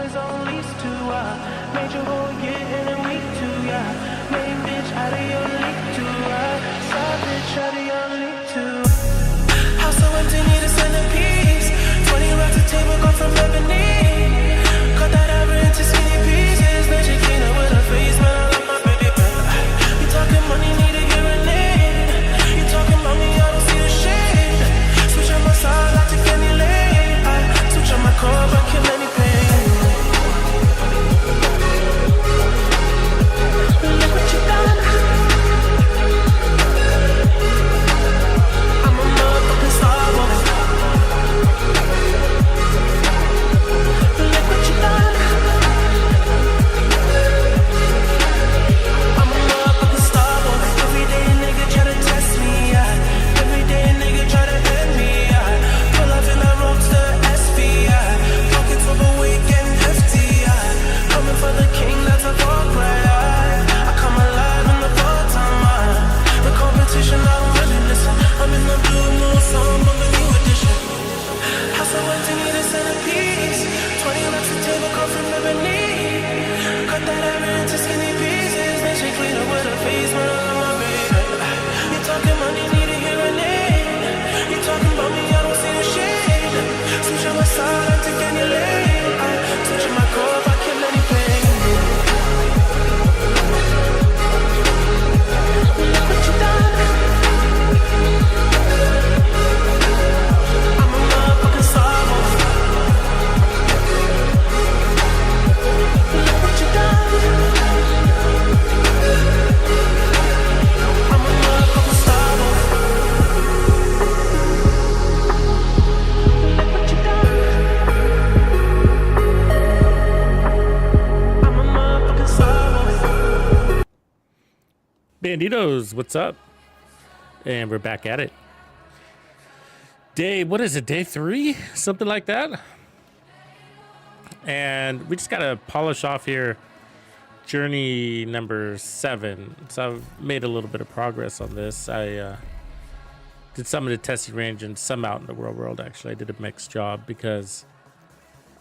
boys on lease too. Made your whole year in a week too, yeah. Main bitch out of your league too, side bitch out of your league too. House so empty, need a centerpiece. 20 racks a table, go from ebony. Cut that ever into skinny pieces. Then she clean up with her face, man, I love my baby, man. You talking money, need a hearing aid. You talking about me, I don't see the shade. Switch on my side, I take any lane. Switch on my core, I kill any pain. Look what you done. I'm a motherfucking star boy. Look what you done. I'm a motherfucking star boy. Every day a nigga try to test me, yeah. Every day a nigga try to end me, yeah. Pull up in that roadster SV, yeah. Pockets overweight getting hefty, yeah. Coming for the king, that's a far cry, yeah. I come alive in the fall time, the competition, I don't really listen. I'm in the blue moon, so I'm on the new edition. House so empty, need a centerpiece. 20 racks a table, come from ebony. Cut that ever into skinny pieces. Then she clean up with her face, man, I love my baby. You talking money, need a hearing aid. You talking about me, I don't see the shade. Switch on my side, I take any lane. Switch on my core, I kill any pain. Look what you done. I'm a motherfucking star boy. Look what you done. I'm a motherfucking star boy. Look what you done. I'm a motherfucking star boy. Bandidos, what's up? And we're back at it. What is it, day 3? Something like that. And we just gotta polish off here journey number 7. So I've made a little bit of progress on this. I did some of the testing range and some out in the real world. Actually, I did a mixed job because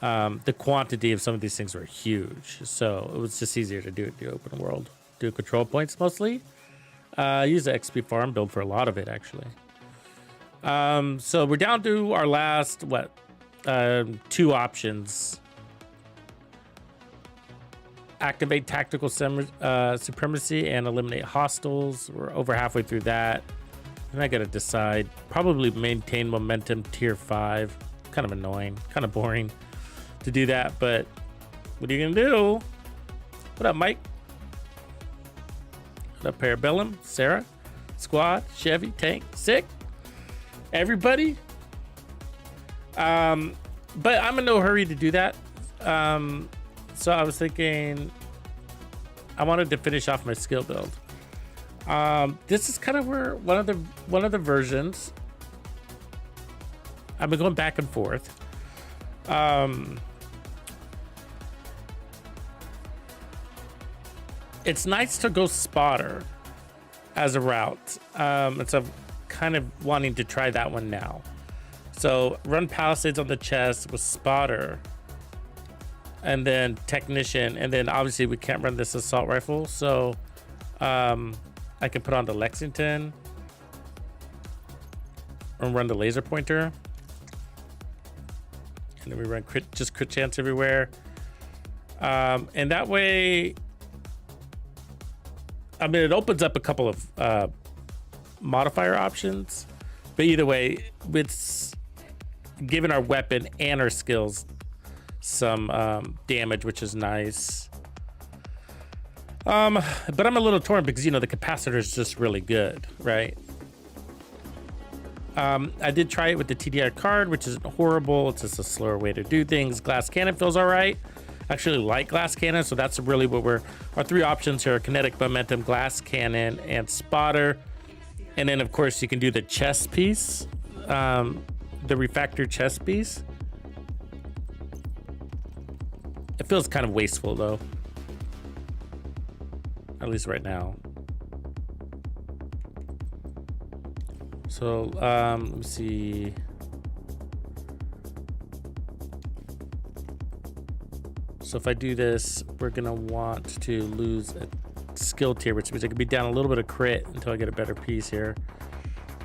the quantity of some of these things were huge. So it was just easier to do it in the open world. Do control points mostly. Use the XP farm build for a lot of it, actually. So we're down to our last, 2 options. Activate tactical supremacy and eliminate hostiles. We're over halfway through that. And I gotta decide. Probably maintain momentum tier 5. Kind of annoying, kind of boring to do that, but what are you gonna do? What up, Mike? What up, Parabellum, Sarah, Squad, Chevy, Tank, Sick, everybody. But I'm in no hurry to do that. So I was thinking I wanted to finish off my skill build. This is kind of where one of the versions I've been going back and forth. It's nice to go spotter as a route. And so I'm kind of wanting to try that one now. So run palisades on the chest with spotter and then technician. And then obviously we can't run this assault rifle. So I can put on the Lexington and run the laser pointer. And then we run crit chance everywhere. And that way, I mean, it opens up a couple of modifier options, but either way, it's giving our weapon and our skills some damage, which is nice. But I'm a little torn because, you know, the capacitor is just really good, right? I did try it with the TDI card, which isn't horrible. It's just a slower way to do things. Glass cannon feels all right. I actually like glass cannon, so that's really what our 3 options here are: kinetic momentum, glass cannon, and spotter. And then of course you can do the chest piece, the refactor chest piece. It feels kind of wasteful though, at least right now. So let me see. So if I do this, we're gonna want to lose a skill tier, which means I could be down a little bit of crit until I get a better piece here.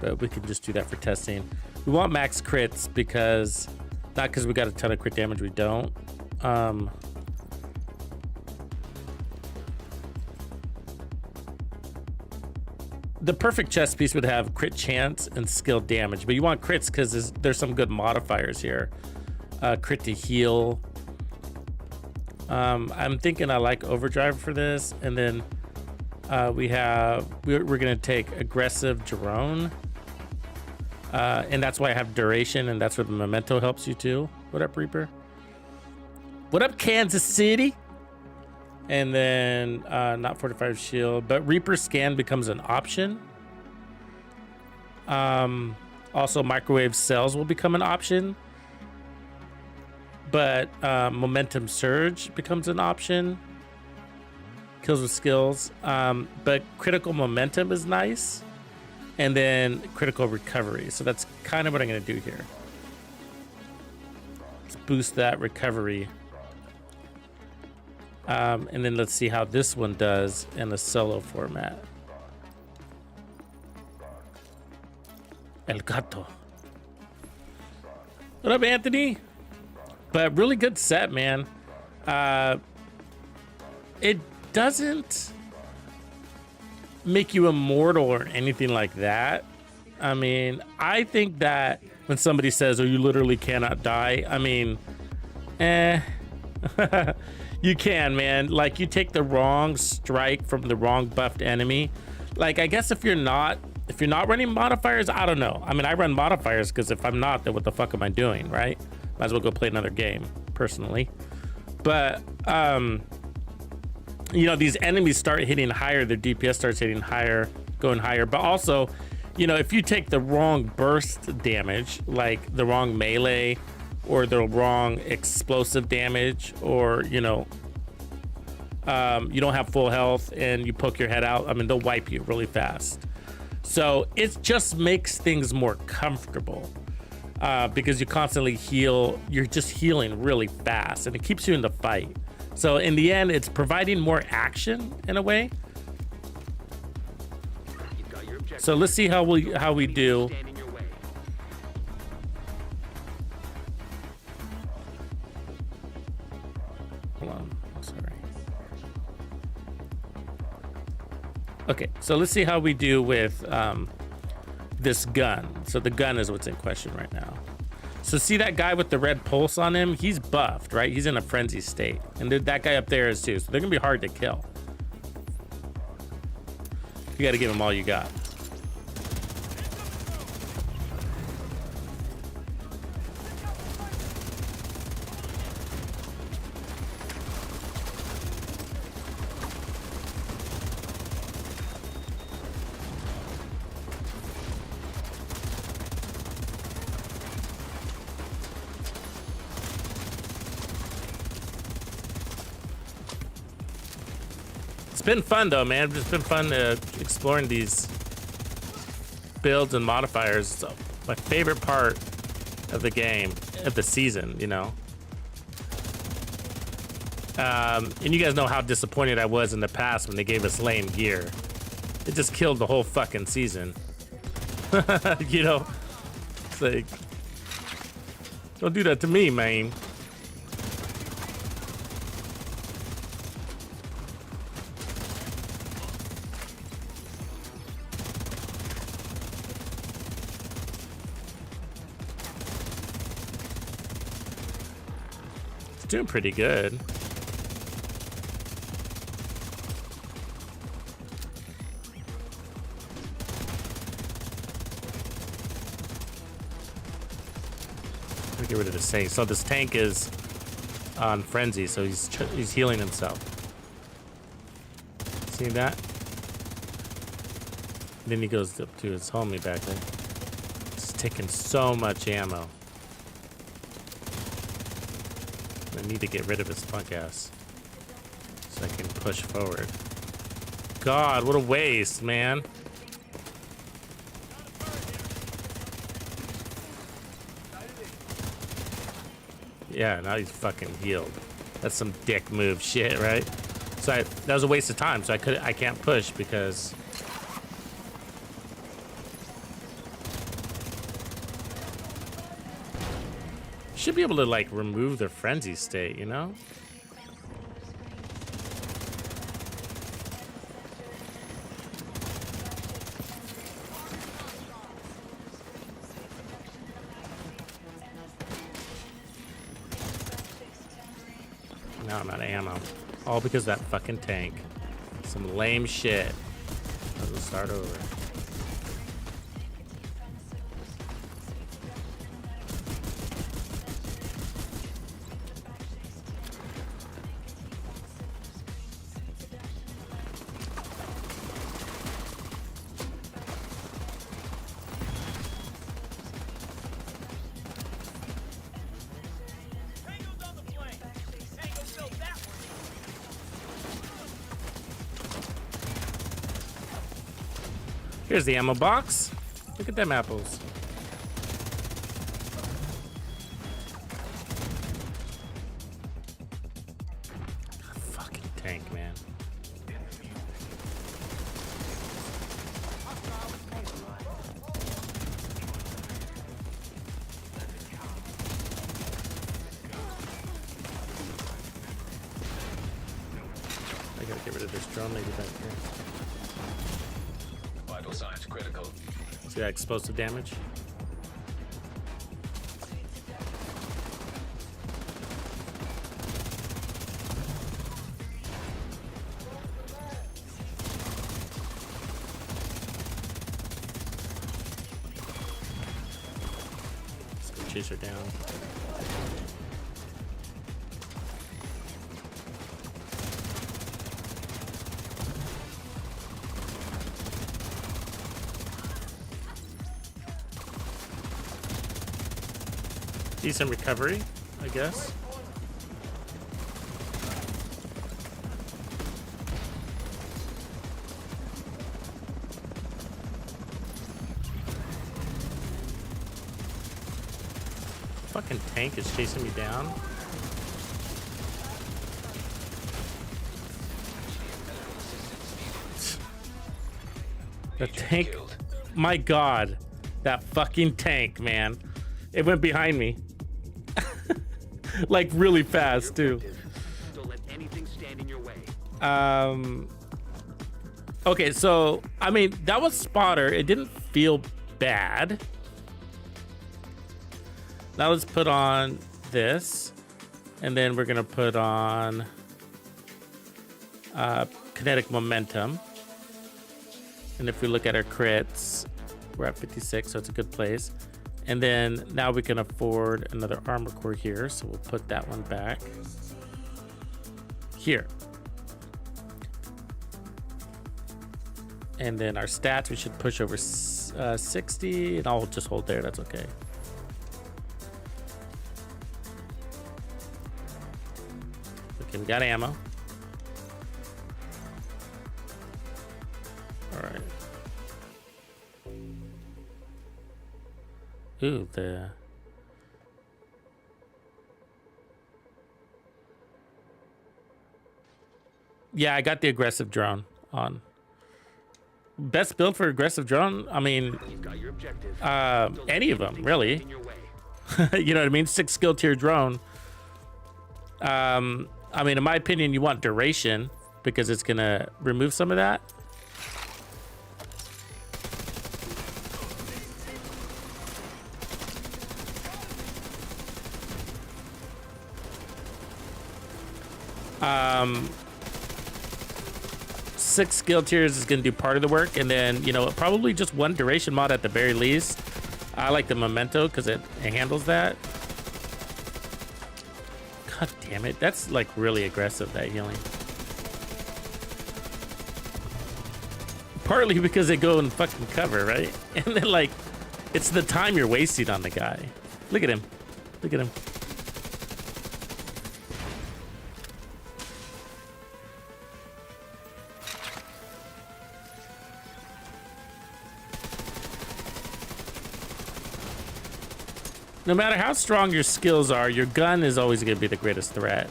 But we can just do that for testing. We want max crits because, not because we got a ton of crit damage, we don't. The perfect chest piece would have crit chance and skill damage, but you want crits because there's some good modifiers here. Crit to heal. I'm thinking I like overdrive for this, and then we're gonna take aggressive drone, and that's why I have duration, and that's where the memento helps you too. What up, Reaper? What up, Kansas City? And then not 45 shield, but Reaper scan becomes an option. Also microwave cells will become an option, but momentum surge becomes an option. Kills with skills, but critical momentum is nice, and then critical recovery. So that's kind of what I'm gonna do here. Let's boost that recovery. And then let's see how this one does in a solo format. El Gato. What up, Anthony? But really good set, man. It doesn't make you immortal or anything like that. I mean, I think that when somebody says, oh, you literally cannot die, I mean, you can, man. Like, you take the wrong strike from the wrong buffed enemy. Like, I guess if you're not running modifiers, I don't know. I mean, I run modifiers because if I'm not, then what the fuck am I doing, right? Might as well go play another game, personally. But, you know, these enemies start hitting higher. Their DPS starts hitting higher, going higher. But also, you know, if you take the wrong burst damage, like the wrong melee, or the wrong explosive damage, or, you know, you don't have full health and you poke your head out, I mean, they'll wipe you really fast. So it just makes things more comfortable because you constantly heal. You're just healing really fast, and it keeps you in the fight. So in the end, it's providing more action in a way. So let's see how we do. Hold on, sorry. Okay, so let's see how we do with this gun. So the gun is what's in question right now. So see that guy with the red pulse on him? He's buffed, right? He's in a frenzy state. And that guy up there is too. So they're gonna be hard to kill. You gotta give him all you got. It's been fun though, man. It's been fun exploring these builds and modifiers. It's my favorite part of the game, of the season, you know. And you guys know how disappointed I was in the past when they gave us lame gear. It just killed the whole fucking season. You know, it's like, don't do that to me, man. Doing pretty good. Let me get rid of this tank. So this tank is on frenzy, so he's healing himself. See that? And then he goes up to his homie back there. He's taking so much ammo. I need to get rid of his punk ass so I can push forward. God, what a waste, man. Yeah, now he's fucking healed. That's some dick move shit, right? So that was a waste of time. So I can't push because should be able to like remove the frenzy state, you know? Now I'm out of ammo. All because of that fucking tank. Some lame shit. Let's start over. Here's the ammo box. Look at them apples. Fucking tank, man. I gotta get rid of this drone maybe back here. Vital signs critical. See that explosive damage? Let's go chase her down. Decent recovery, I guess. Fucking tank is chasing me down. The tank, my god, that fucking tank, man. It went behind me. Like really fast too. Don't let anything stand in your way. Okay, so I mean that was spotter. It didn't feel bad. Now let's put on this, and then we're gonna put on kinetic momentum. And if we look at our crits, we're at 56, so it's a good place. And then now we can afford another armor core here, so we'll put that one back here. And then our stats, we should push over 60, and I'll just hold there, that's okay. Okay, we got ammo. All right. Ooh, yeah, I got the aggressive drone on. Best build for aggressive drone? I mean, You've got your objective. any of them, really. In your way. You know what I mean? 6 skill tier drone. I mean, in my opinion, you want duration because it's gonna remove some of that. Six skill tiers is going to do part of the work, and then, you know, probably just one duration mod at the very least. I like the memento because it handles that. God damn it, that's like really aggressive, that healing. Partly because they go and fucking cover, right? And then like, it's the time you're wasting on the guy. Look at him. Look at him. No matter how strong your skills are, your gun is always going to be the greatest threat.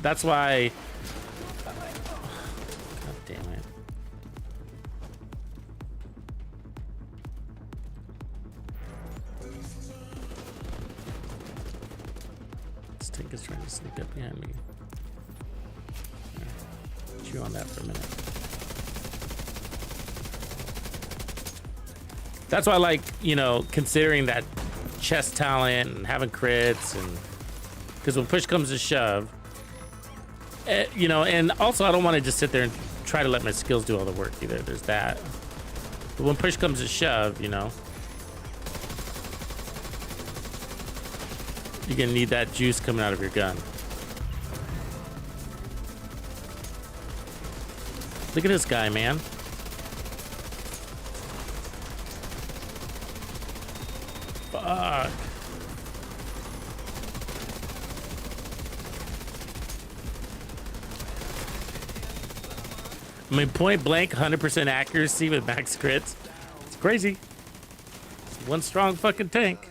That's why. God damn it. This tank is trying to sneak up behind me. Chew on that for a minute. That's why I like, you know, considering that chest talent and having crits, and because when push comes to shove, you know, and also I don't want to just sit there and try to let my skills do all the work either. There's that. But when push comes to shove, you know, you're gonna need that juice coming out of your gun. Look at this guy, man. Fuck. I mean, point blank, 100% accuracy with max crits. It's crazy. It's one strong fucking tank.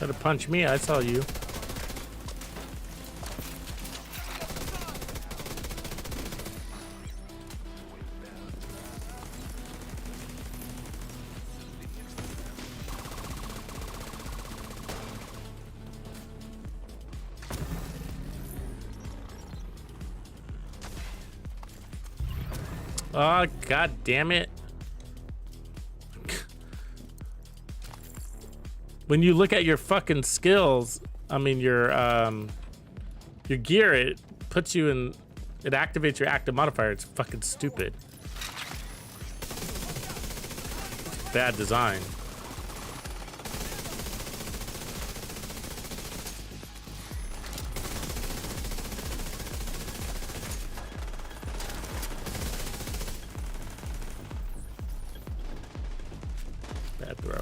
Try to punch me, I saw you. Oh, god damn it. When you look at your fucking skills, I mean your gear, it puts you in, it activates your active modifier. It's fucking stupid. Bad design. Bad throw.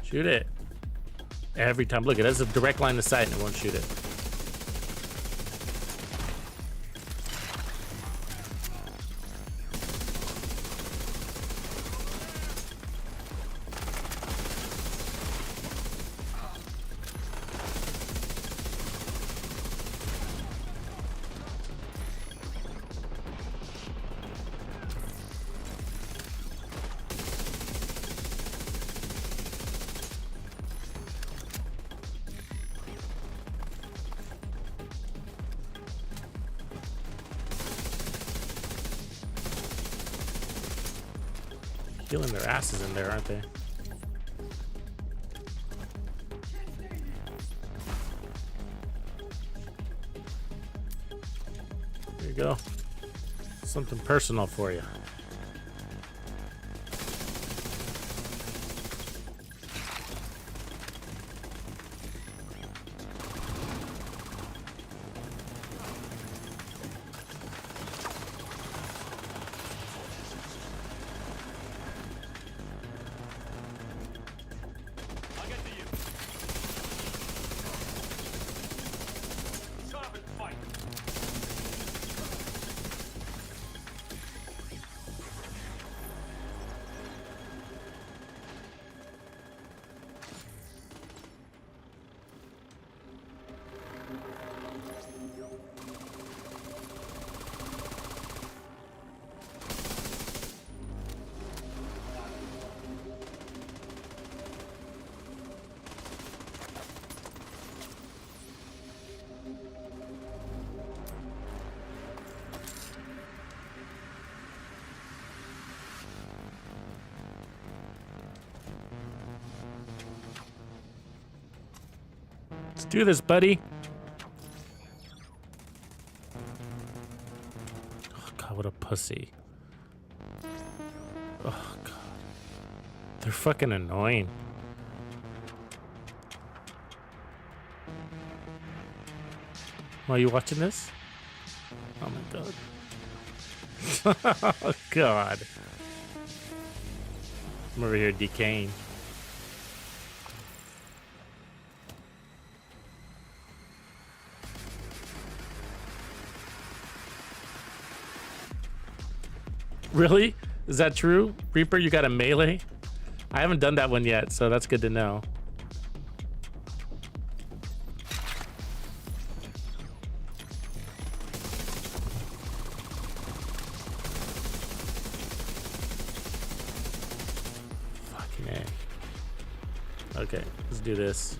Shoot it. Every time. Look, it has a direct line of sight and it won't shoot it. Feeling their asses in there, aren't they? There you go. Something personal for you. Let's do this, buddy. Oh, God, what a pussy. Oh, God. They're fucking annoying. Are you watching this? Oh, my God. Oh, God. I'm over here decaying. Really? Is that true? Reaper, you got a melee? I haven't done that one yet, so that's good to know. Fucking A. Okay, let's do this.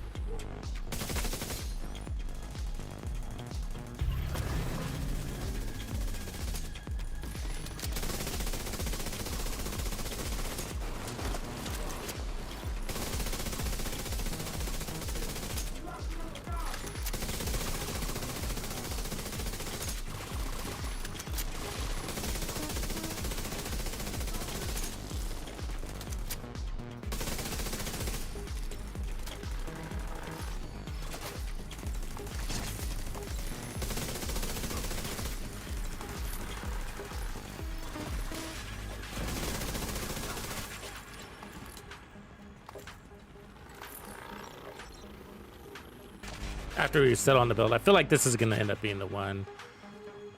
After we settle on the build, I feel like this is going to end up being the one.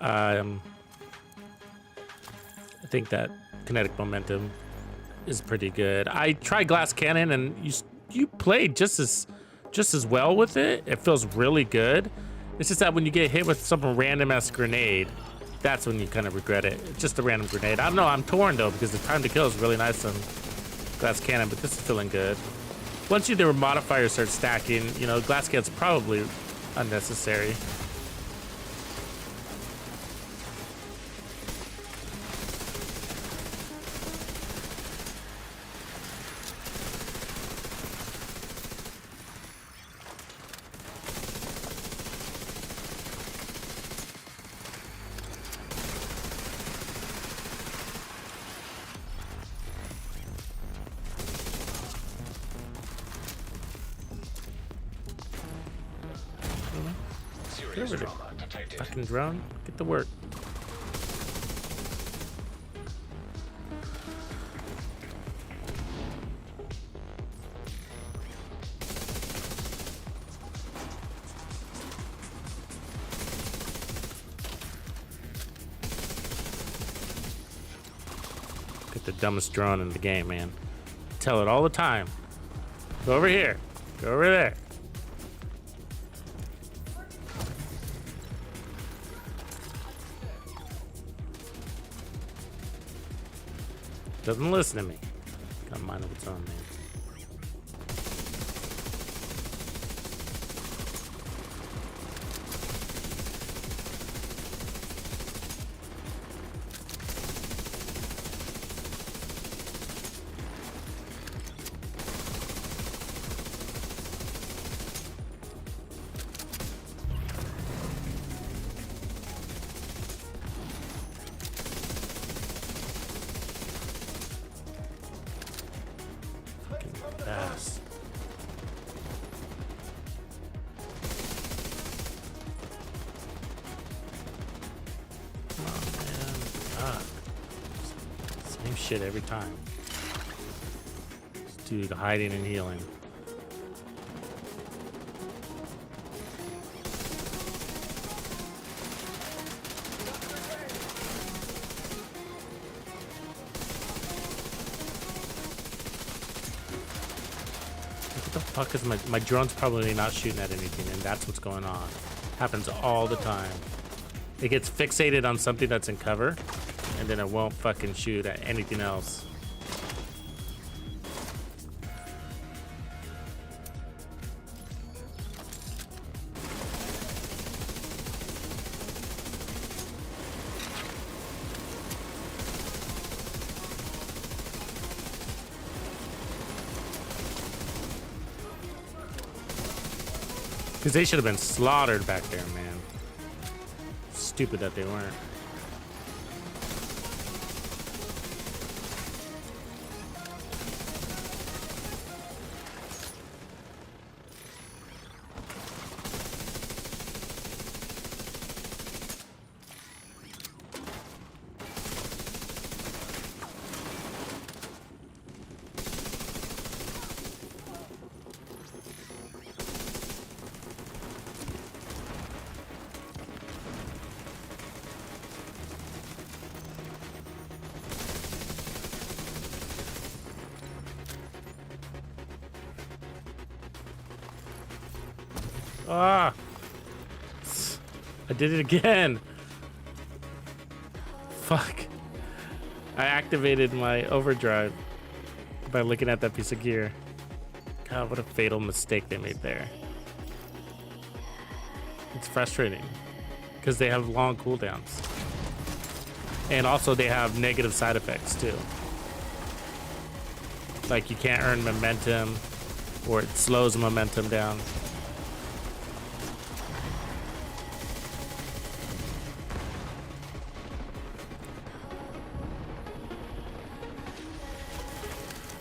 I think that kinetic momentum is pretty good. I tried glass cannon, and you played just as well with it. It feels really good. It's just that when you get hit with some random ass grenade, that's when you kind of regret it. It's just a random grenade. I don't know. I'm torn though because the time to kill is really nice on glass cannon, but this is feeling good. Once their modifiers start stacking, you know, glass cannon's probably unnecessary. Fucking drone, get to work. Get the dumbest drone in the game, man. Tell it all the time. Go over here. Go over there. Doesn't listen to me. Got mind of its own, man. ass. Come on, man. Ah. Same shit every time. This dude hiding and healing. What the fuck is my drone's probably not shooting at anything, and that's what's going on. Happens all the time. It gets fixated on something that's in cover, and then it won't fucking shoot at anything else. Because they should have been slaughtered back there, man. Stupid that they weren't. Ah! I did it again! Fuck. I activated my overdrive by looking at that piece of gear. God, what a fatal mistake they made there. It's frustrating because they have long cooldowns. And also they have negative side effects too. Like you can't earn momentum, or it slows momentum down.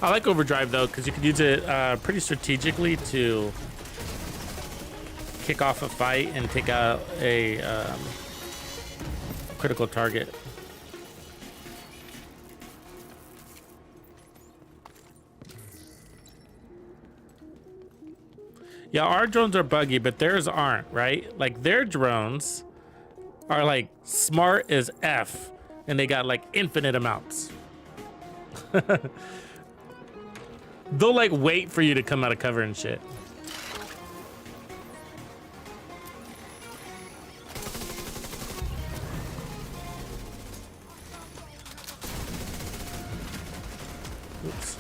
I like overdrive though, because you can use it pretty strategically to kick off a fight and take out a critical target. Yeah, our drones are buggy, but theirs aren't, right? Like their drones are like smart as F, and they got like infinite amounts. They'll like wait for you to come out of cover and shit. Oops.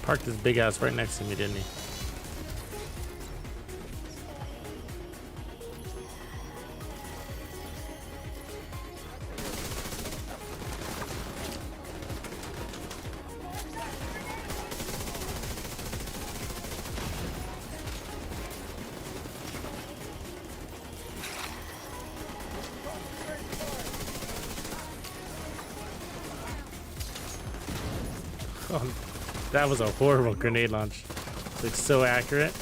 Parked his big ass right next to me, didn't he? Oh, that was a horrible grenade launch. It's like so accurate.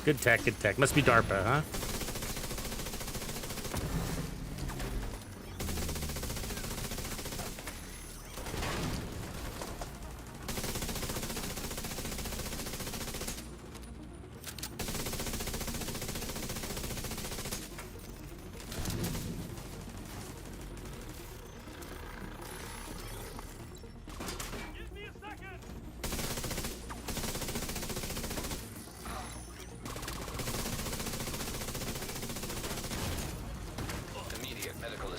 Good tech, good tech. Must be DARPA, huh?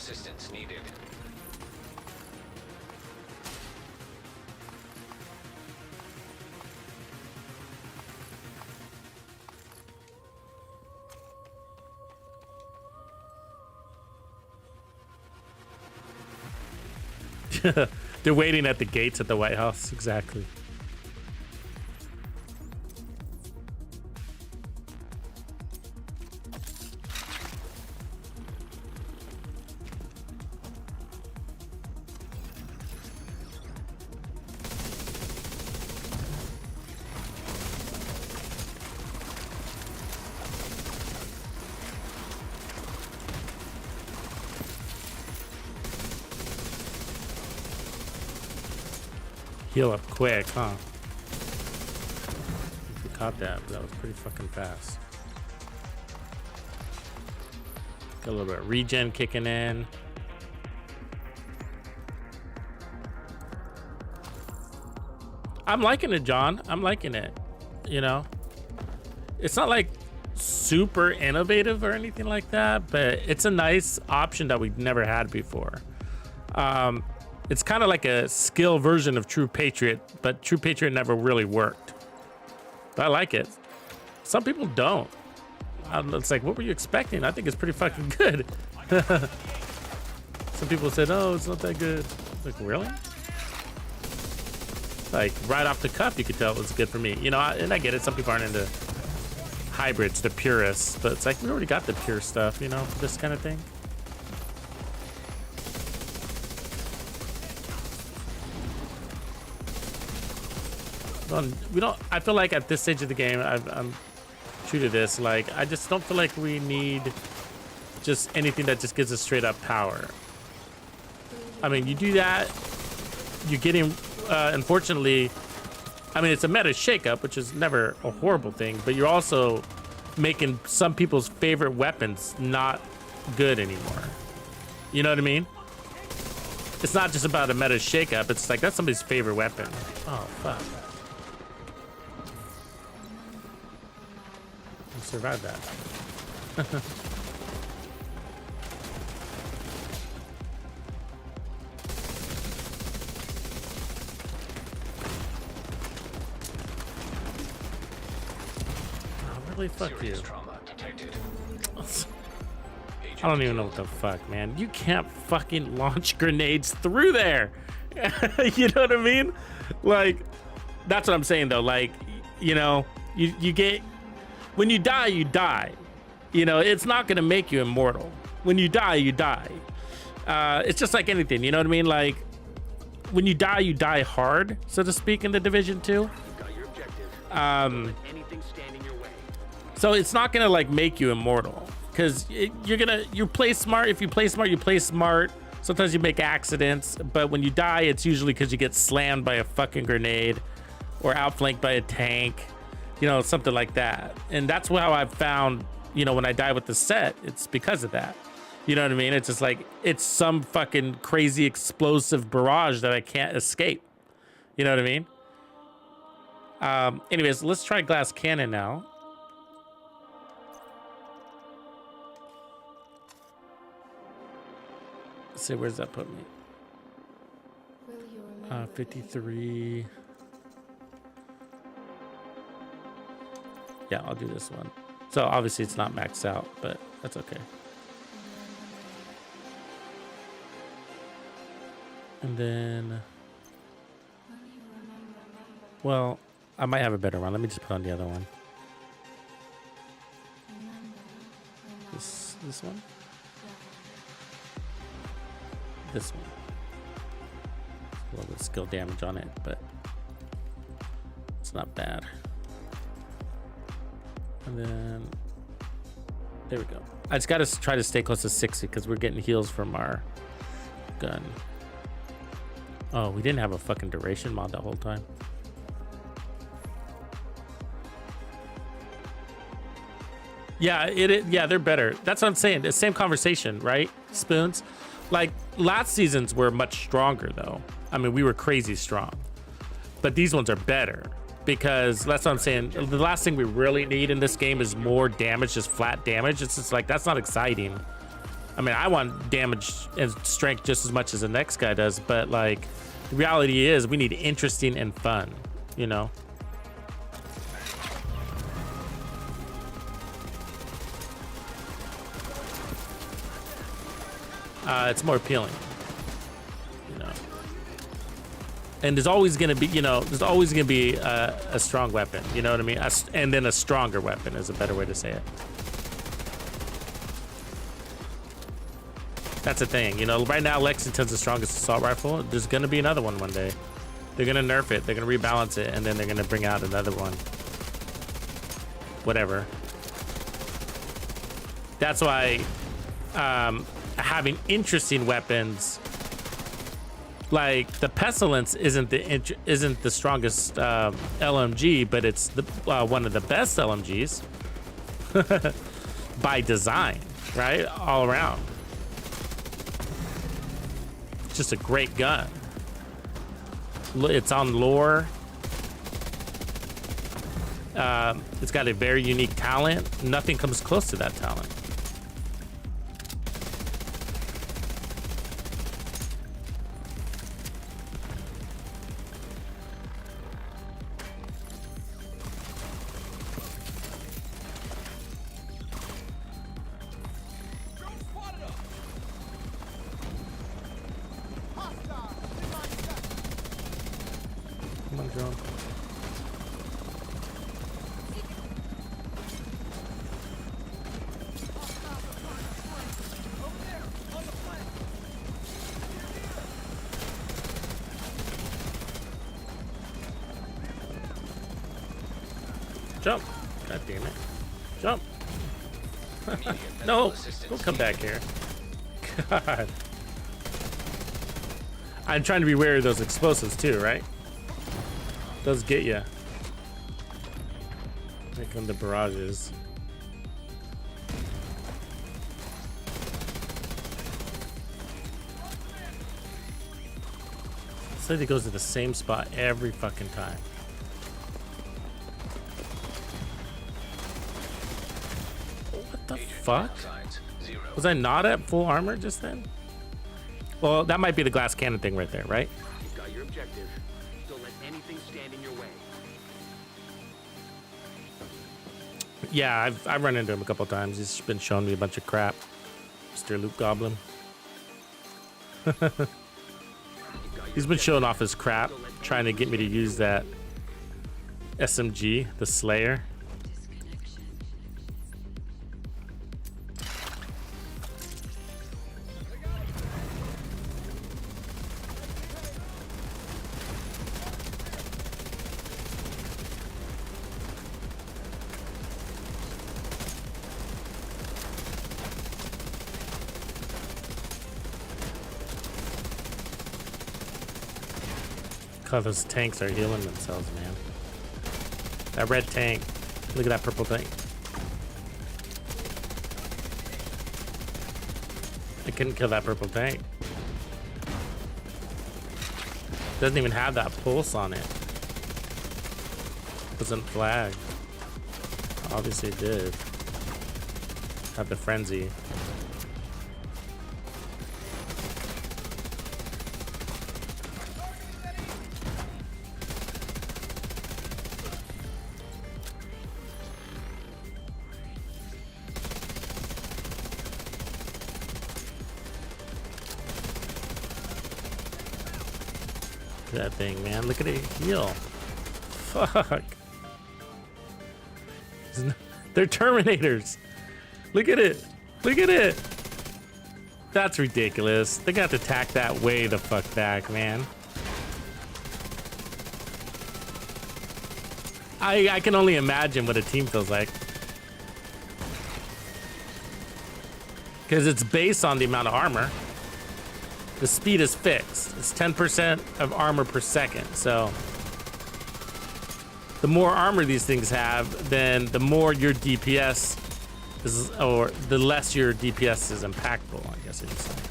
Assistance needed. They're waiting at the gates at the White House. Exactly. Heal up quick, huh? If you caught that, but that was pretty fucking fast. Got a little bit of regen kicking in. I'm liking it, John. I'm liking it. You know, it's not like super innovative or anything like that, but it's a nice option that we've never had before. It's kind of like a skill version of True Patriot, but True Patriot never really worked. But I like it. Some people don't. It's like, what were you expecting? I think it's pretty fucking good. Some people said, oh, it's not that good. It's like, really? Like, right off the cuff, you could tell it was good for me. You know, and I get it. Some people aren't into hybrids, the purists. But it's like, we already got the pure stuff, you know, for this kind of thing. We don't. I feel like at this stage of the game, I'm true to this. Like, I just don't feel like we need just anything that just gives us straight up power. I mean, you do that, you're getting. Unfortunately, I mean, it's a meta shakeup, which is never a horrible thing. But you're also making some people's favorite weapons not good anymore. You know what I mean? It's not just about a meta shakeup. It's like that's somebody's favorite weapon. Oh fuck. Survive that. Oh, really? Fuck you. I don't even know what the fuck, man. You can't fucking launch grenades through there. You know what I mean? Like, that's what I'm saying though. Like, you know, you get. When you die, you die. You know, it's not gonna make you immortal. When you die, you die. It's just like anything, you know what I mean? Like, when you die hard, so to speak, in the Division 2. So it's not gonna like make you immortal, because you play smart. If you play smart, you play smart. Sometimes you make accidents, but when you die, it's usually because you get slammed by a fucking grenade or outflanked by a tank. You know, something like that. And that's how I've found, you know, when I die with the set, it's because of that. You know what I mean? It's just like, it's some fucking crazy explosive barrage that I can't escape. You know what I mean? Anyways, let's try glass cannon now. Let's see, where's that put me? 53. Yeah, I'll do this one. So obviously it's not maxed out, but that's okay. And then, well, I might have a better one. Let me just put on the other one. This one? This one. A little bit of skill damage on it, but it's not bad. And then, there we go. I just got to try to stay close to 60 because we're getting heals from our gun. Oh, we didn't have a fucking duration mod the whole time. Yeah, yeah, they're better. That's what I'm saying. The same conversation, right? Spoons. Like, last seasons were much stronger, though. I mean, we were crazy strong. But these ones are better. Because that's what I'm saying. The last thing we really need in this game is more damage, just flat damage. It's just like, that's not exciting. I mean, I want damage and strength just as much as the next guy does, but like, the reality is we need interesting and fun, you know? It's more appealing, you know? And there's always gonna be, you know, there's always gonna be a strong weapon, you know what I mean? And then a stronger weapon is a better way to say it. That's the thing, you know, right now Lexington's the strongest assault rifle. There's gonna be another one day. They're gonna nerf it, they're gonna rebalance it, and then they're gonna bring out another one. Whatever. That's why having interesting weapons, like the Pestilence isn't the strongest LMG, but it's the one of the best LMGs by design, right? All around. Just a great gun. It's on lore. It's got a very unique talent. Nothing comes close to that talent. Come on, drone. Jump. God damn it. Jump. No, don't come back here. God. I'm trying to be wary of those explosives too, right? Those get you. Here come the barrages. It's like it goes to the same spot every fucking time. What the fuck? Was I not at full armor just then? Well, that might be the glass cannon thing right there, right? You've got your objective. Don't let anything stand in your way. Yeah, I've run into him a couple times. He's been showing me a bunch of crap. Mr. Loot Goblin. He's been showing off his crap, trying to get me to use that SMG, the Slayer. God, those tanks are healing themselves, man. That red tank. Look at that purple tank. I couldn't kill that purple tank. Doesn't even have that pulse on it. Doesn't flag. Obviously it did. Have the frenzy. That thing, man. Look at it heal. Fuck. They're Terminators. Look at it. Look at it. That's ridiculous. They got to tack that way the fuck back, man. I can only imagine what a team feels like. Because it's based on the amount of armor. The speed is fixed. It's 10% of armor per second. So the more armor these things have, then the more your DPS is, or the less your DPS is impactful, I guess I should say.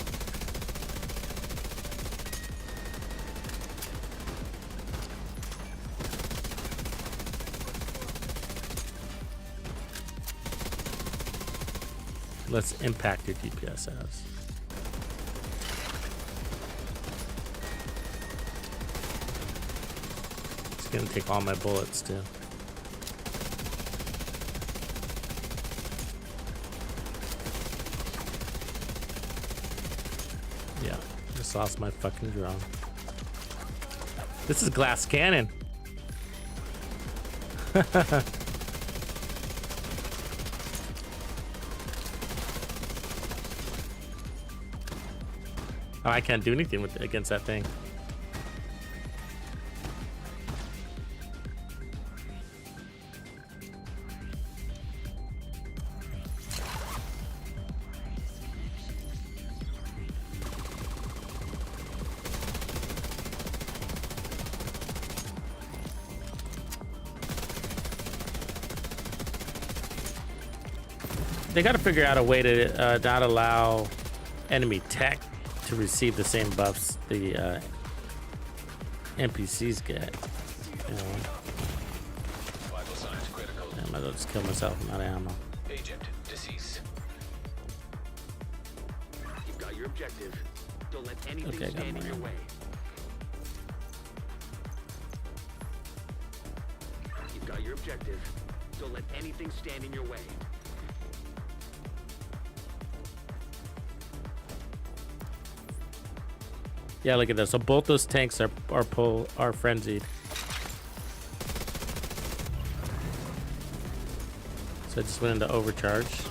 less impact your DPS has. It's gonna take all my bullets too. Yeah, just lost my fucking drone. This is glass cannon. Oh, I can't do anything with against that thing. They got to figure out a way to not allow enemy tech to receive the same buffs the NPCs get. You know? Vital signs critical. I might as well just kill myself. I'm out of ammo. Agent deceased. You've got your objective. Don't let anything Okay, got stand in more your ammo. way. You've got your objective. Don't let anything stand in your way. Yeah, look at this. So both those tanks are frenzied. So I just went into overcharge. So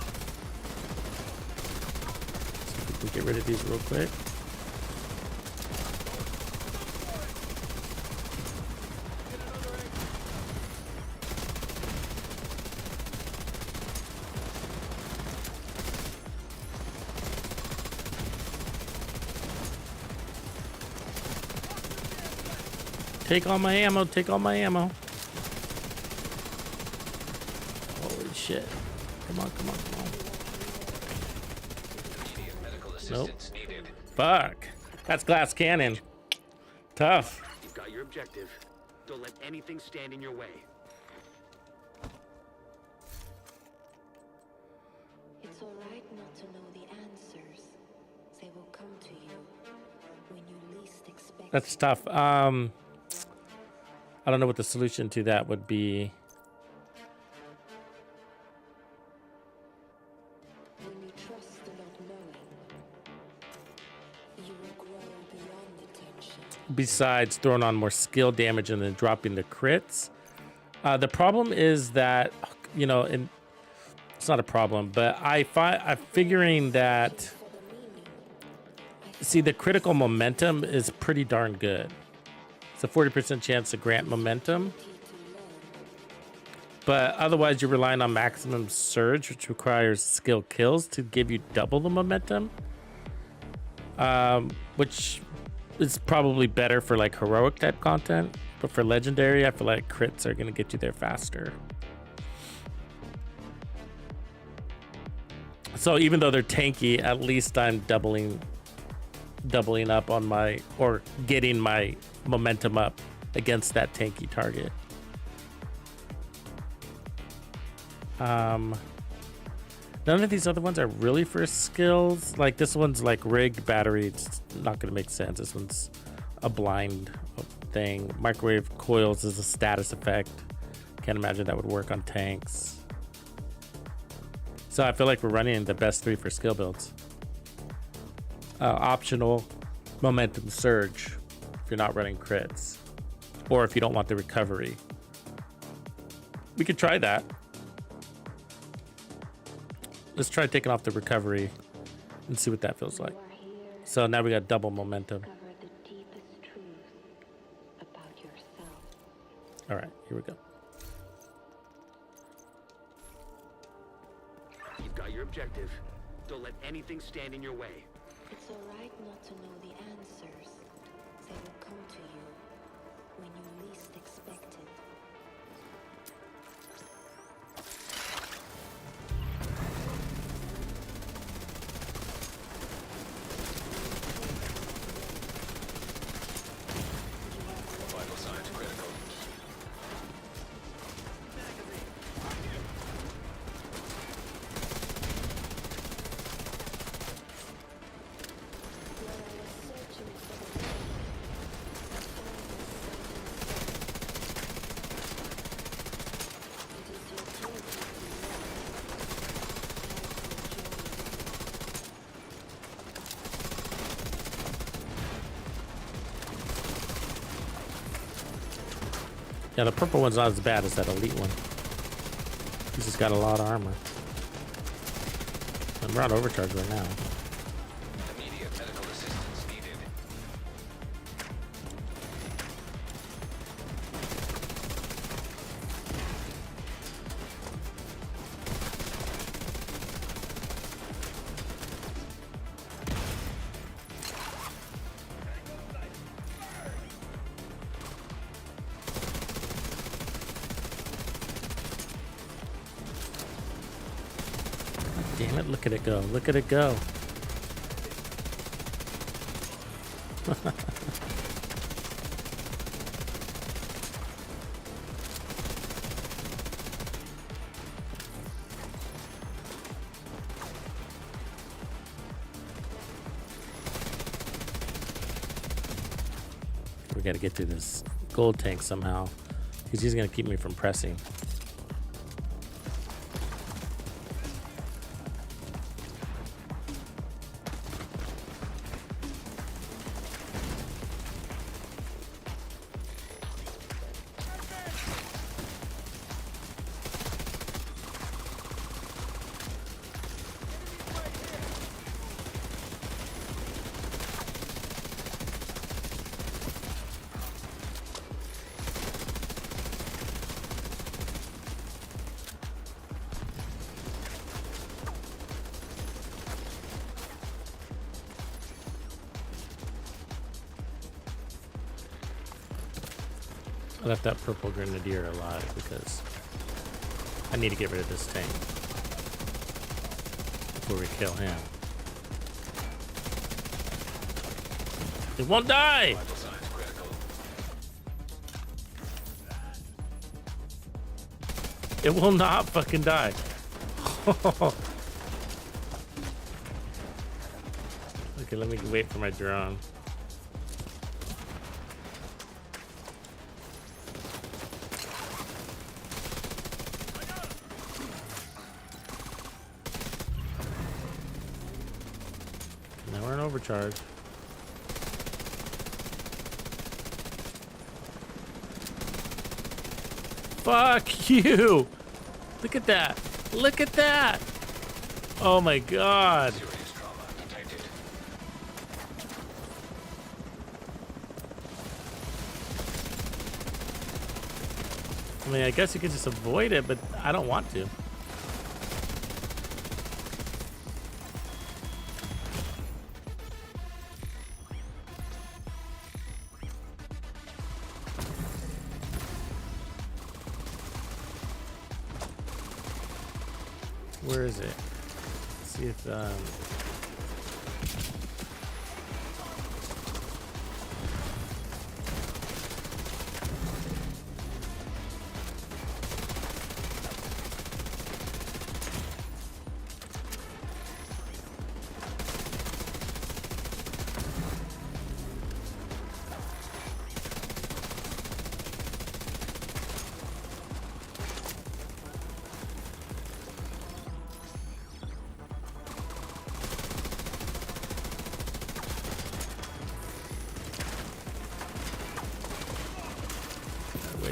if we can get rid of these real quick. Take all my ammo, take all my ammo. Holy shit. Come on, come on, come on. Immediate medical Nope. assistance needed. Fuck. That's glass cannon. Tough. You've got your objective. Don't let anything stand in your way. It's all right not to know the answers. They will come to you when you least expect. That's tough. I don't know what the solution to that would be. When you trust the not knowing, you will grow beyond the tension. Besides throwing on more skill damage and then dropping the crits. The problem is that, you know, and it's not a problem, but I'm figuring that, see, the critical momentum is pretty darn good. It's a 40% chance to grant momentum. But otherwise, you're relying on maximum surge, which requires skill kills to give you double the momentum. Which is probably better for like heroic type content. But for legendary, I feel like crits are going to get you there faster. So even though they're tanky, at least I'm doubling up on my, or getting my momentum up against that tanky target. None of these other ones are really for skills. Like this one's like rigged battery. It's not going to make sense. This one's a blind thing. Microwave coils is a status effect. Can't imagine that would work on tanks. So I feel like we're running the best three for skill builds. Optional momentum surge if you're not running crits, or if you don't want the recovery. We could try that. Let's try taking off the recovery and see what that feels like. So now we got double momentum. Discover the deepest truth about yourself. All right, here we go. You've got your objective. Don't let anything stand in your way. It's all right not to know the answers. They will come to you when you least expect it. Vital signs critical. Yeah, the purple one's not as bad as that elite one. He's just got a lot of armor. I'm on overcharge right now. Immediate medical assistance needed. Damn it, look at it go. Look at it go. We gotta get through this gold tank somehow, because he's gonna keep me from pressing. I left that purple grenadier alive because I need to get rid of this tank before we kill him. It won't die! Vital signs critical. It will not fucking die. Okay, let me wait for my drone. Now we're in overcharge. Fuck you! Look at that! Look at that! Oh my god! Serious trauma detected. I mean, I guess you could just avoid it, but I don't want to. Where is it? Let's see if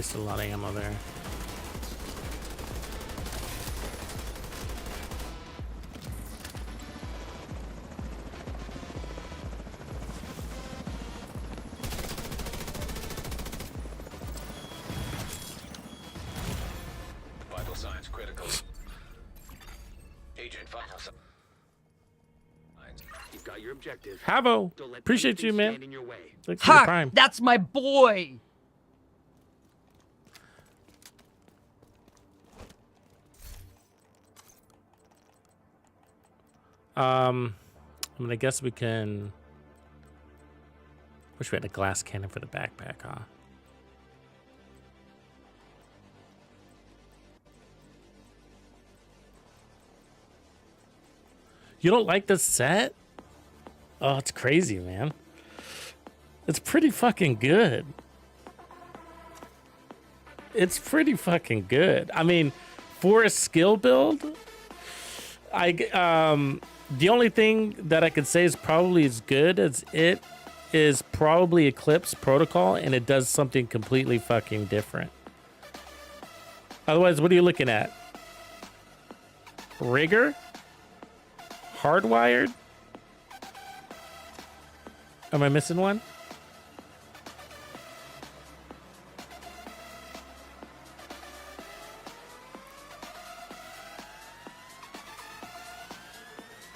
wasted a lot of ammo there. Vital signs critical. Agent vital signs. You've got your objective. Havo! Don't let Appreciate you, anything man. stand in your way. Thanks for your Huck, prime. that's my boy. I mean, I guess we can. Wish we had a glass cannon for the backpack, huh? You don't like this set? Oh, it's crazy, man. It's pretty fucking good. It's pretty fucking good. I mean, for a skill build, the only thing that I could say is probably as good as it is probably Eclipse Protocol, and it does something completely fucking different. Otherwise, what are you looking at? Rigger? Hardwired? Am I missing one?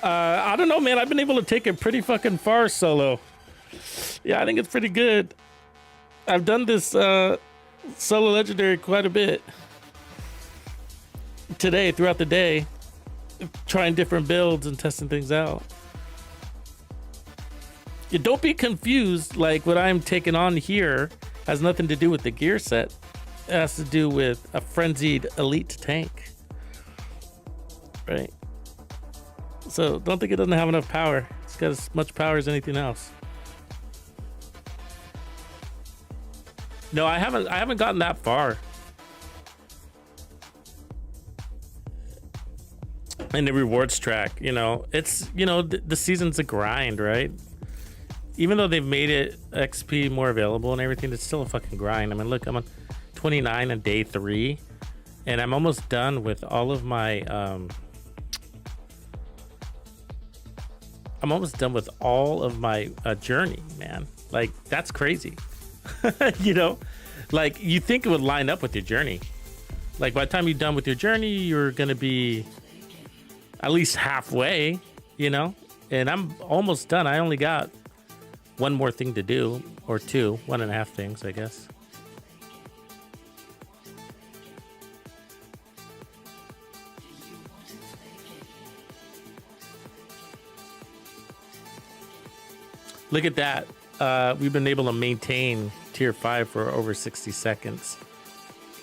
I don't know, man. I've been able to take it pretty fucking far solo. Yeah, I think it's pretty good. I've done this solo legendary quite a bit today, throughout the day, trying different builds and testing things out. Yeah, don't be confused. Like, what I'm taking on here has nothing to do with the gear set. It has to do with a frenzied elite tank, right? So don't think it doesn't have enough power. It's got as much power as anything else. No, I haven't gotten that far in the rewards track. You know, it's, you know, the season's a grind, right? Even though they've made it XP more available and everything, it's still a fucking grind. I mean, look, I'm on 29 on day 3, and I'm almost done with all of my journey, man. Like, that's crazy. You know, like, you think it would line up with your journey. Like, by the time you're done with your journey, you're gonna be at least halfway, you know? And I'm almost done. I only got one more thing to do, or 1.5 things, I guess. Look at that. We've been able to maintain tier 5 for over 60 seconds.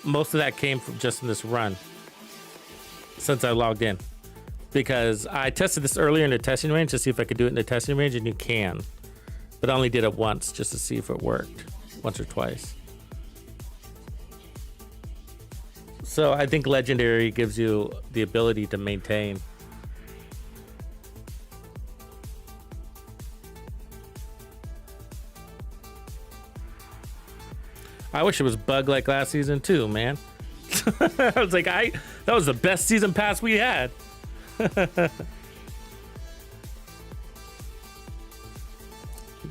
Most of that came from just in this run since I logged in, because I tested this earlier in the testing range to see if I could do it in the testing range, and you can, but I only did it once just to see if it worked, once or twice. So I think legendary gives you the ability to maintain. I wish it was bug like last season too, man. I was like, that was the best season pass we had. The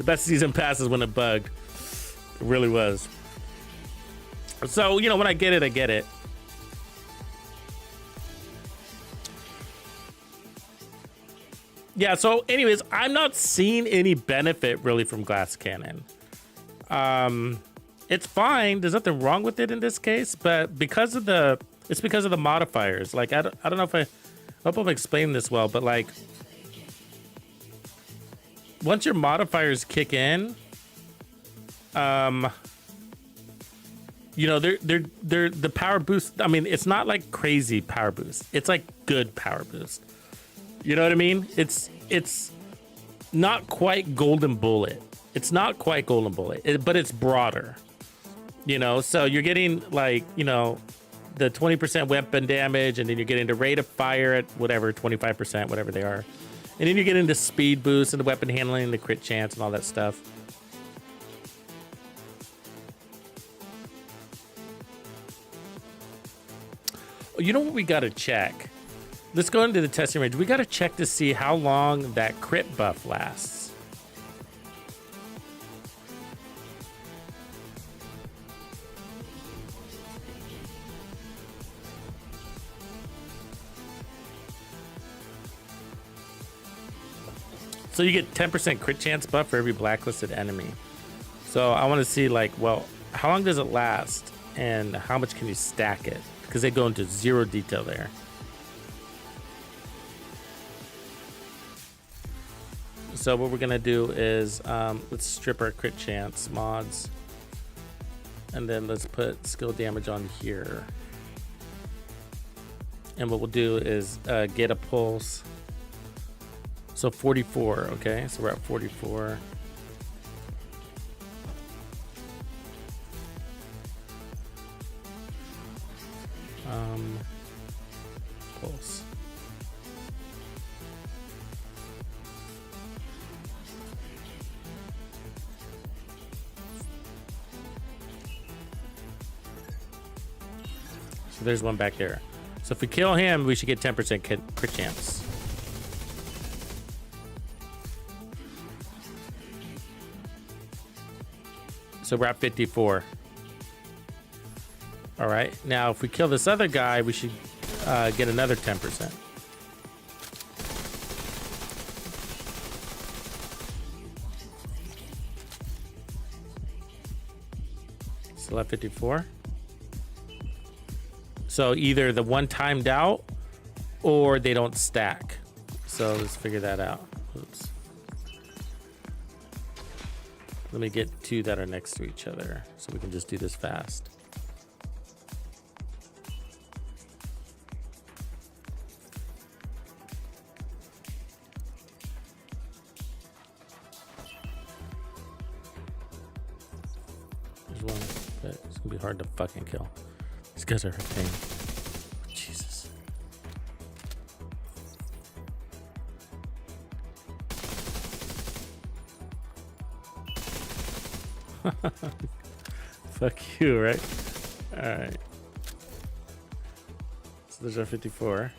best season pass is when it bugged. It really was. So, you know, when I get it, I get it. Yeah, so anyways, I'm not seeing any benefit really from glass cannon. It's fine. There's nothing wrong with it in this case, but it's because of the modifiers. Like, I don't know if I hope I'm explaining this well, but like, once your modifiers kick in, you know, they're the power boost. I mean, it's not like crazy power boost. It's like good power boost. You know what I mean? It's not quite golden bullet. It's not quite golden bullet, but it's broader. You know, so you're getting, like, you know, the 20% weapon damage, and then you're getting the rate of fire at whatever, 25%, whatever they are. And then you're getting the speed boost and the weapon handling and the crit chance and all that stuff. You know what we got to check? Let's go into the testing range. We got to check to see how long that crit buff lasts. So you get 10% crit chance buff for every blacklisted enemy. So I want to see, like, well, how long does it last, and how much can you stack it? Because they go into zero detail there. So what we're gonna do is let's strip our crit chance mods, and then let's put skill damage on here. And what we'll do is get a pulse. So 44, okay, so we're at 44. Pulse. So there's one back there. So if we kill him, we should get 10% crit chance. So we're at 54. All right. Now, if we kill this other guy, we should get another 10%. Still at 54. So either the one timed out or they don't stack. So let's figure that out. Oops. Let me get two that are next to each other so we can just do this fast. There's one, but it's gonna be hard to fucking kill. These guys are a pain. Jesus. Fuck you, right? Alright. So there's our 54.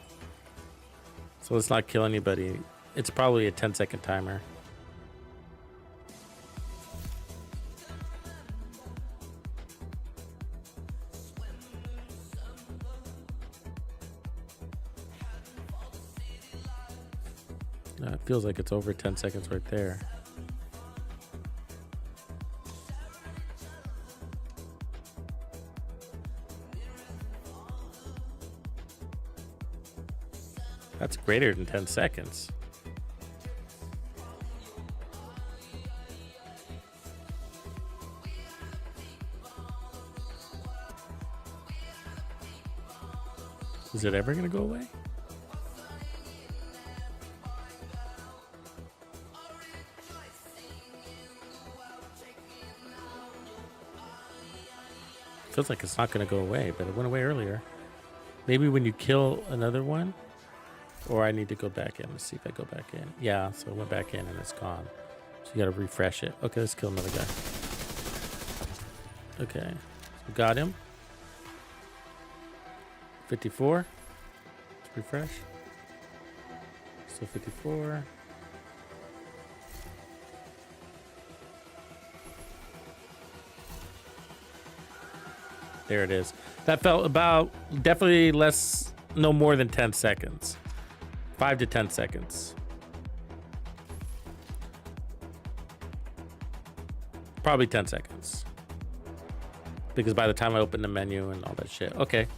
So let's not kill anybody. It's probably a 10-second timer. It feels like it's over 10 seconds right there. That's greater than 10 seconds. Is it ever going to go away? Feels like it's not going to go away, but it went away earlier. Maybe when you kill another one, or I need to go back in. Let's see if I go back in. Yeah, so I went back in and it's gone. So you got to refresh it. Okay, let's kill another guy. Okay, so got him. 54. Let's refresh. Still 54. There it is. That felt about definitely less, no more than 10 seconds. 5 to 10 seconds. Probably 10 seconds. Because by the time I open the menu and all that shit. Okay.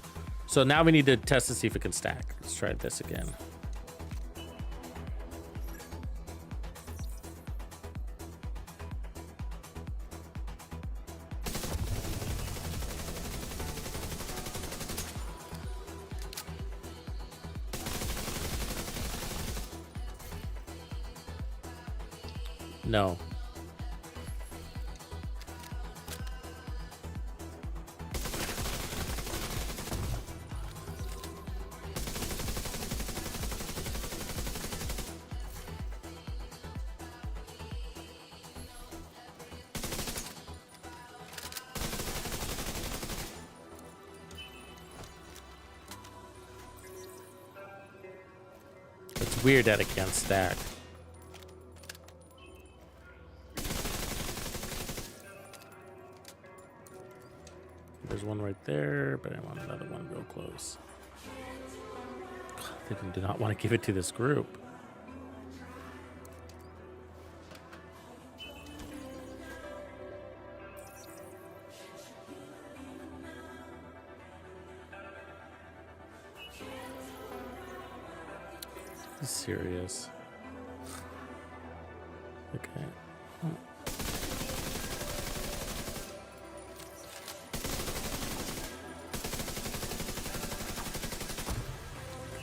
So now we need to test to see if it can stack. Let's try this again. No. It's weird that it can't stack. There's one right there, but I want another one real close. God, they do not want to give it to this group. This is serious. Okay. Oh.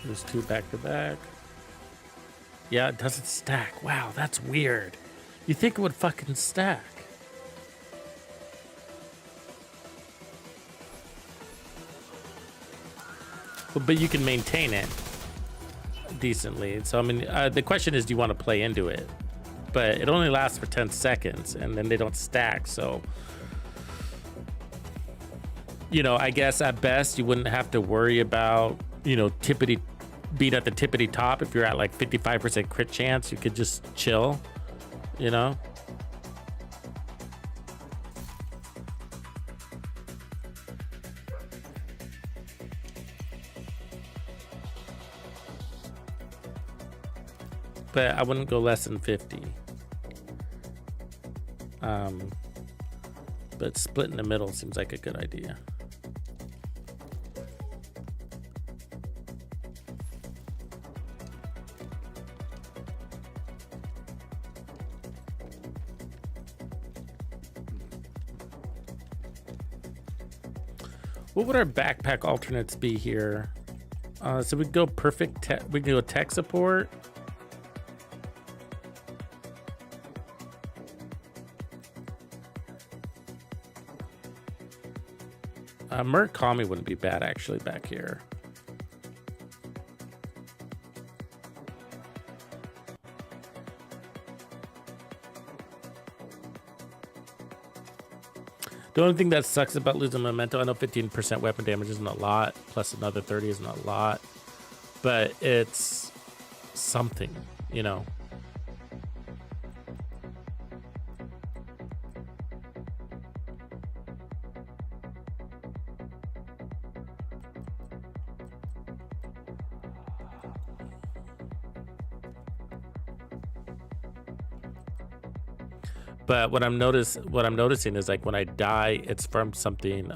There's two back to back. Yeah, it doesn't stack. Wow, that's weird. You think it would fucking stack. But you can maintain it decently. So, I mean, the question is, do you want to play into it? But it only lasts for 10 seconds, and then they don't stack, so... you know, I guess at best you wouldn't have to worry about, you know, being at the tippity top. If you're at like 55% crit chance, you could just chill, you know. But I wouldn't go less than 50. But split in the middle seems like a good idea. What would our backpack alternates be here? So we go perfect tech, we go tech support. Murakami wouldn't be bad actually back here. The only thing that sucks about losing memento, I know 15% weapon damage isn't a lot, plus another 30 isn't a lot, but it's something, you know. But what I'm noticing is like when I die, it's from something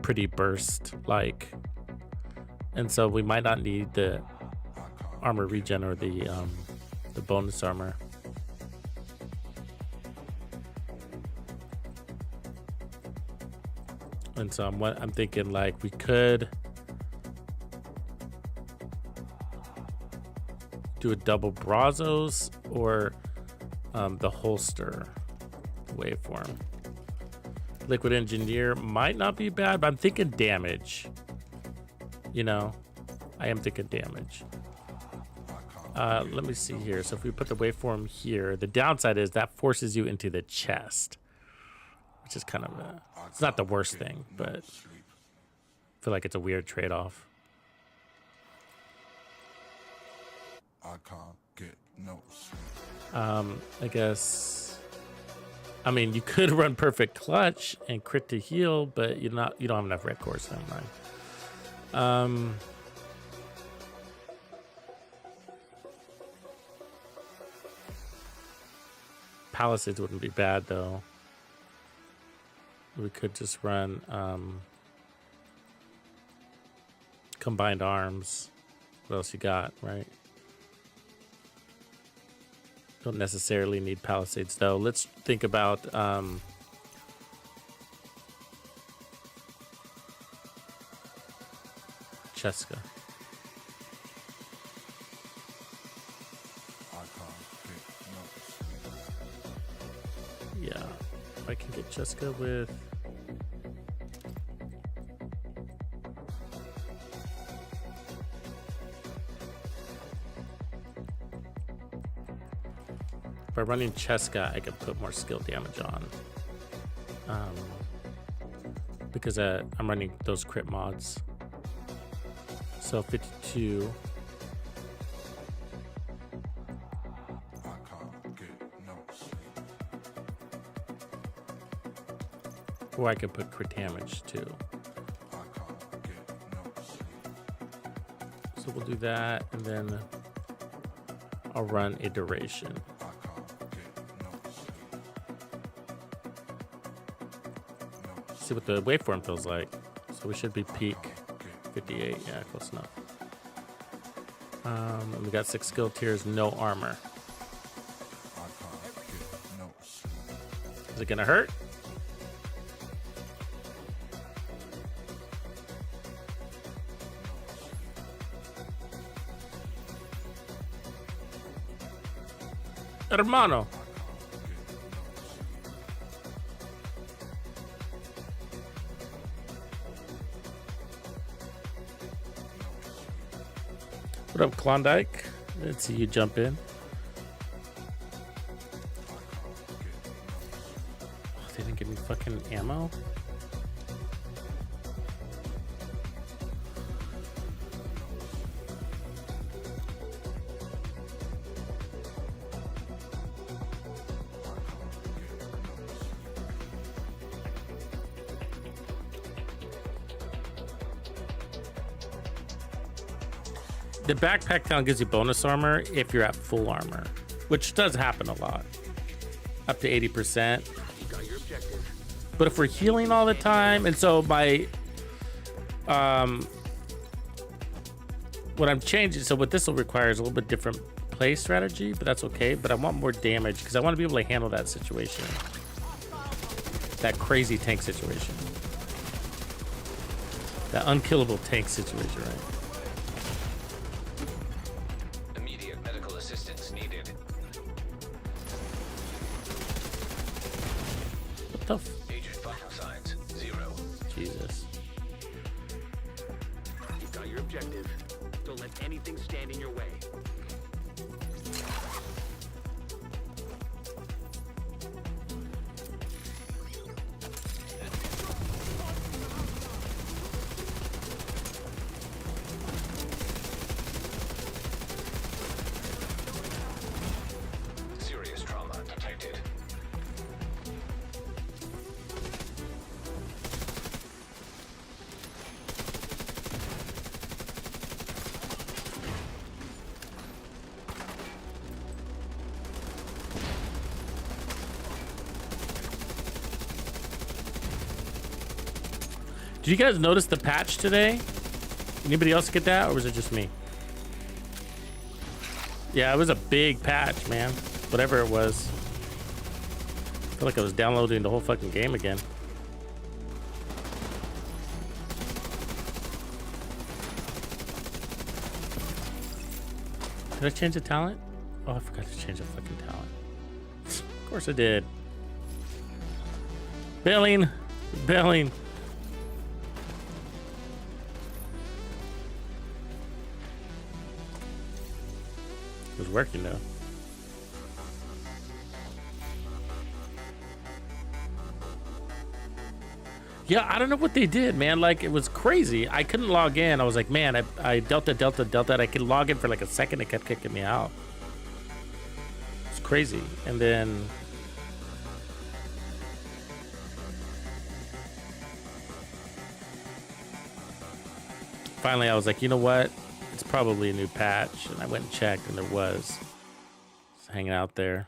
pretty burst like, and so we might not need the armor regen or the bonus armor. And so I'm thinking like we could do a double Brazos or the holster waveform. Liquid Engineer might not be bad, but I'm thinking damage. You know, I am thinking damage. Let me see here. So if we put the waveform here, the downside is that forces you into the chest, which is kind of it's not the worst thing, but I feel like it's a weird trade-off. I can't get no sleep. I guess, I mean, you could run perfect clutch and crit to heal, but you don't have enough red cores. Never mind. Palisades wouldn't be bad though. We could just run combined arms. What else you got, right? Don't necessarily need Palisades though. Let's think about Cheska. Yeah, if I can get Cheska with by running Cheska, I could put more skill damage on. Because I'm running those crit mods. So 52. Or I could put crit damage too. So we'll do that, and then I'll run a duration. See what the waveform feels like. So we should be peak 58. Yeah, close enough. And we got 6 skill tiers, no armor. Is it gonna hurt? Hermano. What up, Klondike? Let's see you jump in. Oh, they didn't give me fucking ammo. The backpack talent gives you bonus armor if you're at full armor, which does happen a lot, up to 80%. You got your objective. But if we're healing all the time, and so by what I'm changing, so what this will require is a little bit different play strategy, but that's okay. But I want more damage because I want to be able to handle that situation, that crazy tank situation, that unkillable tank situation, right? Immediate medical assistance needed. What the Agent vital signs 0. Jesus. You got your objective. Don't let anything stand in your way. Serious trauma detected. Did you guys notice the patch today? Anybody else get that, or was it just me? Yeah, it was a big patch, man. Whatever it was. I feel like I was downloading the whole fucking game again. Did I change the talent? Oh, I forgot to change the fucking talent. Of course I did. Bailing. Bailing. It was working though. Yeah, I don't know what they did, man. Like, it was crazy. I couldn't log in. I was like, man, I delta. And I could log in for like a second. It kept kicking me out. It's crazy. And then finally I was like, you know what? It's probably a new patch. And I went and checked, and there was. It's hanging out there.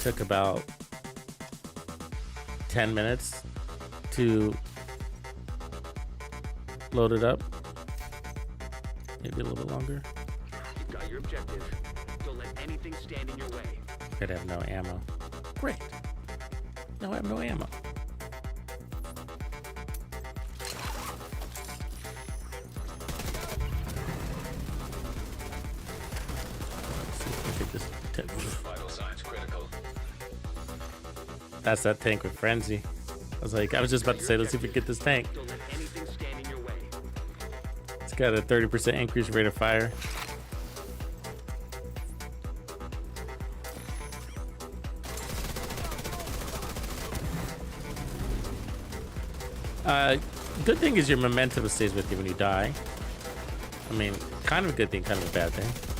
Took about 10 minutes to load it up. Maybe a little bit longer. You got your objective. Don't let anything stand in your way. I'd have no ammo. Great. Now I have no ammo. Vital signs critical. That's that tank with frenzy. I was just about to say, let's see if we can get this tank. Don't let anything stand in your way. It's got a 30% increased rate of fire. Good thing is your momentum stays with you when you die. I mean, kind of a good thing, kind of a bad thing.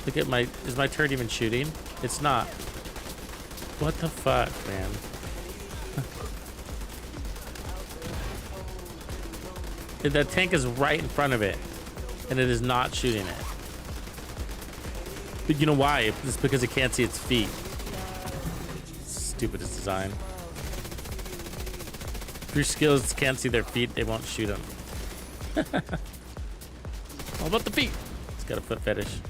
Look at is my turret even shooting? It's not. What the fuck, man? That tank is right in front of it, and it is not shooting it. But you know why? It's because it can't see its feet. Stupidest design. If your skills can't see their feet, they won't shoot them. All about the feet. It's got a foot fetish.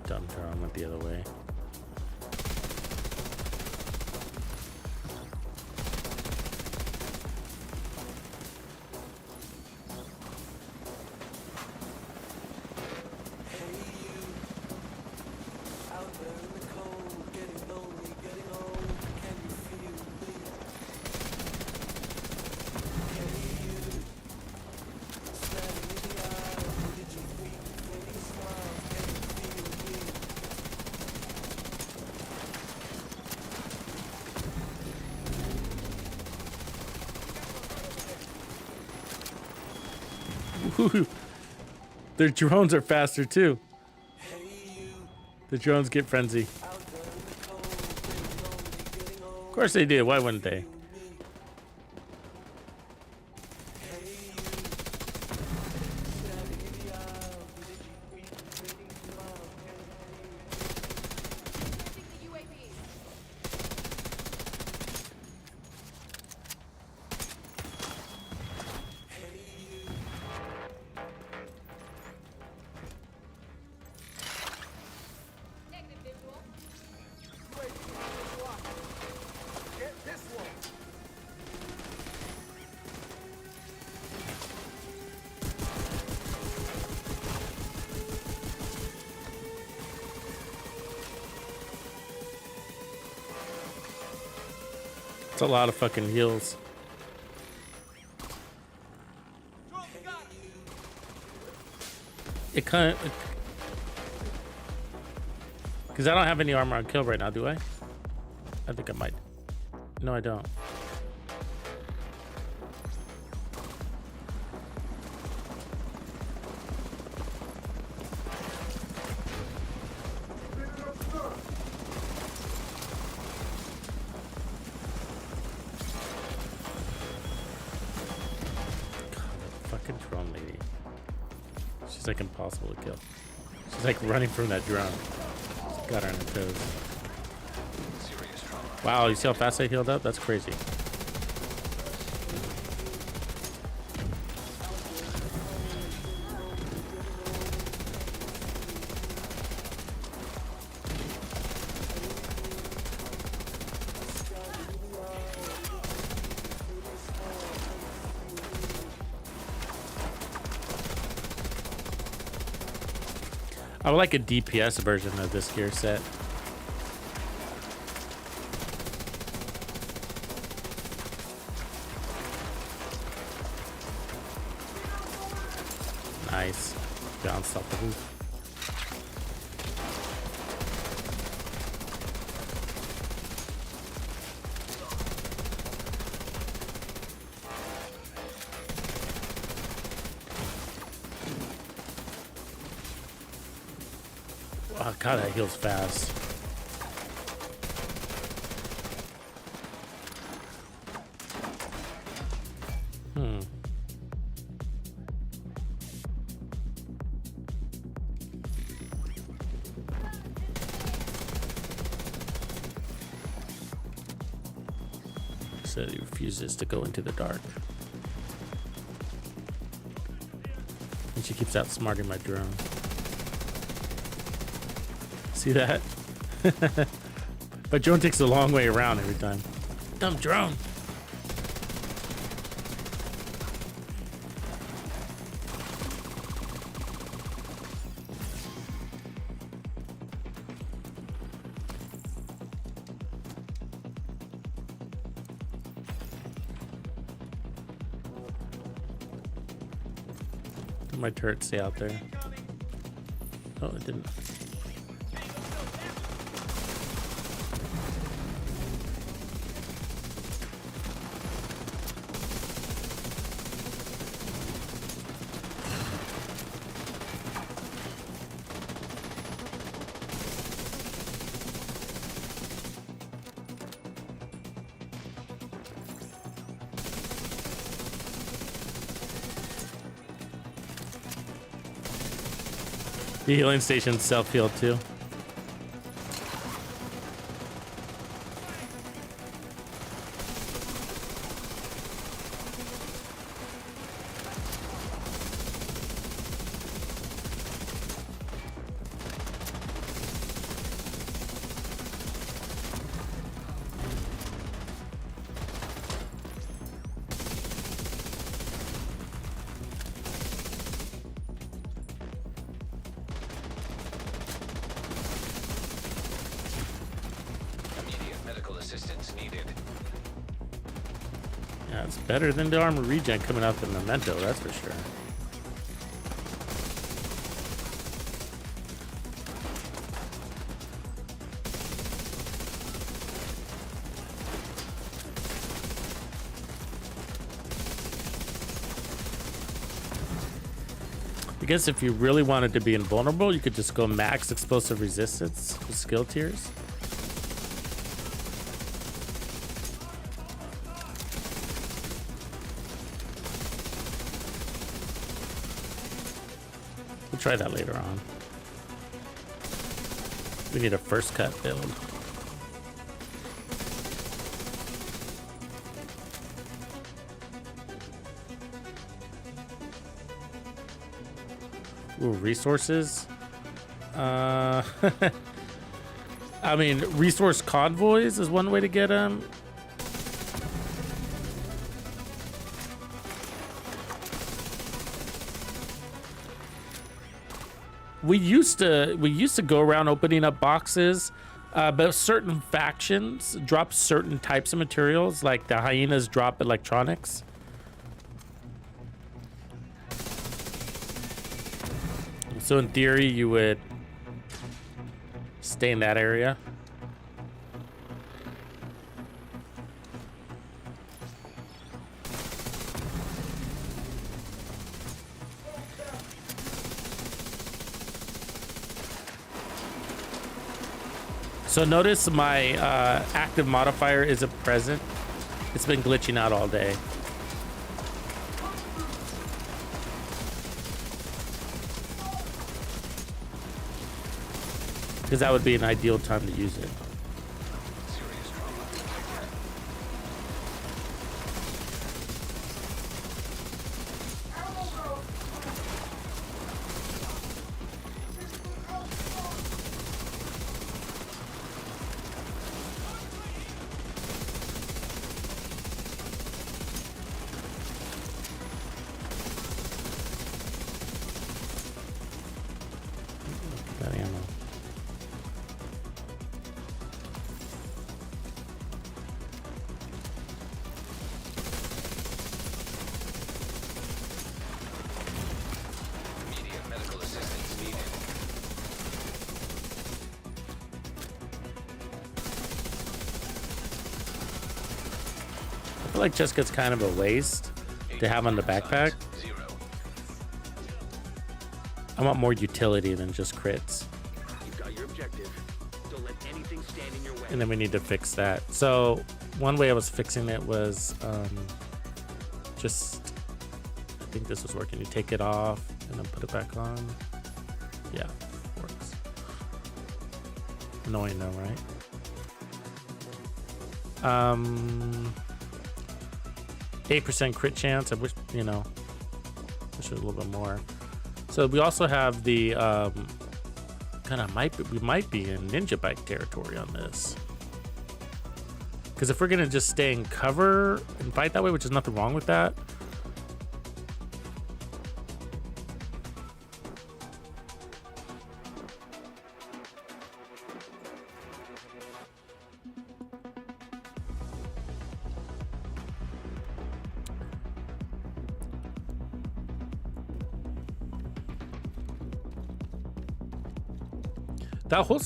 Dumb drone went the other way. Their drones are faster too. The drones get frenzy. Of course they do. Why wouldn't they? It's a lot of fucking heals. It kind of... Because I don't have any armor on kill right now, do I? I think I might. No, I don't. Like impossible to kill. She's like running from that drone. She's got her on her toes. Wow, you see how fast I healed up? That's crazy. I would like a DPS version of this gear set. Nice. Bounced off the roof. Oh god, that heals fast. So he refuses to go into the dark. And she keeps outsmarting my drone. See that? But drone takes a long way around every time. Dumb drone. Did my turret stay out there? Oh, it didn't. The healing station's self-healed too. It's better than the armor regen coming out the Memento, that's for sure. I guess if you really wanted to be invulnerable, you could just go max explosive resistance with skill tiers. We'll try that later on. We need a first cut build. Ooh, resources. I mean, resource convoys is one way to get them. We used to go around opening up boxes, but certain factions drop certain types of materials, like the hyenas drop electronics. So in theory, you would stay in that area. So notice my active modifier isn't present. It's been glitching out all day. Because that would be an ideal time to use it. Got ammo. Immediate medical assistance needed. I feel like Jessica's kind of a waste to have on the backpack. 0. I want more utility than just crits. You've got your objective. Don't let anything stand in your way. And then we need to fix that. So one way I was fixing it was just, I think this was working. You take it off and then put it back on. Yeah, works. Annoying though, right? 8% crit chance. I wish, you know, wish it was a little bit more. So we also have the we might be in ninja bike territory on this. Because if we're gonna just stay in cover and fight that way, which is nothing wrong with that.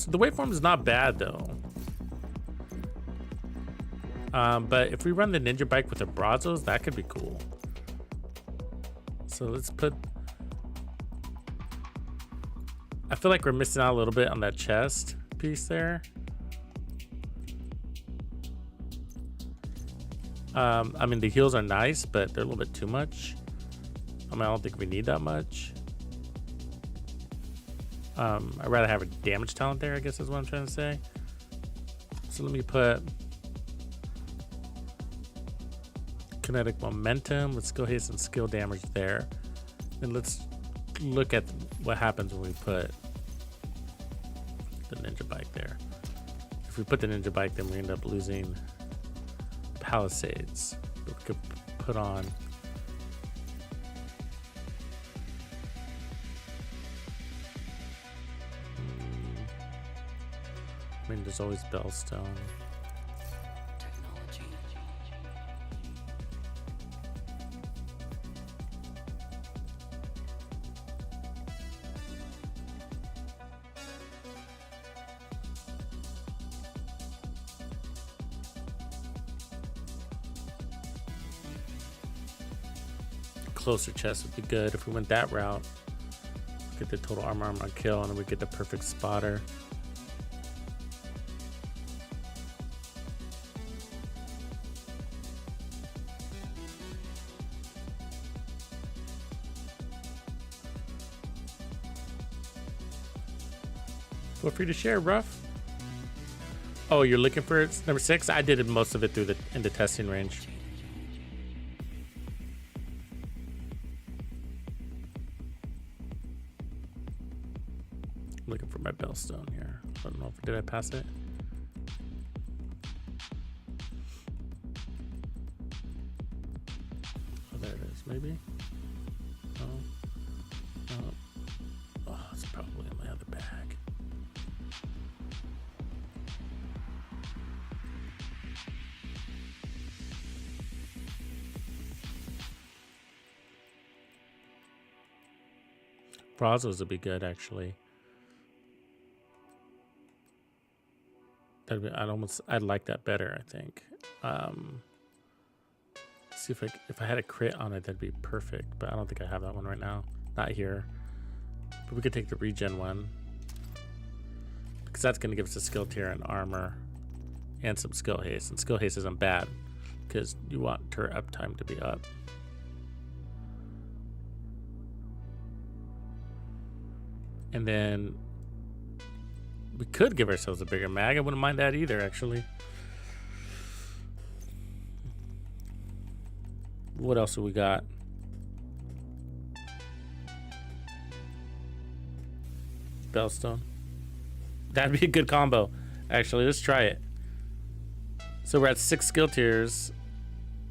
The waveform is not bad though. But if we run the ninja bike with the Brazos, that could be cool. So let's put. I feel like we're missing out a little bit on that chest piece there. I mean, the heals are nice, but they're a little bit too much. I mean, I don't think we need that much. I'd rather have a damage talent there, I guess is what I'm trying to say. So let me put kinetic momentum. Let's go ahead and skill damage there. And let's look at what happens when we put the ninja bike there. If we put the ninja bike, then we end up losing Palisades. We could put on I mean, there's always Bellstone. closer chest would be good if we went that route. Get the total armor on kill, and then we get the perfect spotter. Feel free to share, Ruff. Oh, you're looking for it, number 6? I did most of it through in the testing range. I'm looking for my bellstone here. I don't know if did I pass it. Oh, there it is. Maybe. Oh, it's probably in my other bag. Brazos would be good, actually. I'd like that better, I think. See if I had a crit on it, that'd be perfect. But I don't think I have that one right now. Not here. But we could take the regen one, because that's going to give us a skill tier and armor and some skill haste. And skill haste isn't bad because you want turret uptime to be up. And then we could give ourselves a bigger mag. I wouldn't mind that either, actually. What else have we got? Bellstone. That'd be a good combo. Actually, let's try it. So we're at 6 skill tiers.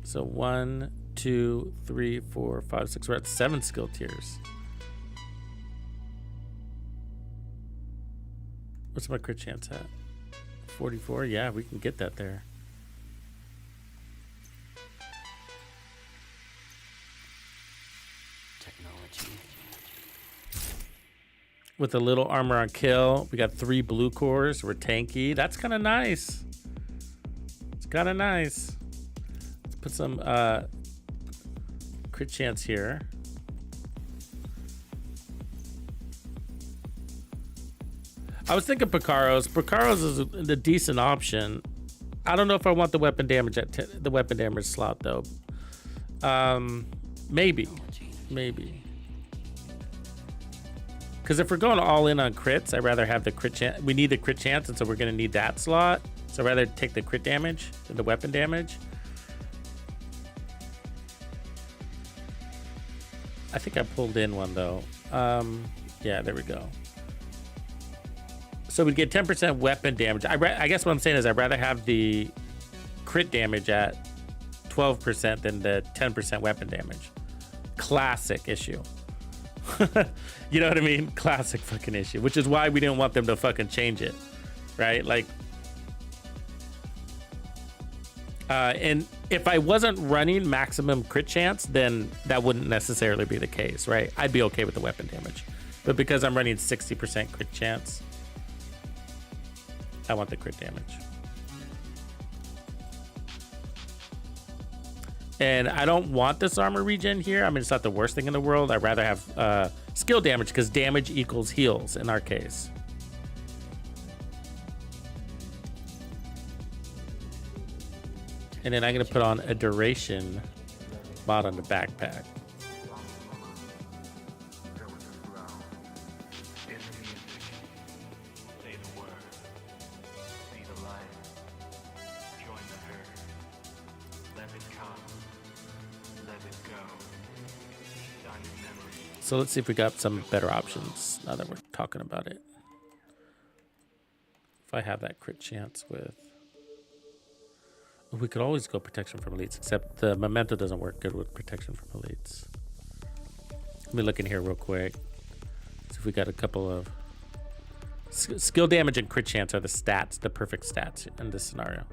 So 1, 2, 3, 4, 5, 6. We're at 7 skill tiers. What's my crit chance at? 44? Yeah, we can get that there. Technology. With a little armor on kill, we got 3 blue cores. We're tanky. That's kind of nice. It's kind of nice. Let's put some crit chance here. I was thinking Picaros. Picaros is a decent option. I don't know if I want the weapon damage at the weapon damage slot though. Maybe. Because if we're going all in on crits, I'd rather have the crit chance. We need the crit chance, and so we're going to need that slot. So I'd rather take the crit damage than the weapon damage. I think I pulled in one though. Yeah, there we go. So we get 10% weapon damage. I guess what I'm saying is I'd rather have the crit damage at 12% than the 10% weapon damage. Classic issue. You know what I mean? Classic fucking issue. Which is why we didn't want them to fucking change it. Right? Like, and if I wasn't running maximum crit chance, then that wouldn't necessarily be the case, right? I'd be okay with the weapon damage. But because I'm running 60% crit chance, I want the crit damage. And I don't want this armor regen here. I mean, it's not the worst thing in the world. I'd rather have skill damage, because damage equals heals in our case. And then I'm going to put on a duration mod on the backpack. So let's see if we got some better options now that we're talking about it. If I have that crit chance with... We could always go protection from elites, except the memento doesn't work good with protection from elites. Let me look in here real quick. See if we got a couple of... Skill damage and crit chance are the stats, the perfect stats in this scenario.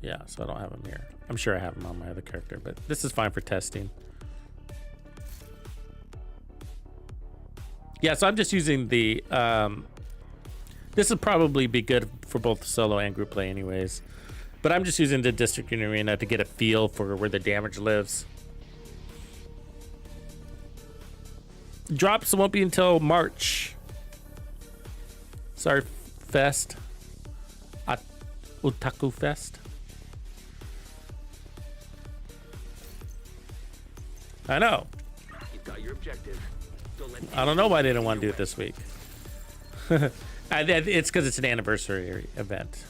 Yeah, so I don't have them here. I'm sure I have them on my other character, but this is fine for testing. Yeah, so I'm just using the... this would probably be good for both solo and group play anyways. But I'm just using the district and arena to get a feel for where the damage lives. Drops won't be until March. Sorry, Fest. Otaku Fest. I know. You've got your objective. Don't let I don't know why they didn't want to do it this week. It's because it's an anniversary event.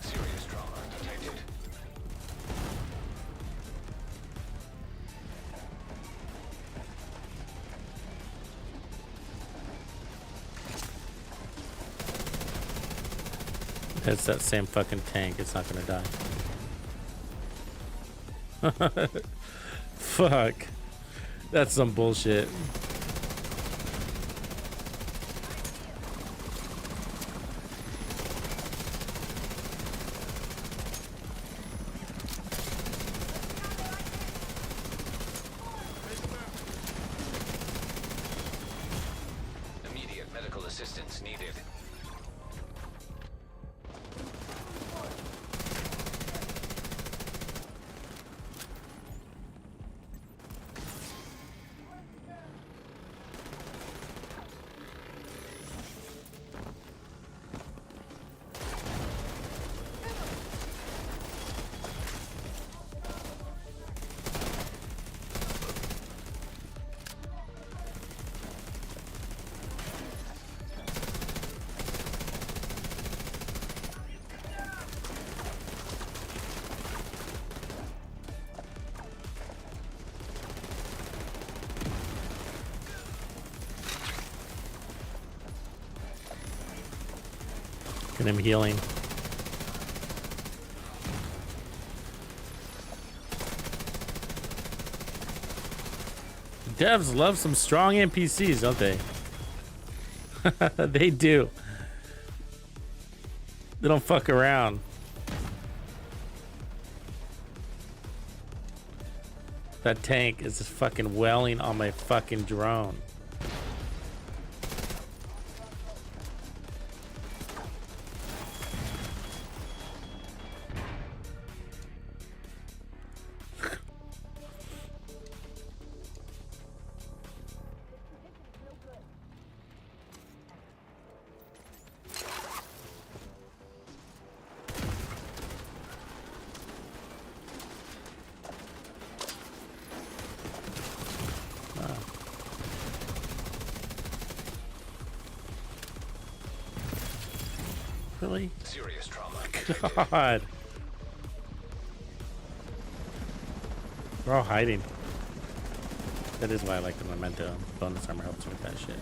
Serious trauma detected. It's that same fucking tank. It's not gonna die. Fuck. That's some bullshit. Immediate medical assistance needed. Get him healing. Devs love some strong NPCs, don't they? They do. They don't fuck around. That tank is just fucking welling on my fucking drone. Really? Serious trauma. God. We're all hiding. That is why I like the memento. Bonus armor helps with that shit.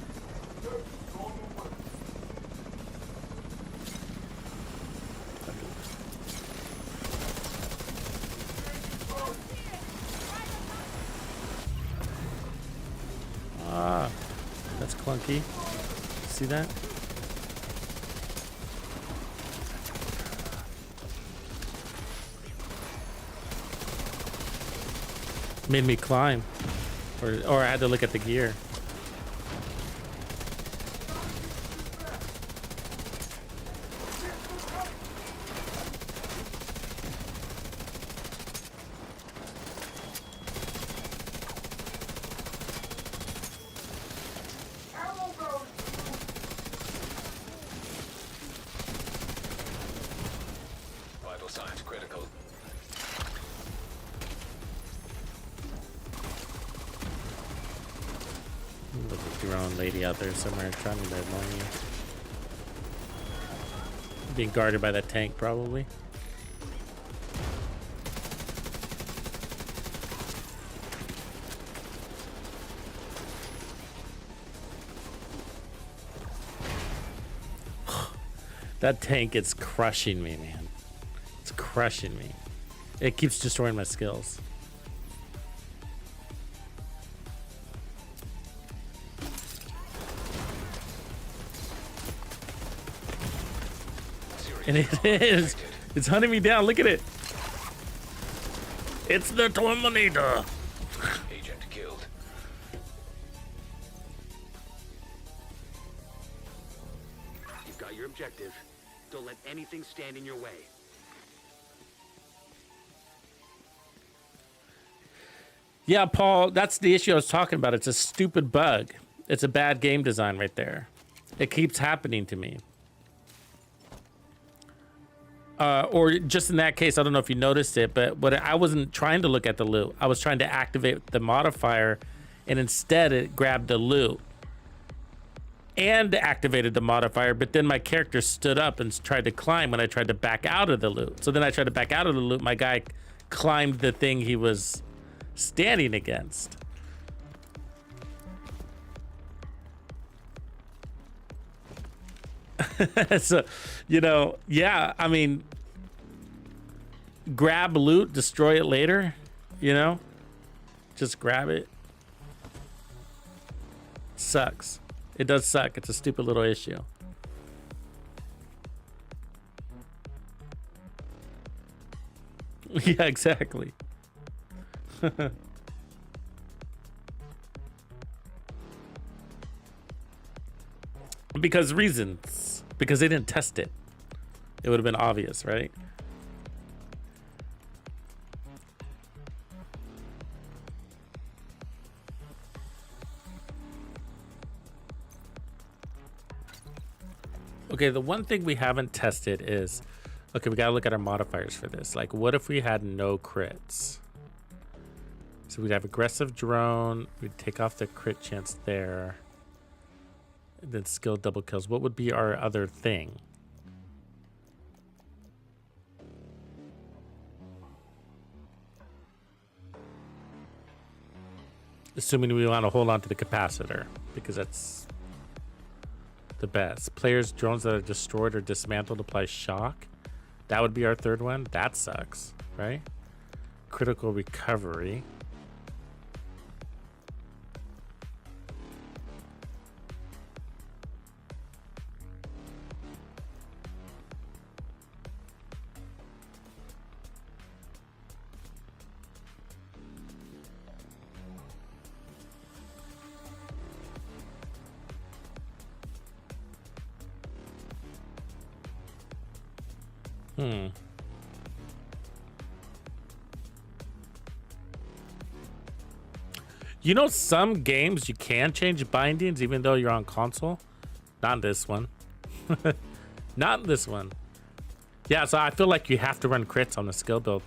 funky. See that? Made me climb, or I had to look at the gear. Vital signs critical. There's a drone lady out there somewhere trying to annoy me. Being guarded by that tank, probably. That tank is crushing me, man. It's crushing me. It keeps destroying my skills. And it is. It's hunting me down. Look at it. It's the Terminator. Agent killed. You've got your objective. Don't let anything stand in your way. Yeah, Paul, that's the issue I was talking about. It's a stupid bug. It's a bad game design right there. It keeps happening to me. Or just in that case, I don't know if you noticed it, but I wasn't trying to look at the loot. I was trying to activate the modifier, and instead it grabbed the loot and activated the modifier, but then my character stood up and tried to climb when I tried to back out of the loot. So then I tried to back out of the loot. My guy climbed the thing he was standing against. So, you know, yeah, I mean, grab loot, destroy it later, you know, just grab it. Sucks. It does suck. It's a stupid little issue. Yeah, exactly. Because reasons. Because they didn't test it. It would have been obvious, right? Okay, the one thing we haven't tested is, okay, we gotta look at our modifiers for this. Like, what if we had no crits? So we'd have aggressive drone, we'd take off the crit chance there, and then skill double kills. What would be our other thing? Assuming we want to hold on to the capacitor, because that's the best. Players, drones that are destroyed or dismantled apply shock. That would be our third one. That sucks, right? Critical recovery. You know, some games you can change bindings even though you're on console. Not this one. Not this one. Yeah, so I feel like you have to run crits on the skill build.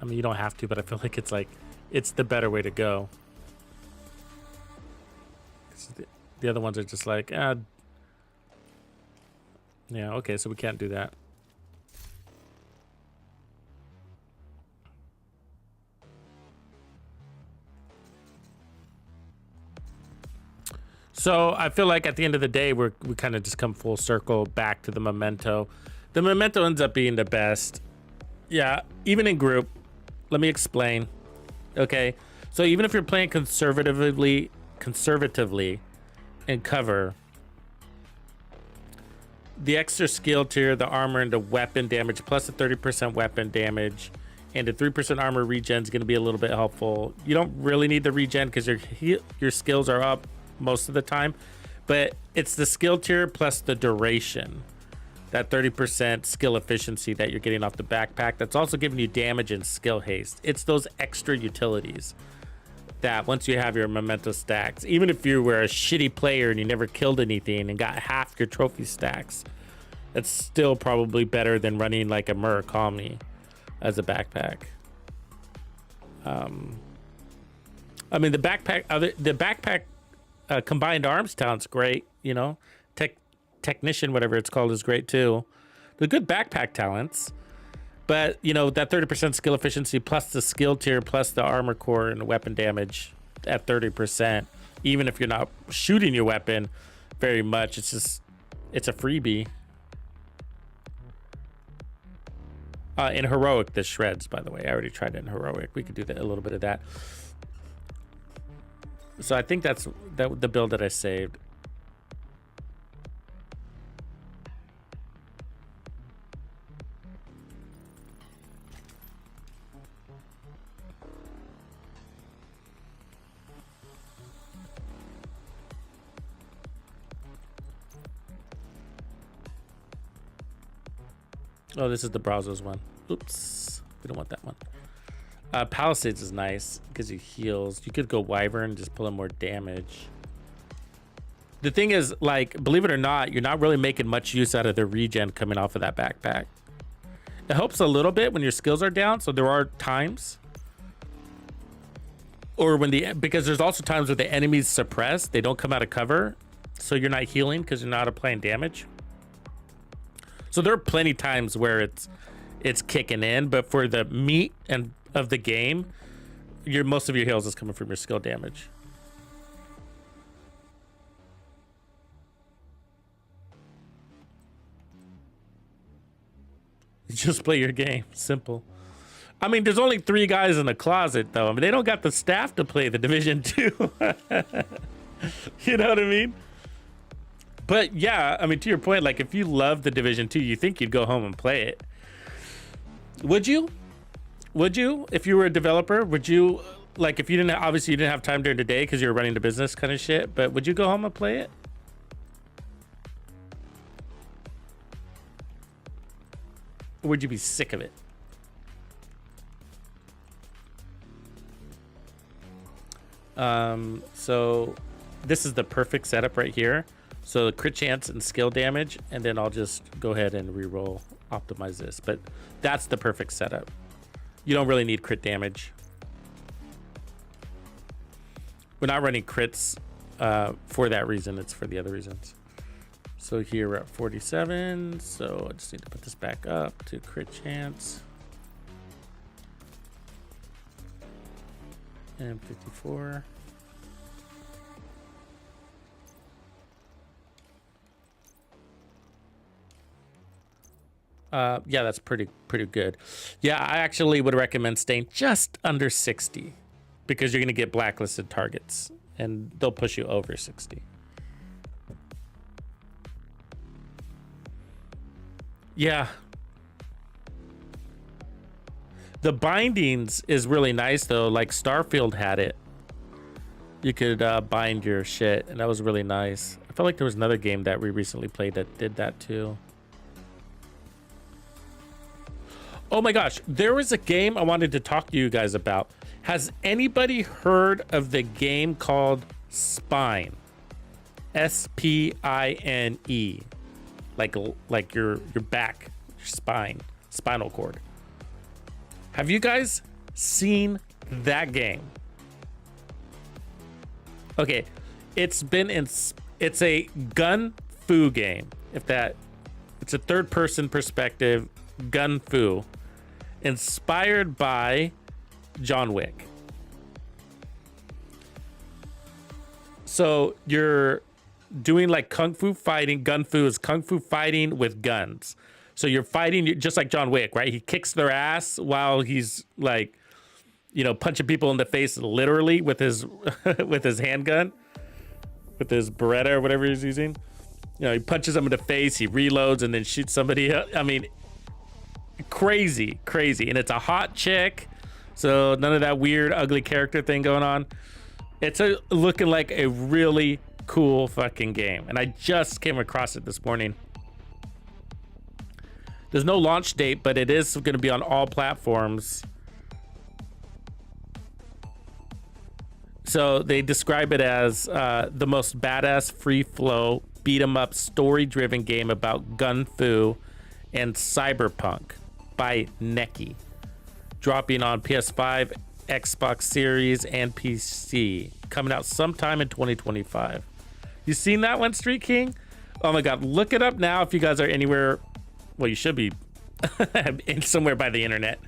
I mean, you don't have to, but I feel like it's the better way to go. The other ones are just like, yeah, okay, so we can't do that. So I feel like at the end of the day, we kind of just come full circle back to the memento. The memento ends up being the best. Yeah, even in group. Let me explain. Okay, so even if you're playing conservatively, and cover, the extra skill tier, the armor, and the weapon damage, plus a 30% weapon damage, and a 3% armor regen is going to be a little bit helpful. You don't really need the regen because your skills are up most of the time, but it's the skill tier plus the duration, that 30% skill efficiency that you're getting off the backpack. That's also giving you damage and skill haste. It's those extra utilities that once you have your memento stacks, even if you were a shitty player and you never killed anything and got half your trophy stacks, it's still probably better than running like a Murakami as a backpack. I mean, the backpack combined arms talent's great, you know. Technician, whatever it's called, is great too. The good backpack talents. But, you know, that 30% skill efficiency plus the skill tier plus the armor core and the weapon damage at 30%, even if you're not shooting your weapon very much, it's a freebie. In Heroic, this shreds, by the way. I already tried it in Heroic. We could do a little bit of that. So I think that's the build that I saved. Oh, this is the Brazos one. Oops. We don't want that one. Palisades is nice because he heals. You could go Wyvern, just pull in more damage. The thing is, like, believe it or not, you're not really making much use out of the regen coming off of that backpack. It helps a little bit when your skills are down. So there are times. Or when because there's also times where the enemies suppress. They don't come out of cover. So you're not healing because you're not applying damage. So there are plenty times where it's kicking in, but for the meat of the game, most of your heals is coming from your skill damage. You just play your game, simple. I mean, there's only 3 guys in the closet, though. I mean, they don't got the staff to play the Division 2. You know what I mean? But yeah, I mean, to your point, like if you love the Division 2, you think you'd go home and play it. Would you? Would you? If you were a developer, would you, like if you didn't, obviously you didn't have time during the day because you were running the business kind of shit, but would you go home and play it? Or would you be sick of it? So this is the perfect setup right here. So the crit chance and skill damage, and then I'll just go ahead and reroll, optimize this. But that's the perfect setup. You don't really need crit damage. We're not running crits for that reason. It's for the other reasons. So here we're at 47. So I just need to put this back up to crit chance. And 54. Yeah, that's pretty good. Yeah, I actually would recommend staying just under 60 because you're going to get blacklisted targets and they'll push you over 60. Yeah. The bindings is really nice though. Like Starfield had it. You could bind your shit and that was really nice. I felt like there was another game that we recently played that did that too. Oh my gosh, there was a game I wanted to talk to you guys about. Has anybody heard of the game called Spine? S-P-I-N-E. Like your back, your spine, spinal cord. Have you guys seen that game? Okay, it's a gun fu game. It's a third person perspective gun fu. Inspired by John Wick. So you're doing like kung fu fighting. Gun fu is kung fu fighting with guns. So you're fighting just like John Wick, right? He kicks their ass while he's like, you know, punching people in the face literally with his with his handgun. with his Beretta or whatever he's using. You know, he punches him in the face, he reloads, and then shoots somebody else. I mean, crazy, crazy. And it's a hot chick, so none of that weird, ugly character thing going on. It's looking like a really cool fucking game. And I just came across it this morning. There's no launch date, but it is going to be on all platforms. So they describe it as the most badass free flow beat 'em up story driven game about gun fu and cyberpunk by Neki, dropping on PS5, Xbox Series, and PC, coming out sometime in 2025. You seen that one, Street King? Oh my god, look it up now if you guys are anywhere. Well, you should be somewhere by the internet.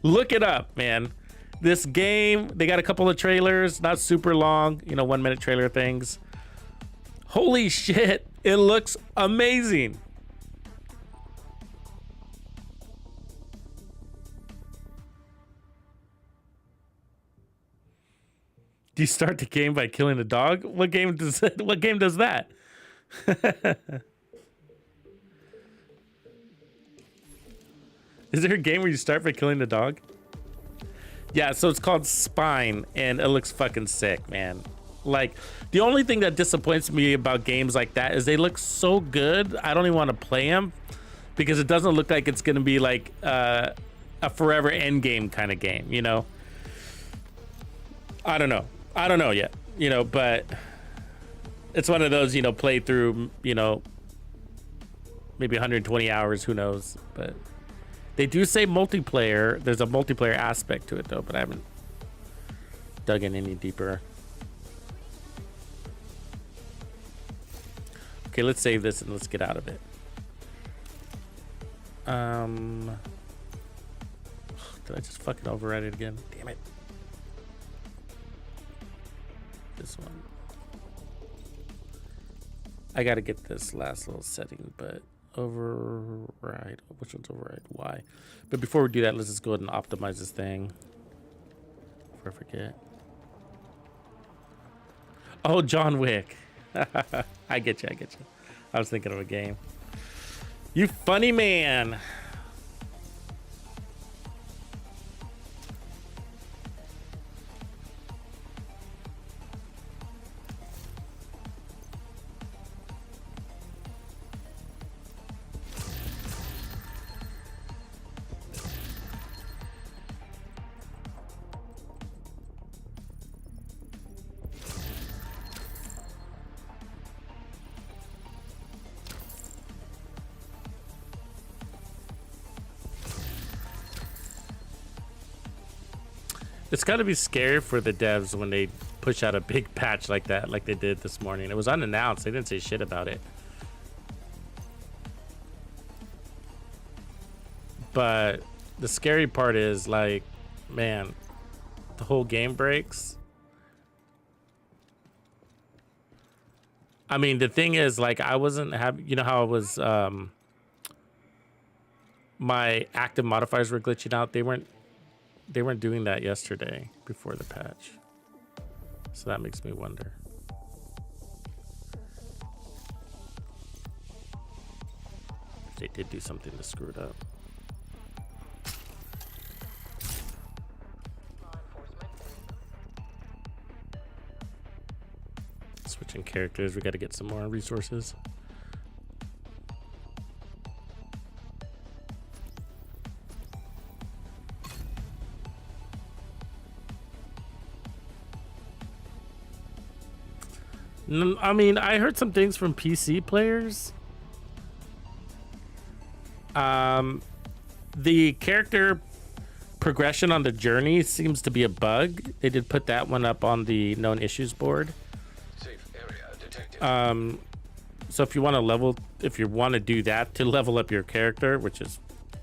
Look it up, man. This game, they got a couple of trailers, not super long, you know, 1 minute trailer things. Holy shit, it looks amazing. Do you start the game by killing a dog? What game does that? Is there a game where you start by killing the dog? Yeah, so it's called Spine, and it looks fucking sick, man. Like, the only thing that disappoints me about games like that is they look so good, I don't even want to play them, because it doesn't look like it's going to be like a forever end game kind of game, you know? I don't know yet, you know, but it's one of those, you know, play through, you know, maybe 120 hours, who knows, but they do say multiplayer. There's a multiplayer aspect to it though, but I haven't dug in any deeper. Okay, let's save this and let's get out of it. Did I just fucking override it again? Damn it. This one. I gotta get this last little setting, but override. Which one's override? Why? But before we do that, let's just go ahead and optimize this thing. Before I forget. Oh, John Wick. I get you. I was thinking of a game. You funny man. It's got to be scary for the devs when they push out a big patch like that, like they did this morning. It was unannounced. They didn't say shit about it. But the scary part is, like, man, the whole game breaks. I mean, the thing is, like, I wasn't having, you know how I was, my active modifiers were glitching out. They weren't doing that yesterday before the patch. So that makes me wonder. If they did do something to screw it up. Switching characters, we got to get some more resources. I mean, I heard some things from PC players. The character progression on the journey seems to be a bug. They did put that one up on the known issues board. Safe area detected. So if you want to do that to level up your character, which is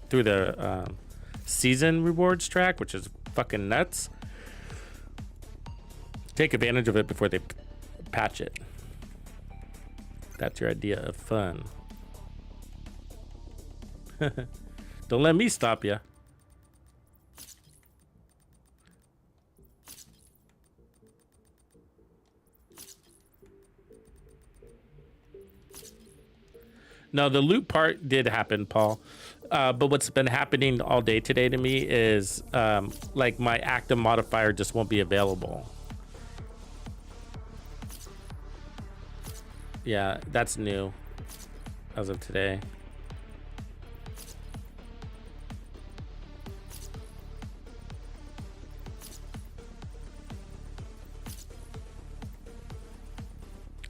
through the season rewards track, which is fucking nuts, take advantage of it before they patch it. That's your idea of fun. Don't let me stop you. No, the loot part did happen, Paul. But what's been happening all day today to me is like my active modifier just won't be available. Yeah, that's new as of today.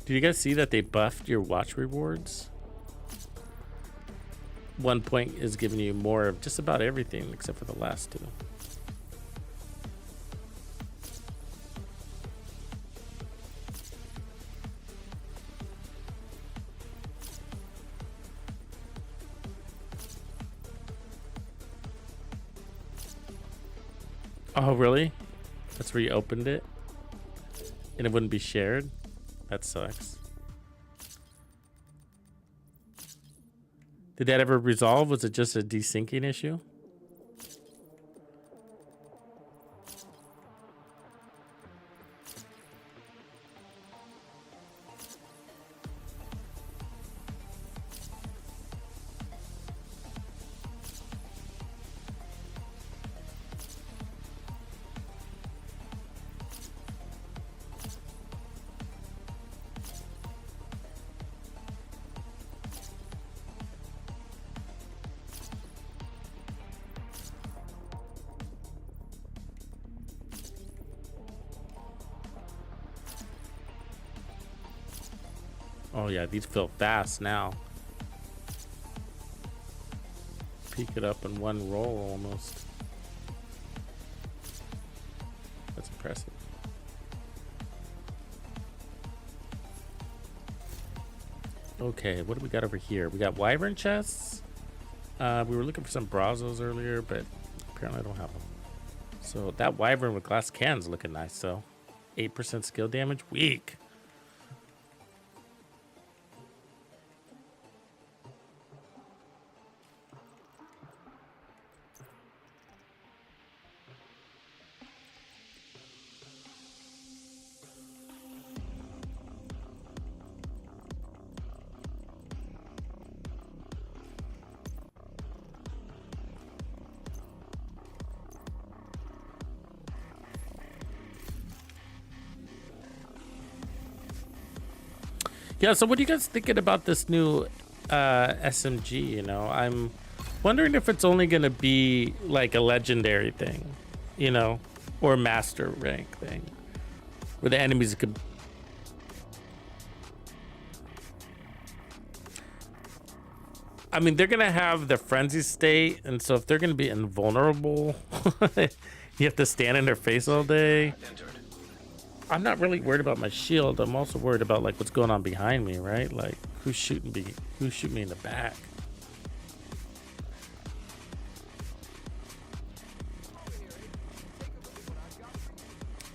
Did you guys see that they buffed your watch rewards? 1 point is giving you more of just about everything except for the last two. Oh, really? That's where you opened it? And it wouldn't be shared? That sucks. Did that ever resolve? Was it just a desyncing issue? Oh yeah, these feel fast now. Peek it up in one roll almost. That's impressive. Okay, what do we got over here? We got wyvern chests. We were looking for some brazos earlier, but apparently I don't have them. So that wyvern with glass cans looking nice though. 8% skill damage, weak. Yeah, so what are you guys thinking about this new SMG? You know, I'm wondering if it's only going to be like a legendary thing, you know, or master rank thing, where the enemies could. I mean, they're going to have the frenzy state, and so if they're going to be invulnerable, you have to stand in their face all day. I'm not really worried about my shield. I'm also worried about like what's going on behind me, right? Like who's shooting me in the back?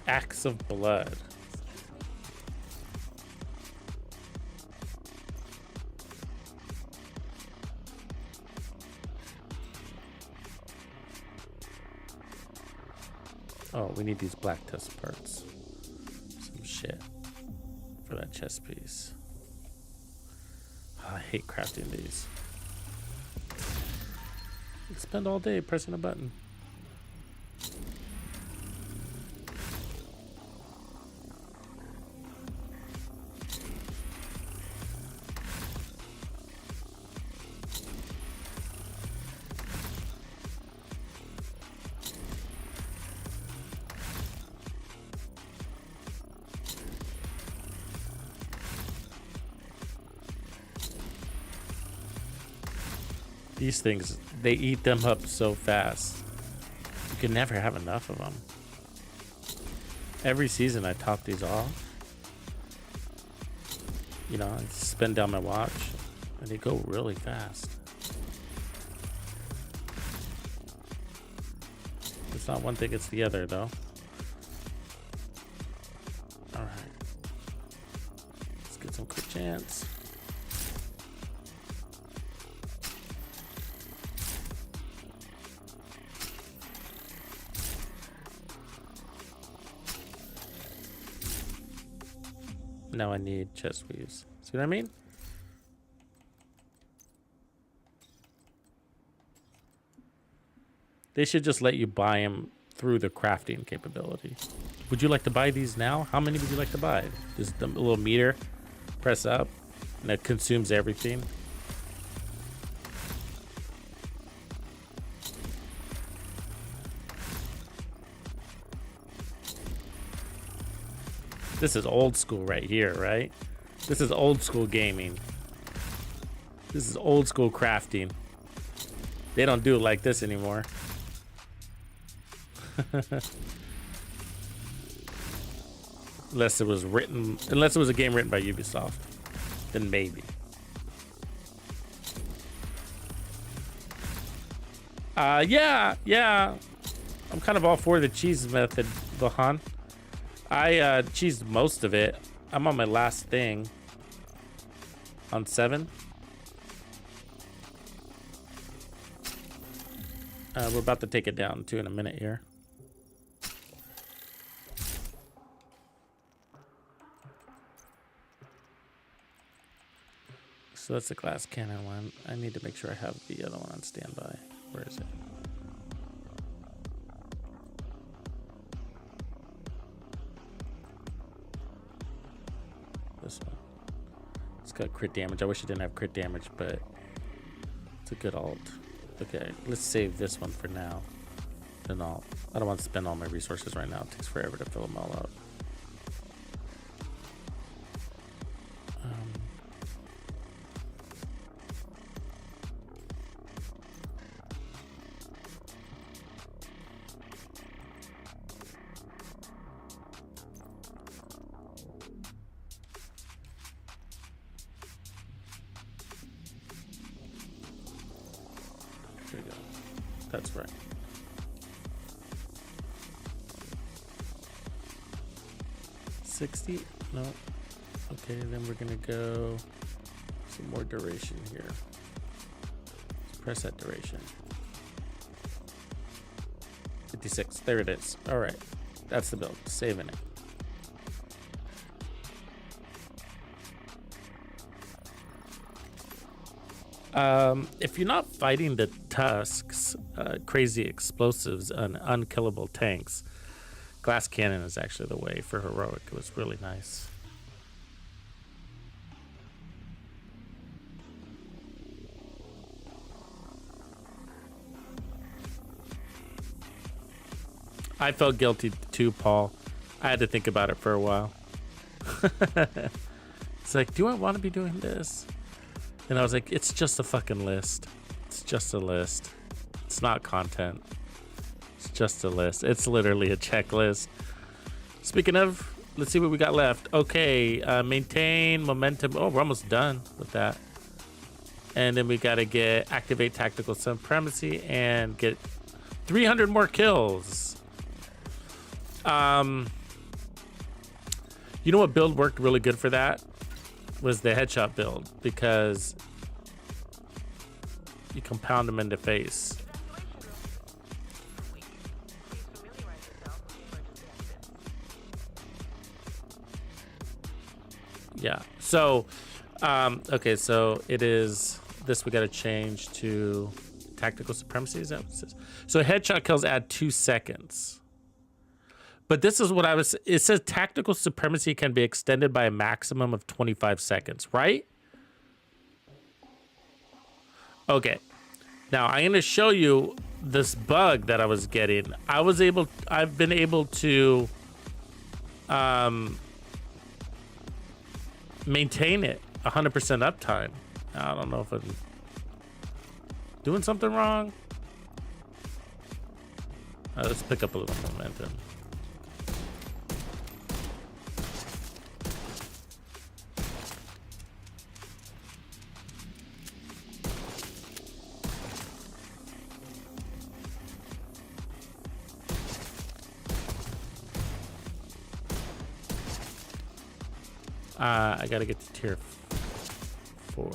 Acts of blood. Oh, we need these black test parts. Shit for that chest piece. Oh, I hate crafting these. I spend all day pressing a button. These things, they eat them up so fast. You can never have enough of them. Every season I top these off. You know, I spin down my watch and they go really fast. It's not one thing, it's the other though. All right. Let's get some quick chance. Now I need chest weaves. See what I mean? They should just let you buy them through the crafting capability. Would you like to buy these now? How many would you like to buy? Just the little meter, press up, and it consumes everything. This is old school right here, right? This is old school gaming. This is old school crafting. They don't do it like this anymore. Unless it was a game written by Ubisoft, then maybe. Yeah. I'm kind of all for the cheese method, Vahan. I cheesed most of it. I'm on my last thing. On 7. We're about to take it down too in a minute here. So that's the glass cannon one. I need to make sure I have the other one on standby. Where is it? This one. It's got crit damage. I wish it didn't have crit damage, but it's a good alt. Okay, let's save this one for now. Then I don't want to spend all my resources right now. It takes forever to fill them all out. There we go. That's right. $60? No. Okay, then we're gonna go some more duration here. Let's press that duration. 56. There it is. All right, that's the build. Saving it. If you're not fighting the Tusks, crazy explosives, and unkillable tanks, glass cannon is actually the way for heroic. It was really nice. I felt guilty too, Paul. I had to think about it for a while. It's like, do I want to be doing this? And I was like, it's just a fucking list. It's just a list. It's not content. It's just a list. It's literally a checklist. Speaking of, let's see what we got left. Okay, maintain momentum. Oh, we're almost done with that. And then we got to activate tactical supremacy and get 300 more kills. You know what build worked really good for that? Was the headshot build, because you compound them in the face. Yeah. So, okay. So it is this. We got to change to tactical supremacy. Is that what it says? So headshot kills add 2 seconds. But this is what it says tactical supremacy can be extended by a maximum of 25 seconds, right? Okay. Now I'm going to show you this bug that I was getting. I've been able to maintain it 100% uptime. I don't know if I'm doing something wrong. Let's pick up a little momentum. I gotta get to tier 4.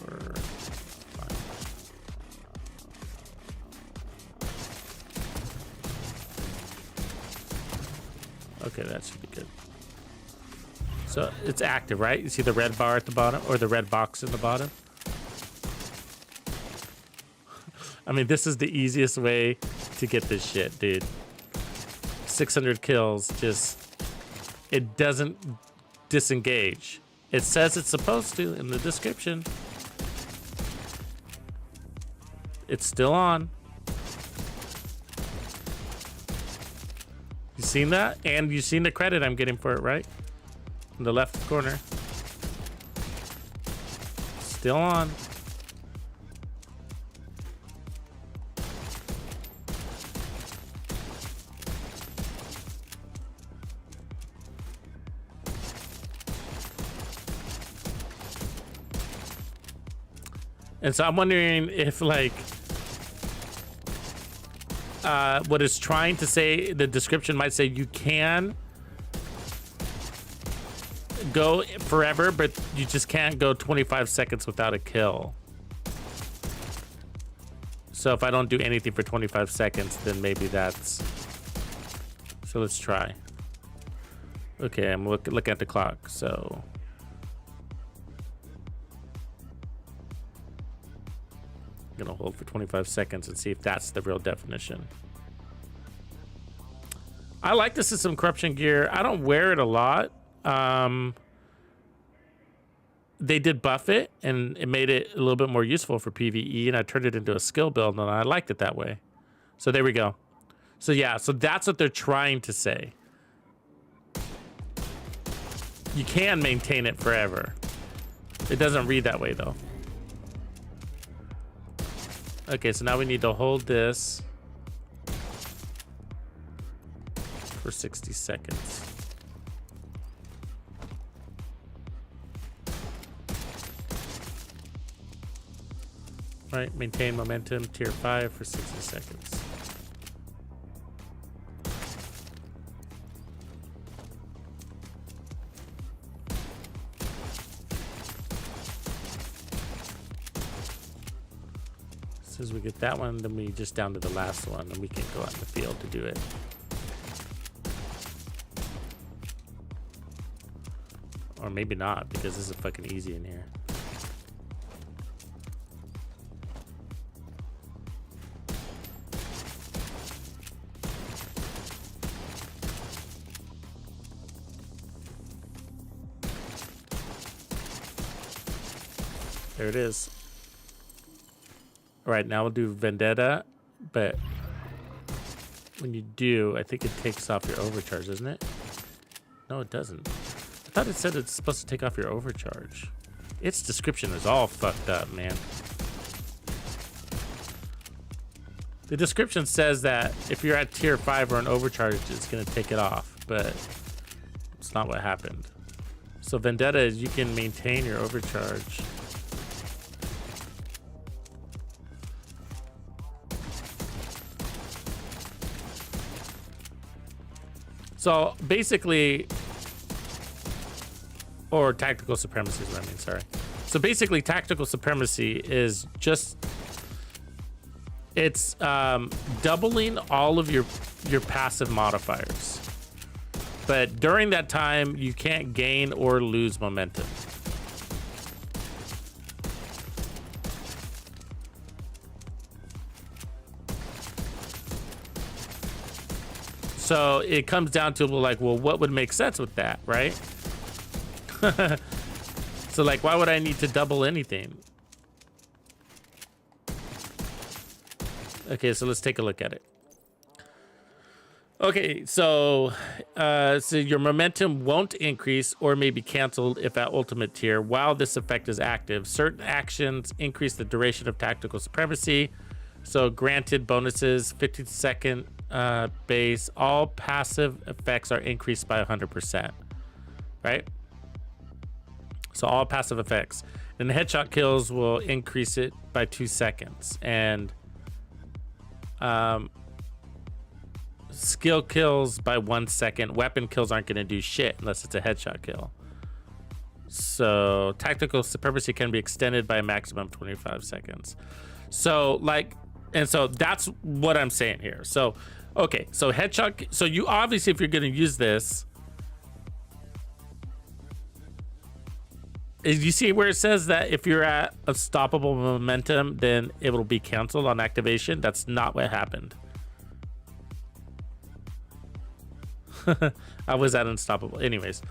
Okay, that should be good. So it's active, right? You see the red bar at the bottom, or the red box in the bottom? I mean, this is the easiest way to get this shit, dude. 600 kills, just it doesn't disengage. It says it's supposed to in the description. It's still on. You seen that? And you seen the credit I'm getting for it, right? In the left corner. Still on. And so I'm wondering if, like, what it's trying to say, the description might say you can go forever, but you just can't go 25 seconds without a kill. So if I don't do anything for 25 seconds, then maybe that's... So let's try. Okay, I'm looking at the clock, so... I'm gonna hold for 25 seconds and see if that's the real definition. I like the system corruption gear. I don't wear it a lot. They did buff it and it made it a little bit more useful for PvE, and I turned it into a skill build and I liked it that way. So there we go. So yeah, so that's what they're trying to say. You can maintain it forever. It doesn't read that way though. Okay, so now we need to hold this for 60 seconds. All right, maintain momentum, tier 5 for 60 seconds. As soon as we get that one, then we just down to the last one and we can go out in the field to do it. Or maybe not, because this is fucking easy in here. There it is. All right, now we'll do Vendetta, but when you do, I think it takes off your overcharge, doesn't it? No, it doesn't. I thought it said it's supposed to take off your overcharge. Its description is all fucked up, man. The description says that if you're at tier 5 or an overcharge, it's gonna take it off, but it's not what happened. So Vendetta is you can maintain your overcharge. So basically, or tactical supremacy is what I mean, sorry. So basically tactical supremacy is just, it's doubling all of your passive modifiers. But during that time, you can't gain or lose momentum. So it comes down to like, well, what would make sense with that, right? So like, why would I need to double anything? Okay, so let's take a look at it. Okay, so your momentum won't increase or may be canceled if at ultimate tier while this effect is active. Certain actions increase the duration of tactical supremacy. So granted bonuses, 50-second base, all passive effects are increased by 100%, right? So all passive effects. And the headshot kills will increase it by 2 seconds. And skill kills by 1 second. Weapon kills aren't going to do shit unless it's a headshot kill. So tactical supremacy can be extended by a maximum of 25 seconds. So like, and so that's what I'm saying here. So, okay, so headshot. So you obviously, if you're going to use this, you see where it says that if you're at unstoppable momentum, then it will be canceled on activation. That's not what happened. I was at unstoppable. Anyways,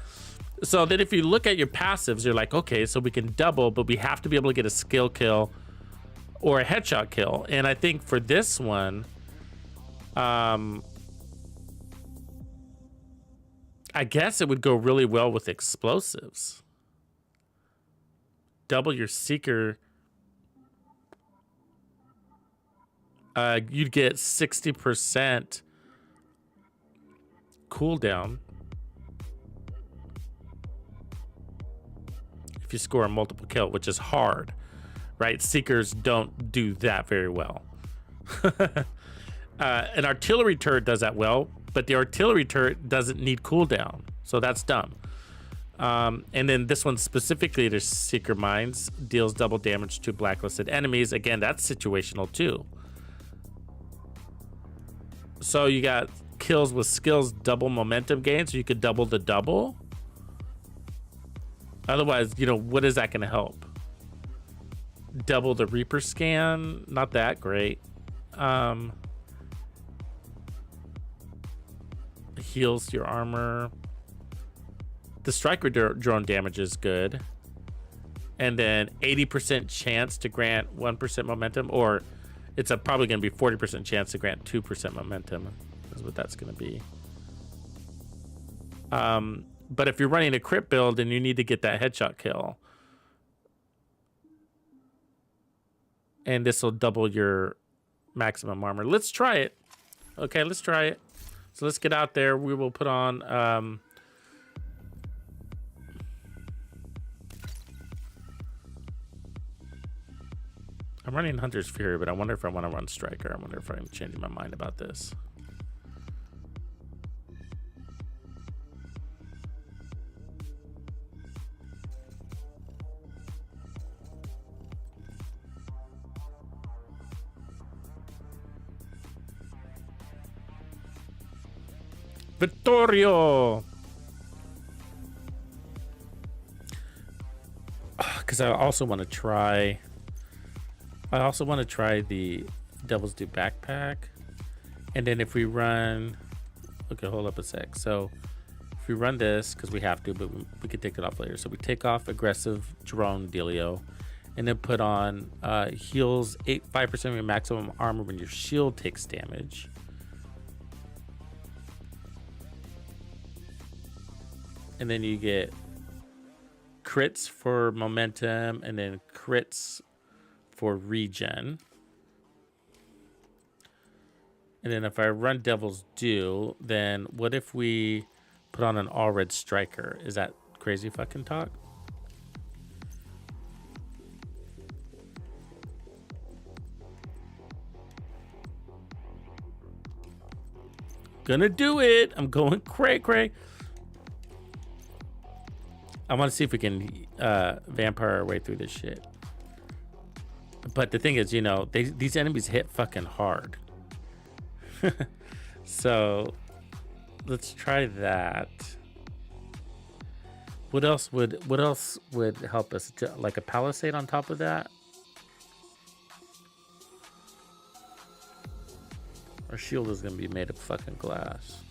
so then if you look at your passives, you're like, okay, so we can double, but we have to be able to get a skill kill or a headshot kill. And I think for this one, I guess it would go really well with explosives. Double your seeker. You'd get 60% cooldown if you score a multiple kill, which is hard, right? Seekers don't do that very well. An artillery turret does that well, but the artillery turret doesn't need cooldown, so that's dumb. And then this one specifically to Seeker Mines deals double damage to blacklisted enemies. Again, that's situational too. So you got kills with skills, double momentum gain, so you could double the double. Otherwise, you know, what is that going to help? Double the Reaper scan, not that great. Heals your armor. The striker drone damage is good. And then 80% chance to grant 1% momentum, or it's probably going to be 40% chance to grant 2% momentum is what that's going to be. But if you're running a crit build and you need to get that headshot kill, and this will double your maximum armor. Let's try it. Okay, let's try it. So let's get out there. We will put on I'm running Hunter's Fury, but I wonder if I want to run Striker. I wonder if I'm changing my mind about this. Vittorio! Because I also want to try the Devil's Due backpack. And then if we run, okay, hold up a sec. So if we run this, because we have to, but we could take it off later. So we take off aggressive drone dealio, and then put on heals 5% of your maximum armor when your shield takes damage. And then you get crits for momentum, and then crits for regen. And then if I run Devil's Due, then what if we put on an all red striker? Is that crazy fucking talk? Gonna do it. I'm going cray. I want to see if we can vampire our way through this shit. But the thing is, you know, these enemies hit fucking hard. So let's try that. What else would help us? Like a palisade on top of that? Our shield is gonna be made of fucking glass.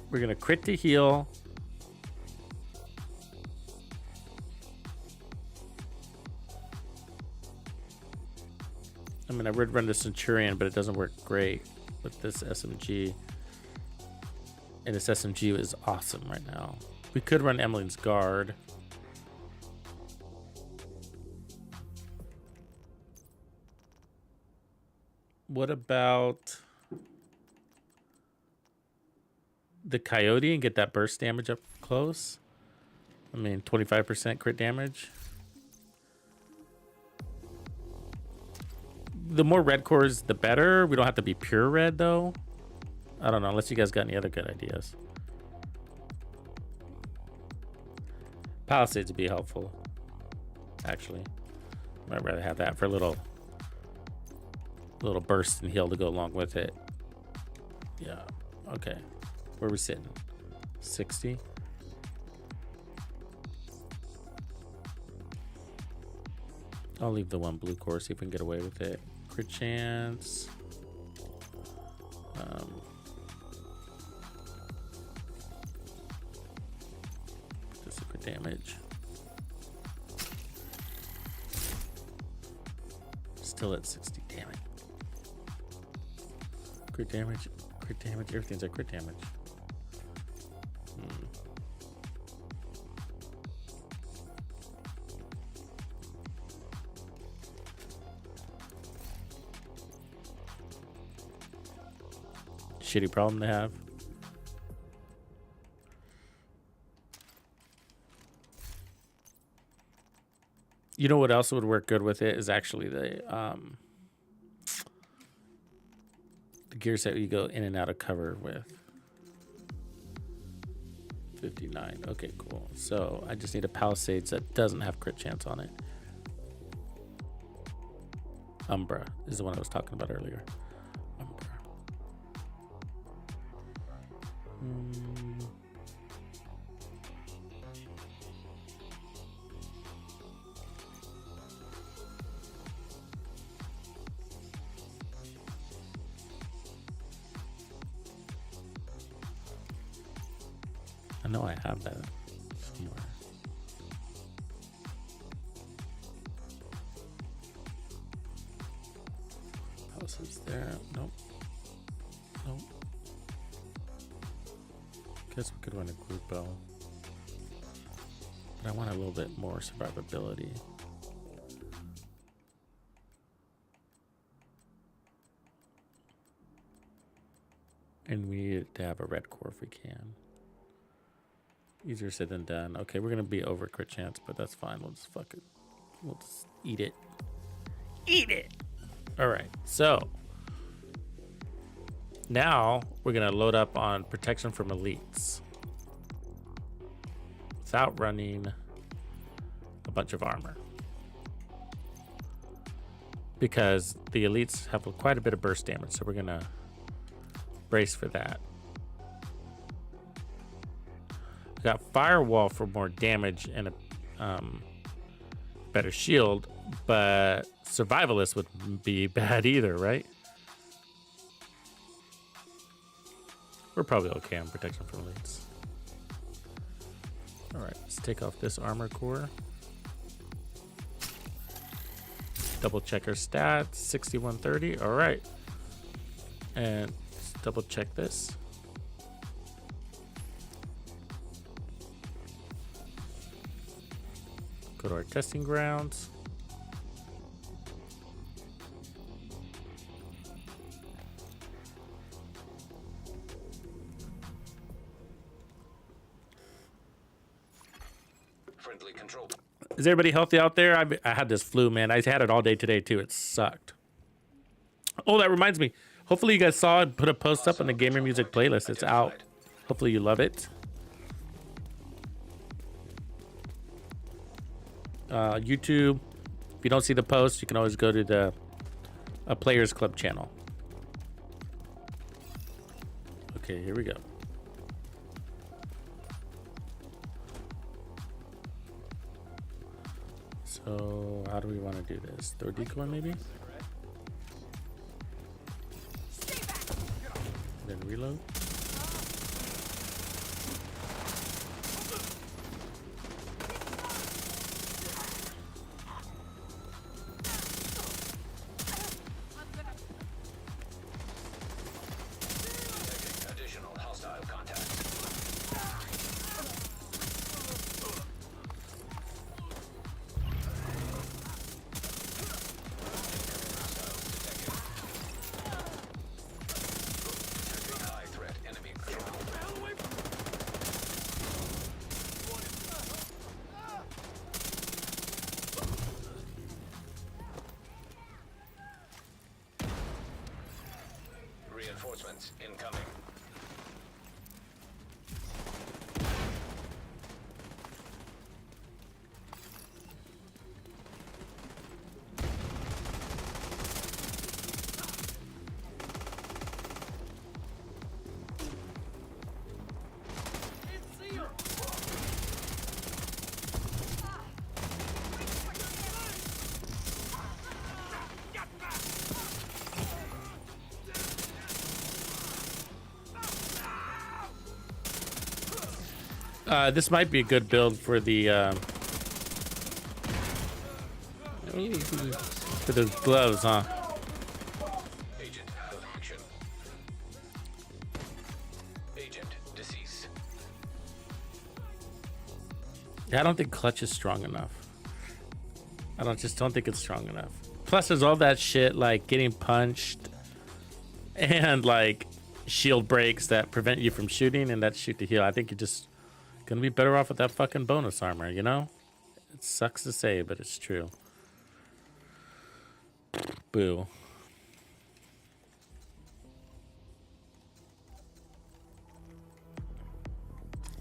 We're gonna crit to heal. I mean, I would run the Centurion, but it doesn't work great with this SMG. And this SMG is awesome right now. We could run Emmeline's Guard. What about the Coyote and get that burst damage up close? I mean, 25% crit damage. The more red cores, the better. We don't have to be pure red, though. I don't know, unless you guys got any other good ideas. Palisades would be helpful, actually. I'd rather have that for a little burst and heal to go along with it. Yeah, okay. Where are we sitting? 60? I'll leave the one blue core, see if we can get away with it. Crit chance. Just crit damage. Still at 60. Damn it. Crit damage. Crit damage. Everything's at crit damage. Shitty problem to have. You know what else would work good with it is actually the gear set you go in and out of cover with. 59. Okay, cool. So I just need a Palisades that doesn't have crit chance on it. Umbra is the one I was talking about earlier. Umbra. I know I have that somewhere. Houses there. Nope. Nope. Guess we could run a Grupo. But I want a little bit more survivability. And we need to have a red core if we can. Easier said than done. Okay, we're gonna be over crit chance, but that's fine. We'll just fuck it. We'll just eat it. Eat it! Alright, so now we're gonna load up on protection from elites without running a bunch of armor. Because the elites have quite a bit of burst damage, so we're gonna brace for that. We got Firewall for more damage and a better shield, but Survivalist wouldn't be bad either, right? We're probably okay on protection from elites. All right, let's take off this armor core. Double check our stats, 6130. All right, and let's double check this. Go to our testing grounds. Friendly control. Is everybody healthy out there? I had this flu, man. I had it all day today too. It sucked. Oh, that reminds me. Hopefully you guys saw it. Put a post up on the Gamer Music playlist. It's out. Hopefully you love it. YouTube, if you don't see the post, you can always go to the Players Club channel. Okay, here we go. So how do we want to do this? Throw decoy maybe? Then reload. Reinforcements incoming. This might be a good build for the gloves, huh? Agent out of action. Agent deceased. Yeah, I don't think clutch is strong enough. I just don't think it's strong enough. Plus, there's all that shit like getting punched and like shield breaks that prevent you from shooting, and that shoot to heal. I think you're just gonna be better off with that fucking bonus armor, you know? It sucks to say, but it's true. Boo.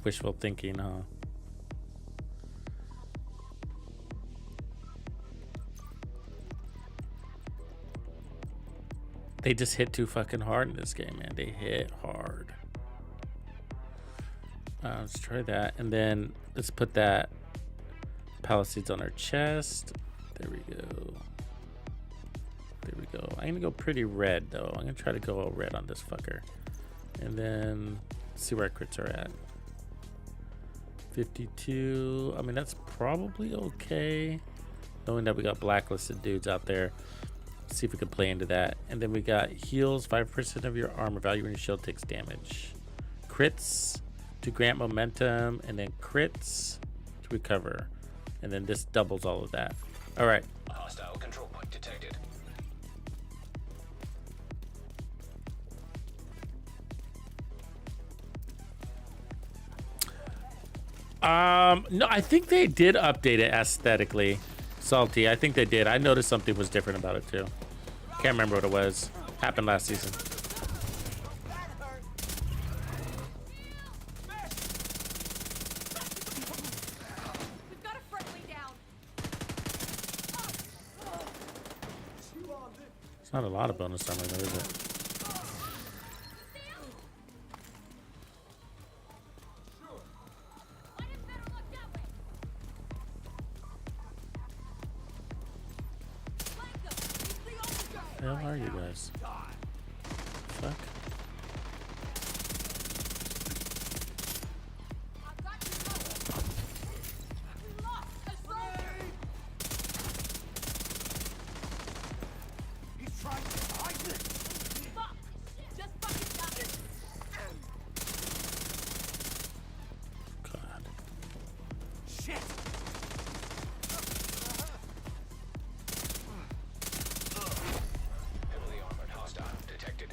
Wishful thinking, huh? They just hit too fucking hard in this game, man. They hit hard. Let's try that. And then let's put that Palisades on our chest. There we go. There we go. I'm gonna go pretty red though. I'm gonna try to go all red on this fucker. And then see where our crits are at. 52. I mean, that's probably okay. Knowing that we got blacklisted dudes out there. See if we can play into that. And then we got heals 5% of your armor value when your shield takes damage. Crits to grant momentum, and then crits to recover. And then this doubles all of that. All right. Hostile control point detected. No, I think they did update it aesthetically. Salty, I think they did. I noticed something was different about it too. Can't remember what it was. Happened last season. We've got a friendly down. It's not a lot of bonus armor though, is it? Where the hell are you guys? Fuck. God. Heavily armored hostile detected.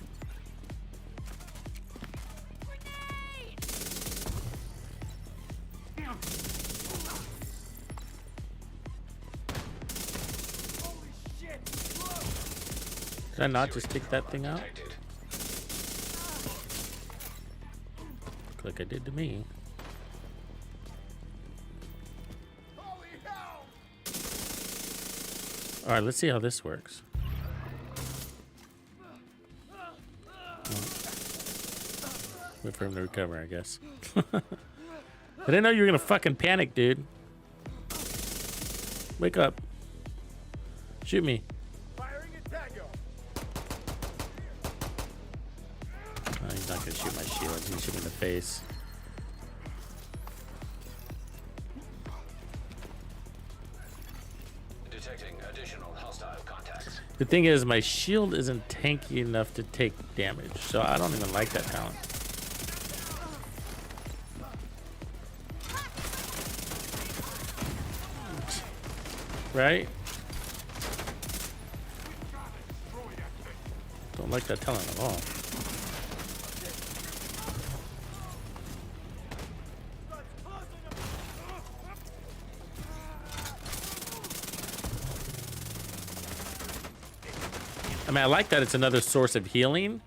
Did I not just take that thing out? Detected. Look like I did to me. All right, let's see how this works. Wait for him to recover, I guess. I didn't know you were gonna fucking panic, dude. Wake up. Shoot me. Oh, he's not gonna shoot my shield. He's gonna shoot me in the face. Detecting additional hostile contacts. The thing is, my shield isn't tanky enough to take damage, so I don't even like that talent. Right? Don't like that talent at all. I mean, I like that it's another source of healing,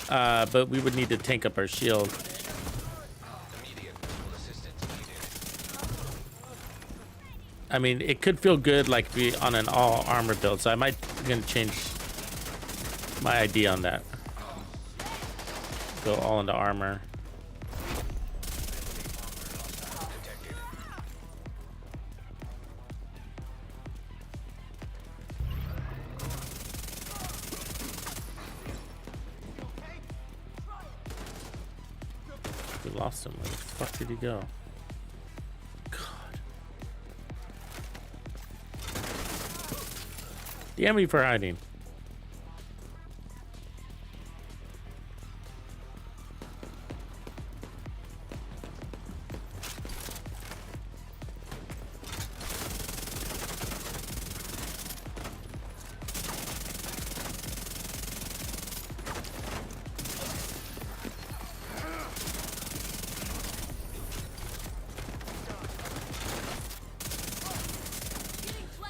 but we would need to tank up our shield. Immediate medical assistance needed. I mean, it could feel good like be on an all armor build, so I might gonna change my idea on that. Go all into armor. We lost him. Where the fuck did he go? Damn me for hiding.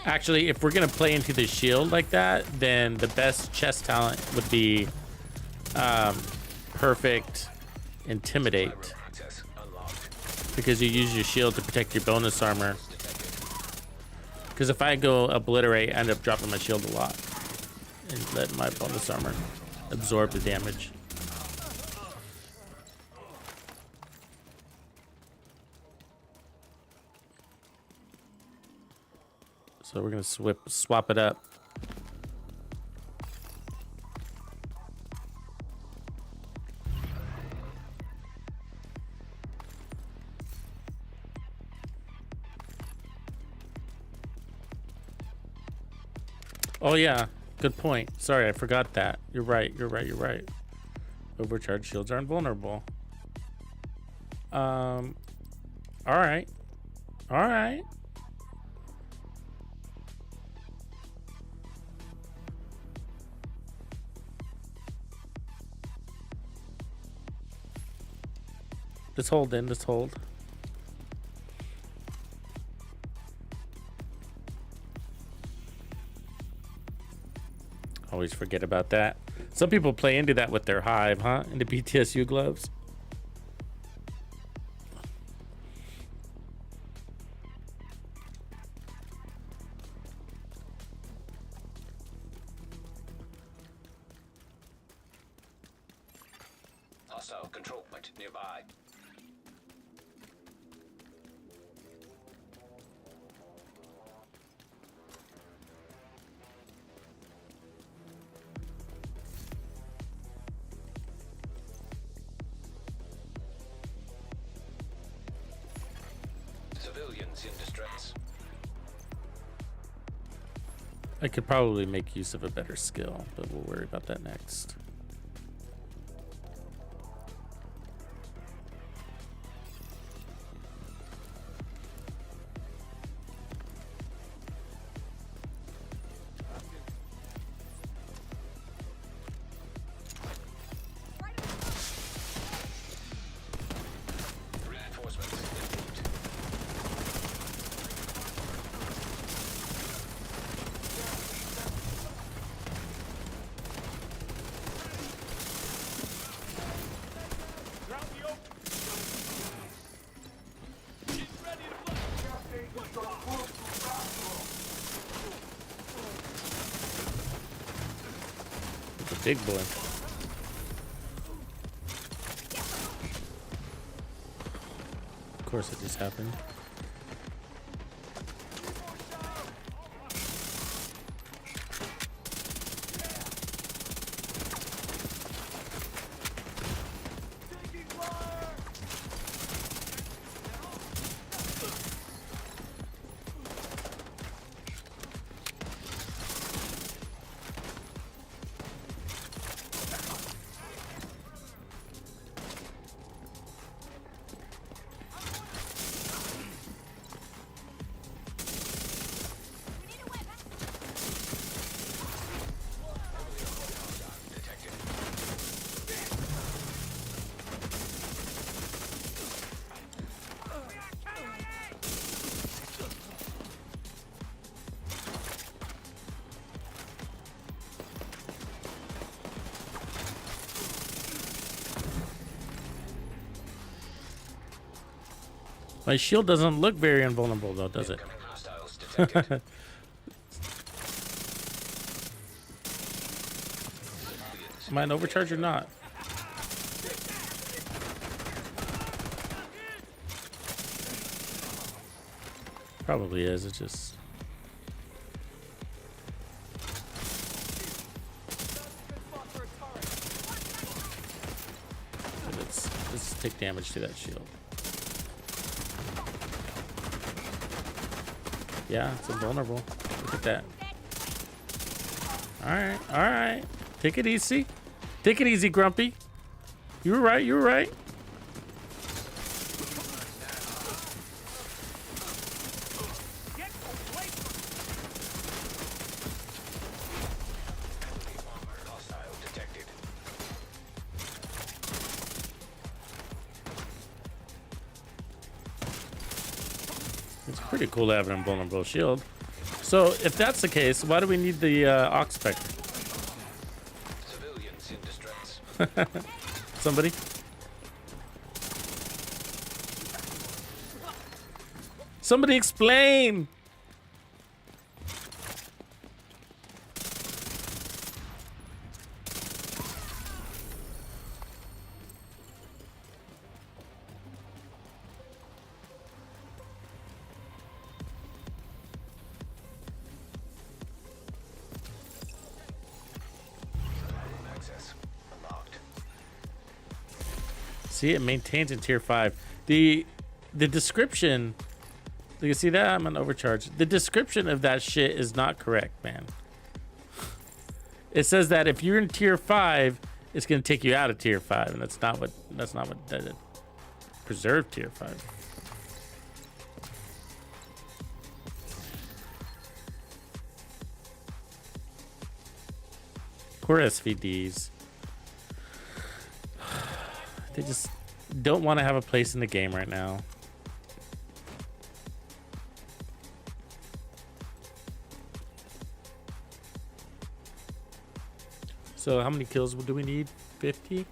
Actually, if we're gonna play into the shield like that, then the best chest talent would be perfect intimidate, Access unlocked. because you use your shield to protect your bonus armor. Because if I go obliterate, I end up dropping my shield a lot and let my bonus armor absorb the damage. So we're gonna swap it up. Oh yeah, good point. Sorry, I forgot that. You're right. You're right. You're right. Overcharged shields are invulnerable. All right. All right. Let's hold in. Let's hold. Always forget about that. Some people play into that with their hive, huh? Into BTSU gloves. Hostile control point nearby. Civilians in distress. I could probably make use of a better skill, but we'll worry about that next. Reinforcements en route. It's a big boy. Of course it just happened. My shield doesn't look very invulnerable though, does it? Incoming hostiles detected. Am I an overcharge or not? Probably is. It's just let's take damage to that shield. Yeah, it's invulnerable. Look at that. All right, all right. Take it easy. Take it easy, Grumpy. You were right. You were right. Hostile detected. It's pretty cool to have an invulnerable shield. So if that's the case, why do we need the Ox Spectre? Civilians in distress. Somebody? Somebody explain! Access unlocked. See, it maintains in tier 5. The description, you see that? I'm on overcharge. The description of that shit is not correct, man. It says that if you're in tier 5, it's gonna take you out of tier 5, and that's not what that preserved tier 5. Poor SVDs. They just don't want to have a place in the game right now. So how many kills do we need? 50?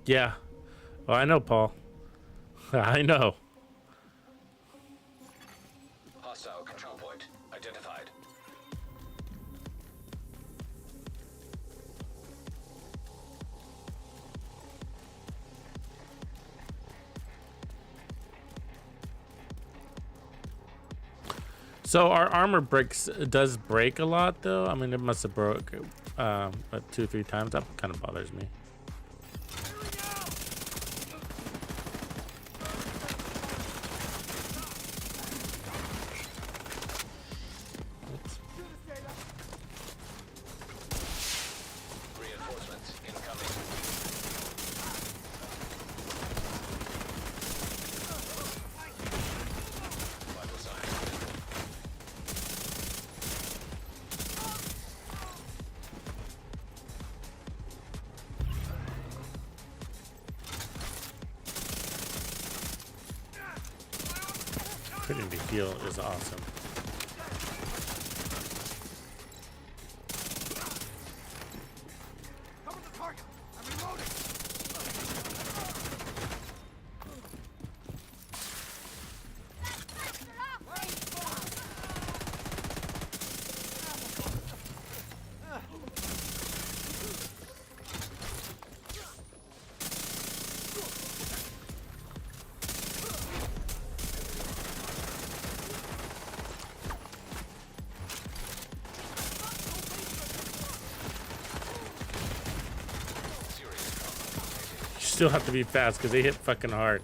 Yeah. Oh, I know, Paul. I know. Hostile control point identified. So our armor does break a lot, though. I mean, it must have broke 2 or 3 times. That kind of bothers me. Reinforcements incoming. Vital signs. Putting the heal is awesome. Cover the target. I'm reloading. You still have to be fast because they hit fucking hard.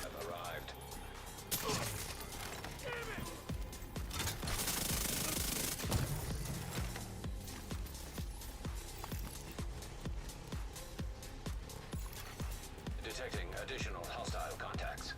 Have arrived. Detecting additional hostile contacts.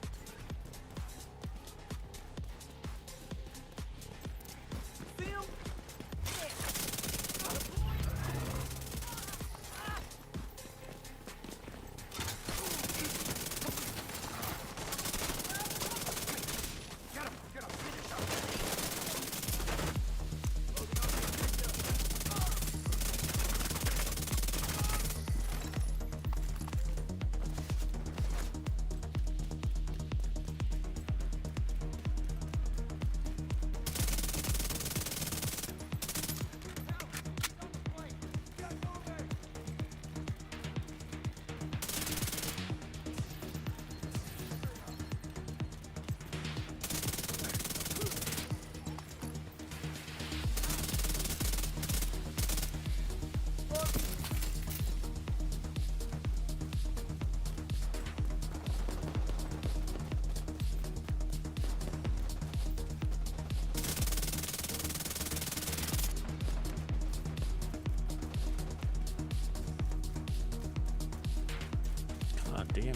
damn you.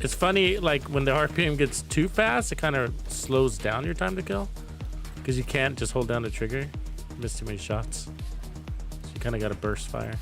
It's funny, like when the RPM gets too fast, it kind of slows down your time to kill because you can't just hold down the trigger. Miss too many shots, so you kind of got to burst fire.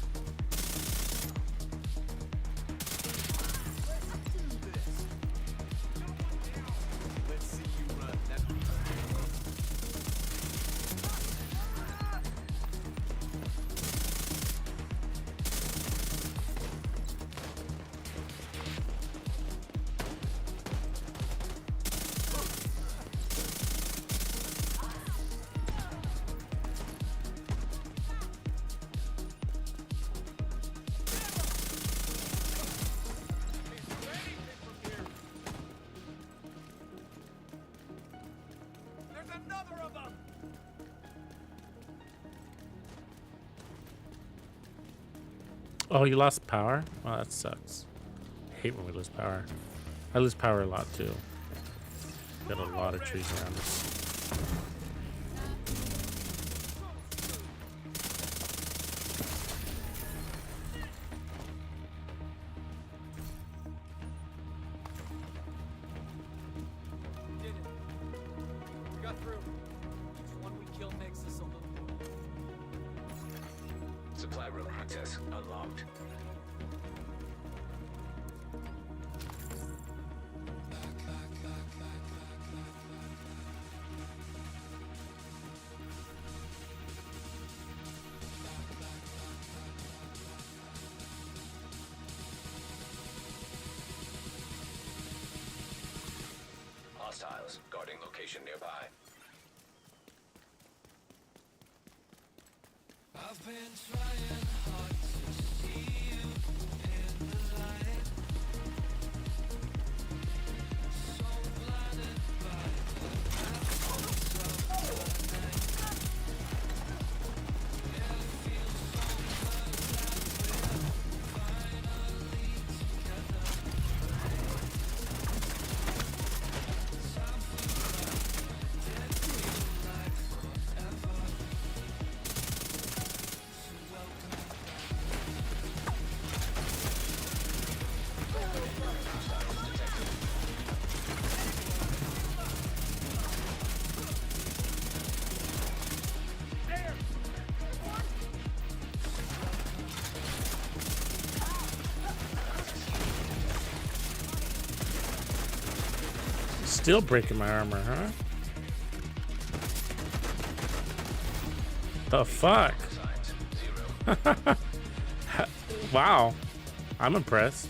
There's another of them! Oh, you lost power? Oh, that sucks. I hate when we lose power. I lose power a lot too. Got a lot of trees around us. Did it. We got through. Each one we kill makes us a little more. Supply room access unlocked. Hostiles guarding location nearby. I've been trying hard to see you in the light. So blinded by the absence of the night. It feels so good that we're finally together. Time flew by, didn't feel like forever. So welcome. Still breaking my armor, huh? The fuck? Signs zero. Wow. I'm impressed.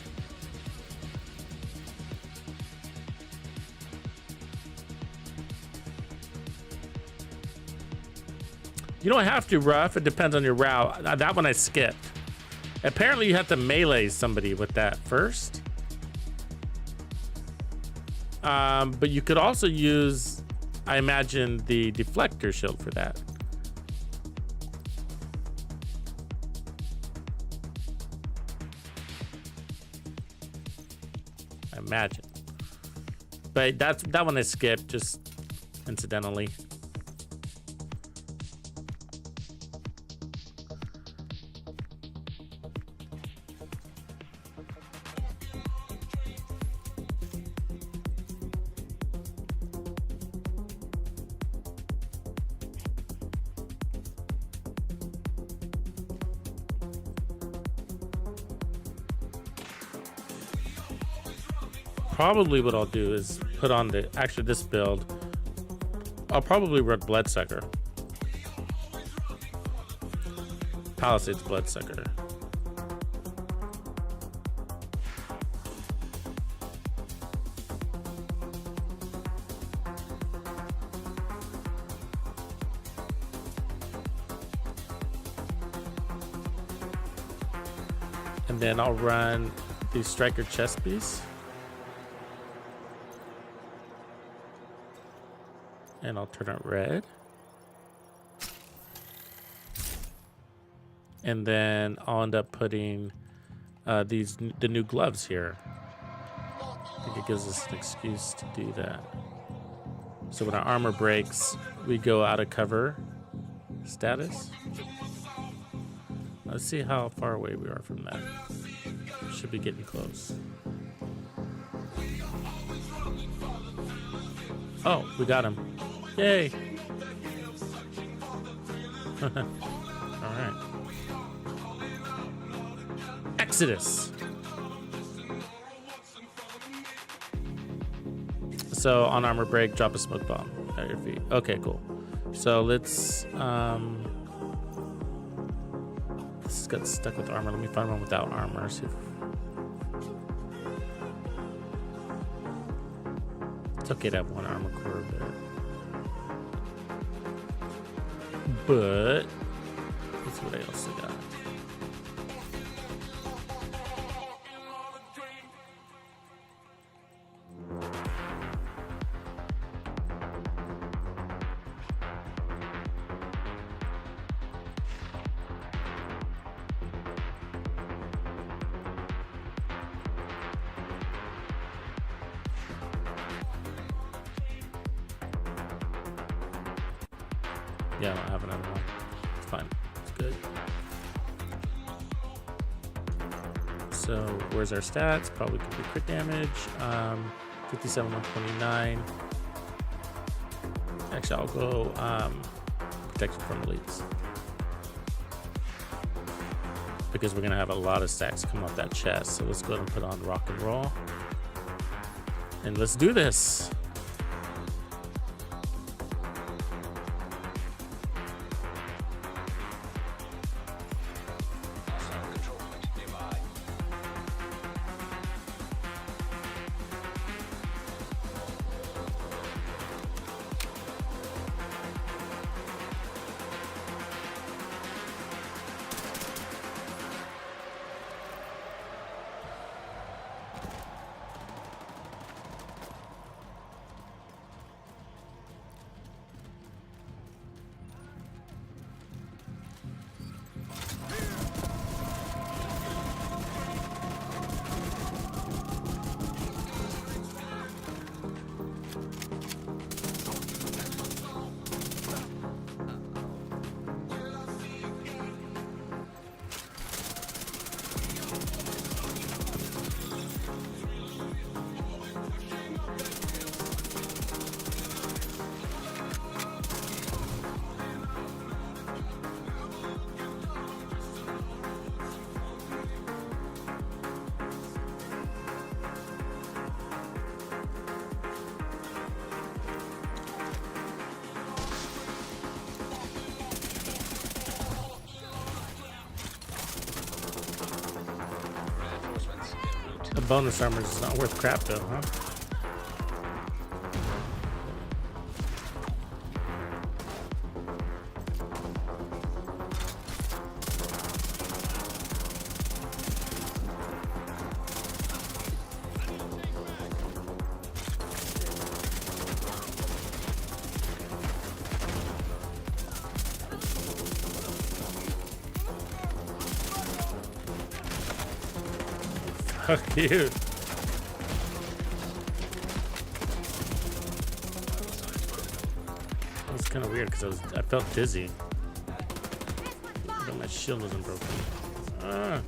You don't have to, Rough. It depends on your route. That one I skipped. Apparently you have to melee somebody with that first. But you could also use, I imagine, the deflector shield for that. I imagine. But that one I skipped just incidentally. Probably what I'll do is put on the, actually this build, I'll probably run Bloodsucker. Palisades Bloodsucker. And then I'll run the Striker chest piece. and I'll turn it red. And then I'll end up putting the new gloves here. I think it gives us an excuse to do that. So when our armor breaks, we go out of cover status. Let's see how far away we are from that. Should be getting close. Oh, we got him. Yay. All right. Exodus. So on armor break, drop a smoke bomb at your feet. Okay, cool. So let's this got stuck with armor. Let me find one without armor. See if... It's okay to have one armor core, but let's see what I also got. Yeah, I don't have another one. It's fine. It's good. So where's our stats? Probably could be crit damage. 57, 129. Actually, I'll go protection from elites. Because we're going to have a lot of stacks come off that chest. So let's go ahead and put on rock and roll. And let's do this. The bonus armor is not worth crap though, huh? Fuck you. That's kind of weird because I felt dizzy. But my shield wasn't broken. Ah.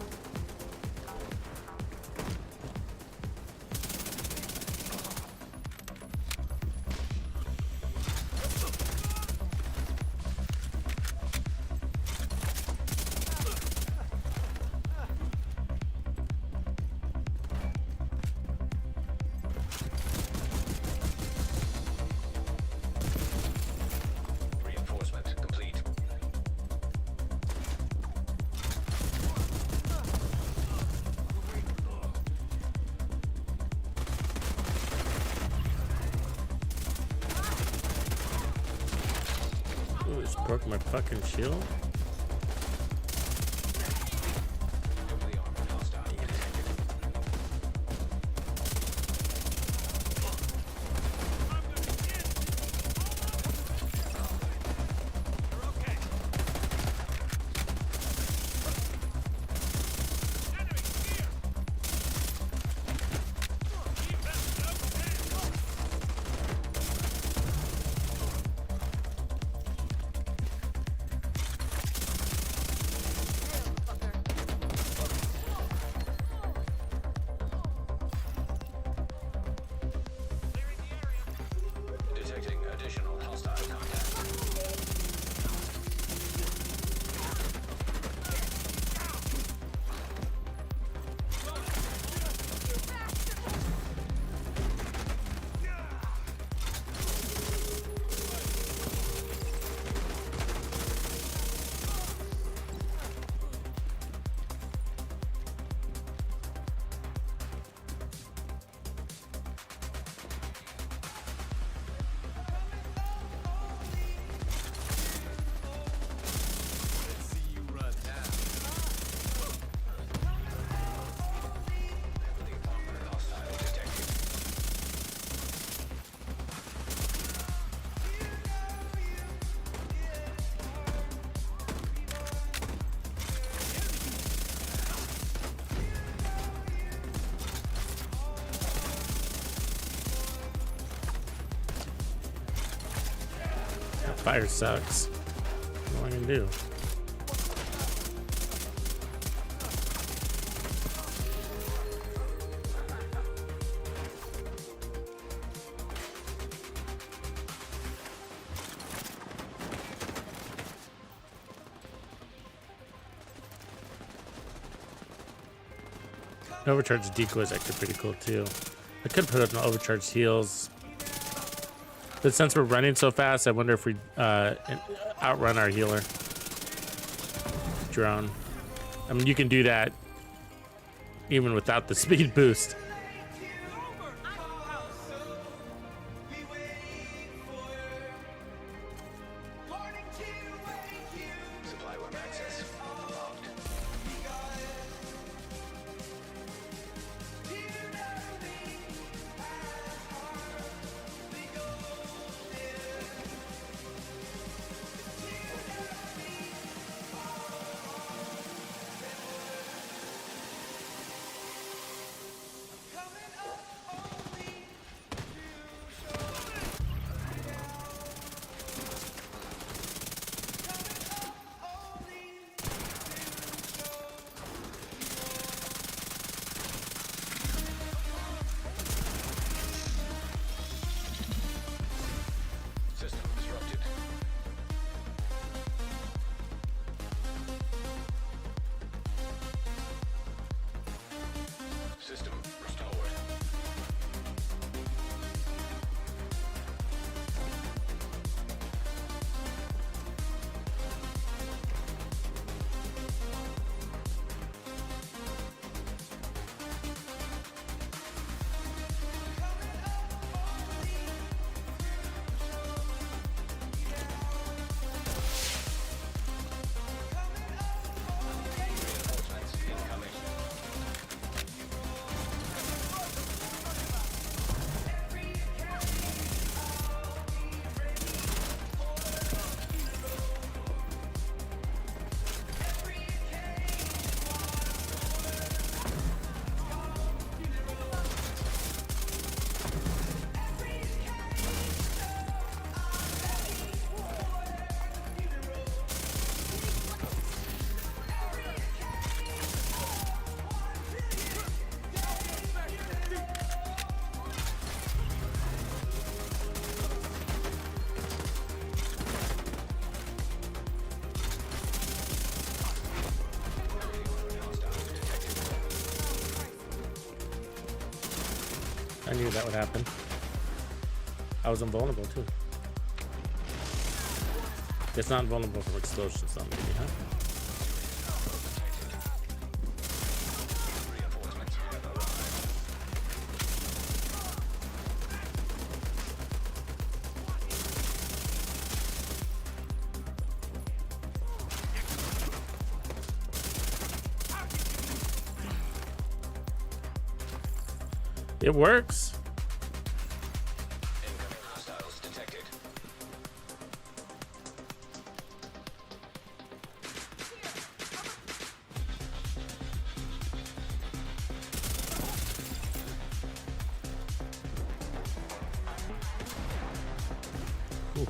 Reinforcement complete. Ooh, it's broke my fucking shield. Heavily armored hostile detected. Fire sucks. What am I gonna do? Overcharged decoys actually pretty cool too. I could put up an overcharged heals, but since we're running so fast, I wonder if we outrun our healer drone. I mean, you can do that even without the speed boost. Supply room access locked. System disrupted. System restored. Reinforcements incoming. I knew that would happen. I was invulnerable too. It's not invulnerable from explosions, though, maybe, huh? Reinforcements have arrived. It works. Incoming hostiles detected. Oof.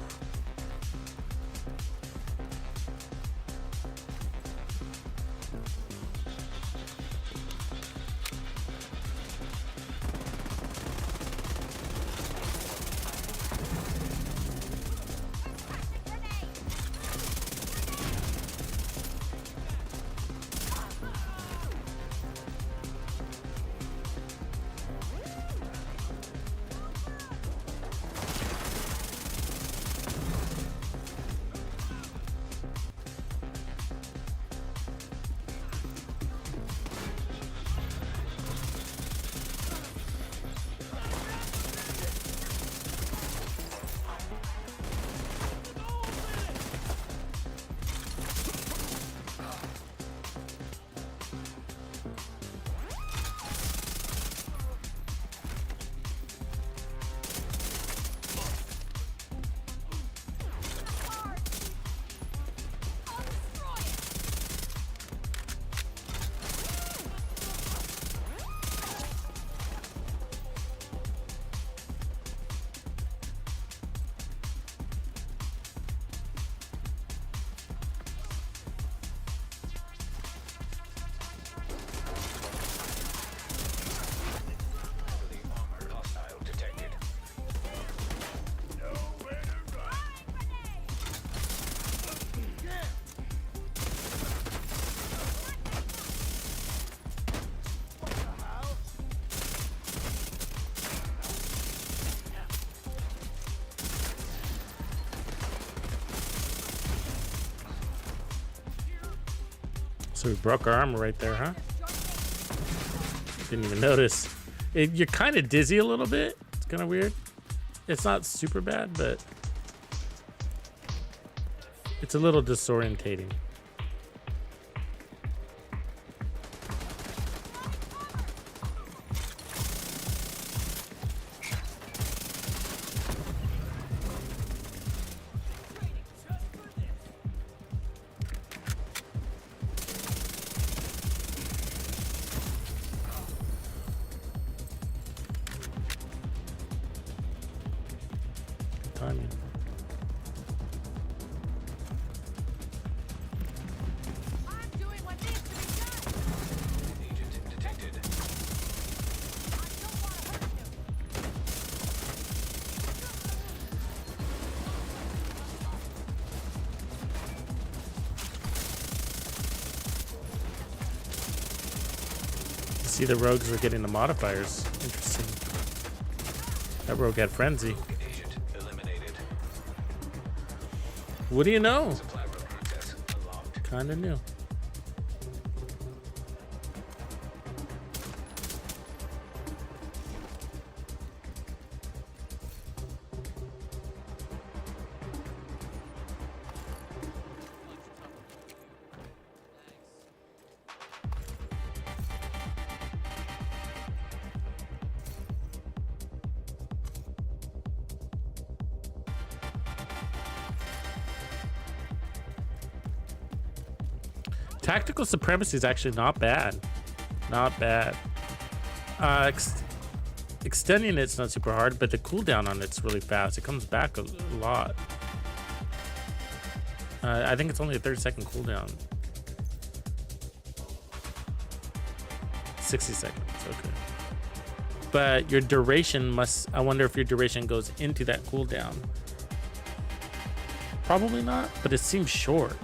So we broke our armor right there, huh? Didn't even notice. You're kind of dizzy a little bit. It's kind of weird. It's not super bad, but it's a little disorientating. Timing. I'm doing what needs to be done. Agent detected. I don't want to hurt you. See, the rogues were getting the modifiers. Interesting. That rogue had frenzy. Agent eliminated. What do you know? Supply room access unlocked. Kinda new. Tactical supremacy is actually not bad. Not bad. Extending it's not super hard, but the cooldown on it's really fast. It comes back a lot. I think it's only a 30-second cooldown. 60 seconds, okay. But your duration must, I wonder if your duration goes into that cooldown. Probably not, but it seems short.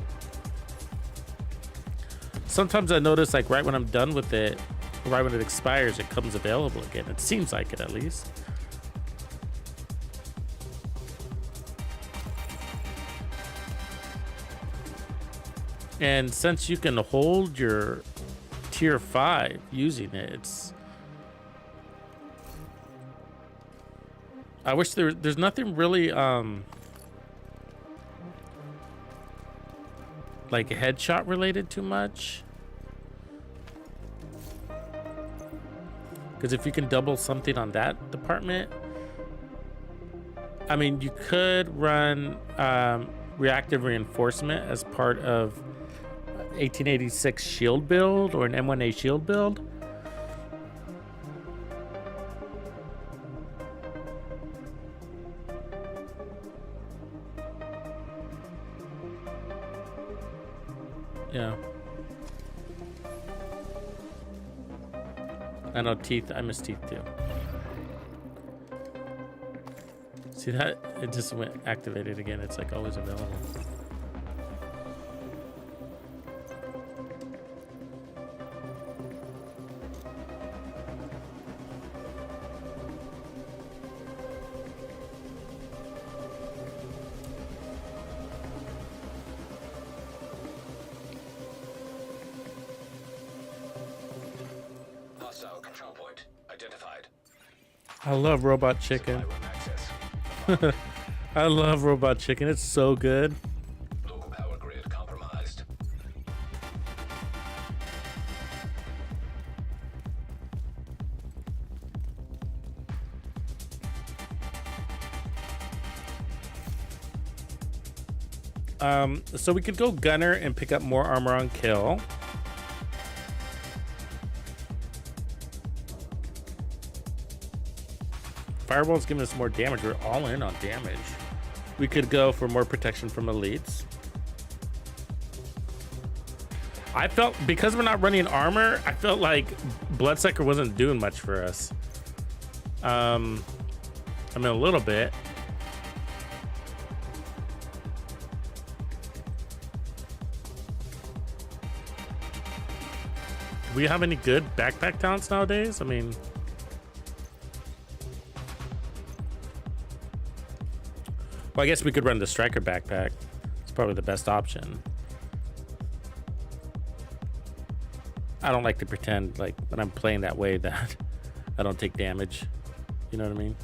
Sometimes I notice, like, right when I'm done with it, right when it expires, it comes available again. It seems like it, at least. And since you can hold your tier 5 using it, it's... I wish there's nothing really, like headshot related too much. Because if you can double something on that department, I mean, you could run reactive reinforcement as part of 1886 shield build or an M1A shield build. Yeah. I know teeth. I miss teeth too. See that? It just went activated again. It's like always available. Hostile control point identified. I love Robot Chicken. Supply room access. I love Robot Chicken. It's so good. Local power grid compromised. So we could go Gunner and pick up more armor on kill. Fireball's giving us more damage. We're all in on damage. We could go for more protection from elites. I felt, because we're not running armor, I felt like Bloodsucker wasn't doing much for us. I mean, a little bit. Do we have any good backpack talents nowadays? I mean... Well, I guess we could run the Striker backpack. It's probably the best option. I don't like to pretend like when I'm playing that way that I don't take damage. You know what I mean?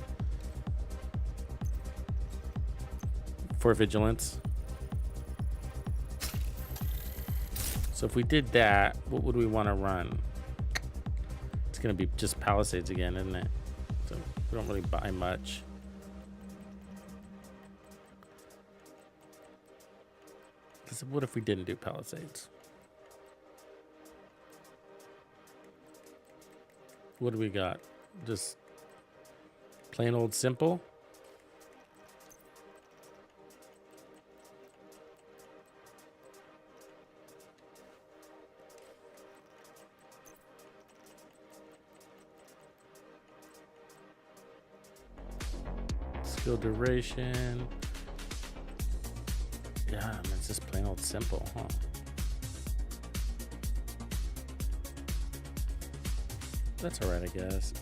For vigilance. So if we did that, what would we want to run? It's going to be just Palisades again, isn't it? So we don't really buy much. What if we didn't do Palisades? What do we got? Just plain old simple? Skill duration. Yeah, I mean, it's just plain old simple, huh? That's all right, I guess.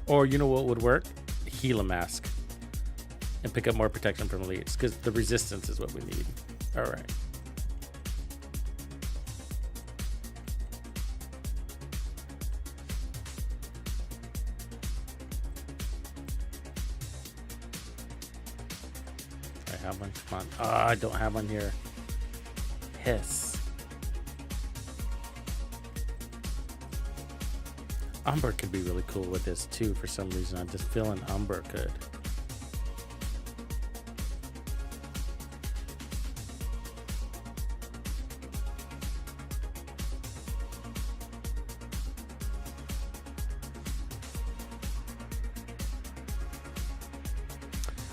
Or you know what would work? Heal a mask and pick up more protection from elites, because the resistance is what we need. All right. I have one. Come on. Oh, I don't have one here. Hiss. Umber could be really cool with this too. For some reason, I'm just feeling Umber could.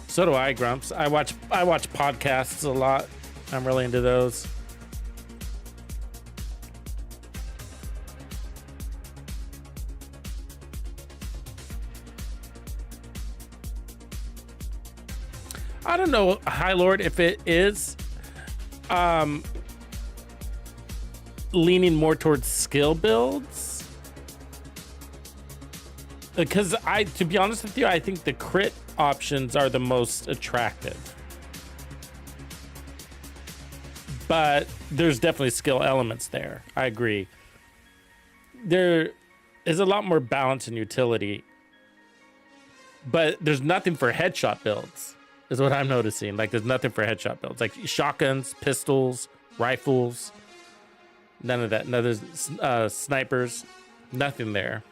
So do I, Grumps. I watch podcasts a lot. I'm really into those. I don't know, High Lord, if it is leaning more towards skill builds. Because to be honest with you, I think the crit options are the most attractive. But there's definitely skill elements there. I agree. There is a lot more balance and utility. But there's nothing for headshot builds, is what I'm noticing. Like, there's nothing for headshot builds. Like shotguns, pistols, rifles. None of that. None of snipers. Nothing there.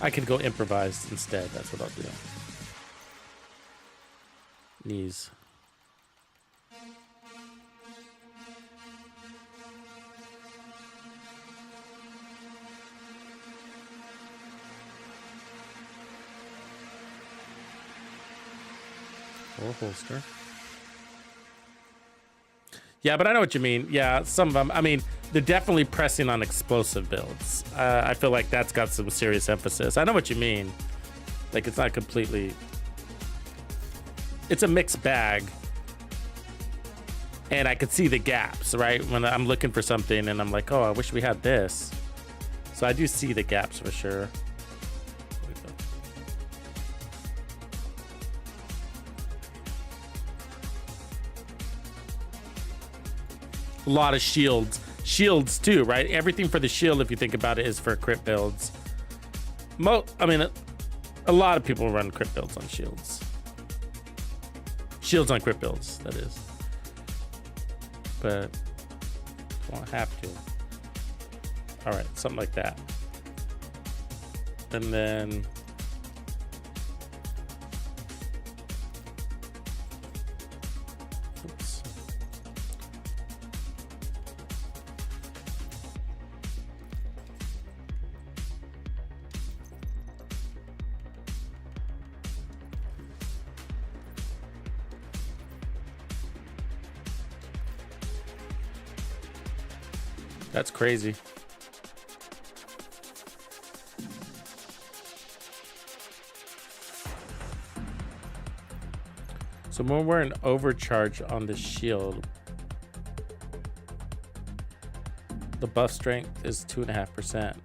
I could go improvised instead. That's what I'll do. Knees. Or holster. Yeah, but I know what you mean. Yeah, some of them, I mean, they're definitely pressing on explosive builds. I feel like that's got some serious emphasis. I know what you mean. Like, it's not completely... It's a mixed bag. And I could see the gaps, right? When I'm looking for something and I'm like, oh, I wish we had this. So I do see the gaps for sure. A lot of shields too, right? Everything for the shield, if you think about it, is for crit builds. I mean, a lot of people run crit builds on shields. Shields on crit builds, that is. But won't have to. All right, something like that. And then oops. That's crazy. So when we're in overcharge on the shield, the buff strength is 2.5%.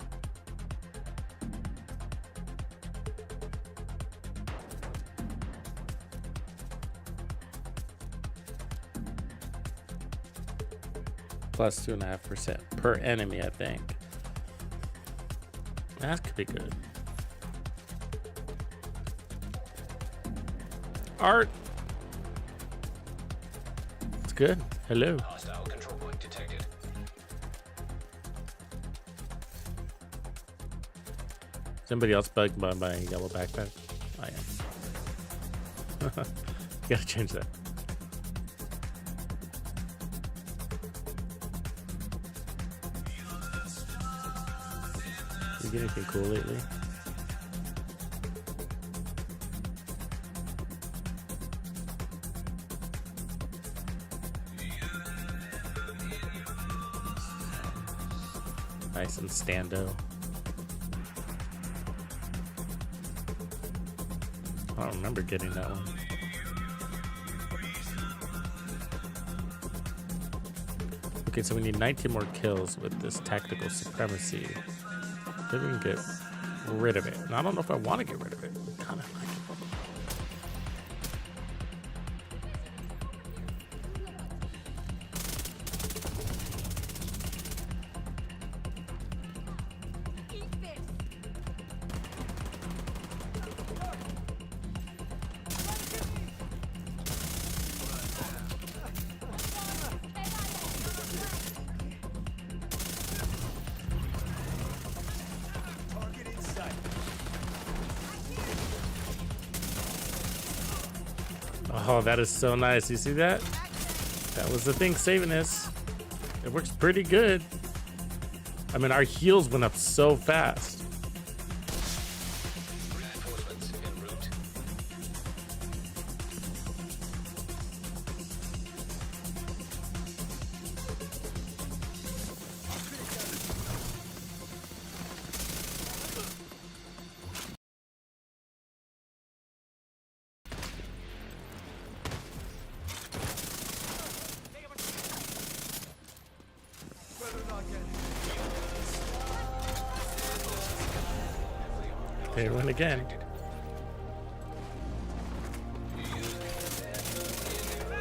plus 2.5% per enemy, I think. That could be good. Art. It's good. Hello. Hostile control point detected. Somebody else bugged by my yellow backpack? I am. Gotta change that. You get anything cool lately? Nice and stando. I don't remember getting that one. Okay, so we need 19 more kills with this tactical supremacy. Then we can get rid of it. And I don't know if I want to get rid of it. I kind of like it. Eat this. Oh, that is so nice. You see that? That was the thing saving us. It works pretty good. I mean, our heals went up so fast. Reinforcements en route. They win again.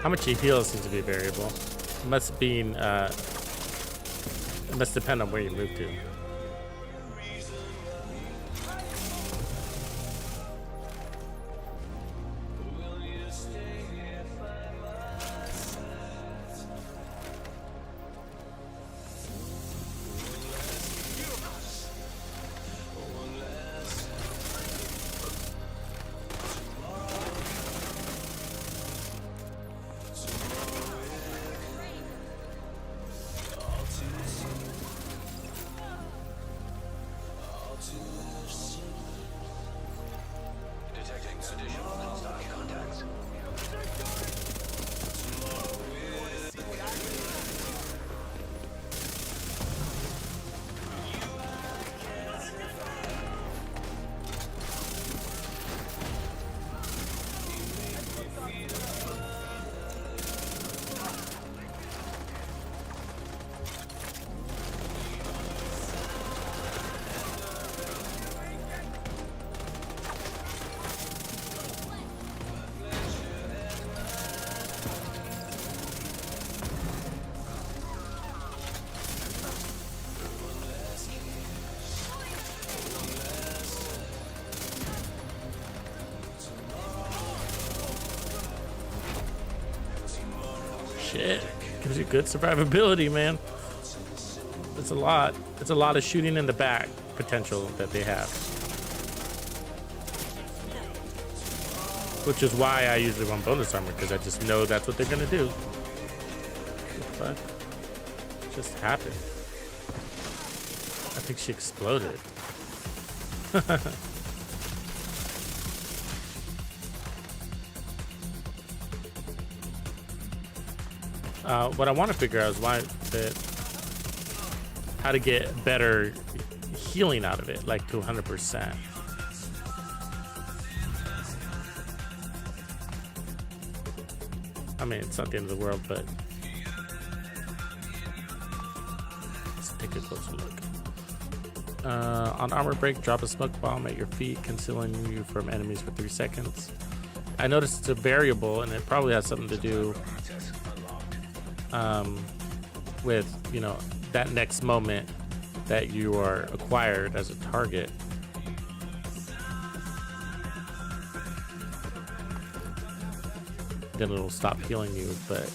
How much he heals seems to be variable. It must depend on where you move to. Detecting additional hostile contacts. Shit. Gives you good survivability, man. It's a lot. It's a lot of shooting in the back potential that they have. Which is why I usually run bonus armor, because I just know that's what they're gonna do. What the fuck? It just happened. I think she exploded. What I want to figure out is how to get better healing out of it, like to 100%. I mean, it's not the end of the world, but let's take a closer look. On armor break, drop a smoke bomb at your feet, concealing you from enemies for 3 seconds. I noticed it's a variable, and it probably has something to do with, you know, that next moment that you are acquired as a target. Then it'll stop healing you, but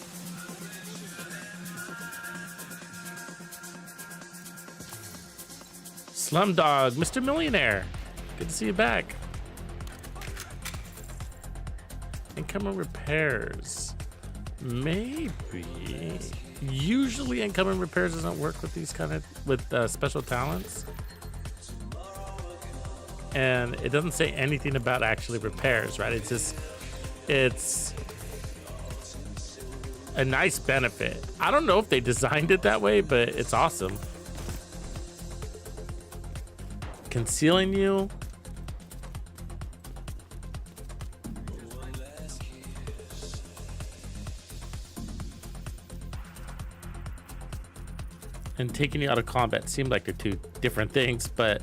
Slumdog, Mr. Millionaire, good to see you back. Incoming repairs, maybe. Usually incoming repairs doesn't work with these kind of special talents, and it doesn't say anything about actually repairs, right? It's just, it's a nice benefit. I don't know if they designed it that way, but it's awesome. Concealing you. And taking you out of combat seemed like they're two different things, but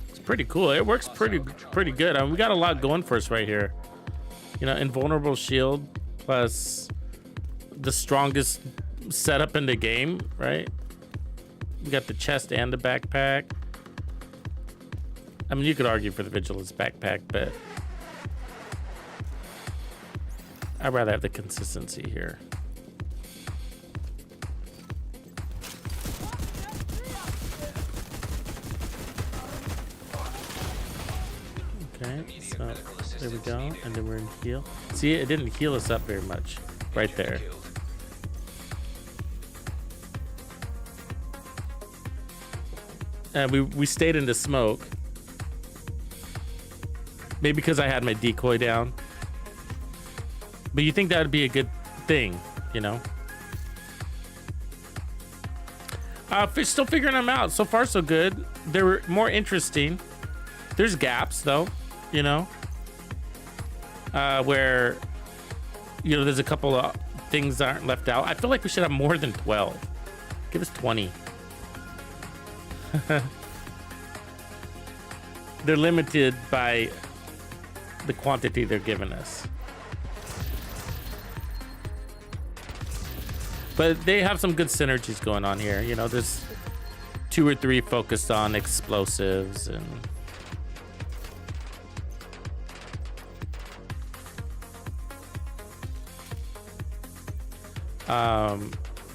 it's pretty cool. It works pretty good. I mean, we got a lot going for us right here. You know, invulnerable shield plus the strongest setup in the game, right? We got the chest and the backpack. I mean, you could argue for the vigilance backpack, but I'd rather have the consistency here. Okay, so there we go, and then we're in heal. See, it didn't heal us up very much right there. And we stayed in the smoke. Maybe because I had my decoy down. But you think that would be a good thing, you know? Still figuring them out. So far, so good. They're more interesting. There's gaps, though, you know? Where, you know, there's a couple of things that aren't left out. I feel like we should have more than 12. Give us 20. They're limited by the quantity they're giving us, but they have some good synergies going on here. You know, there's 2 or 3 focused on explosives and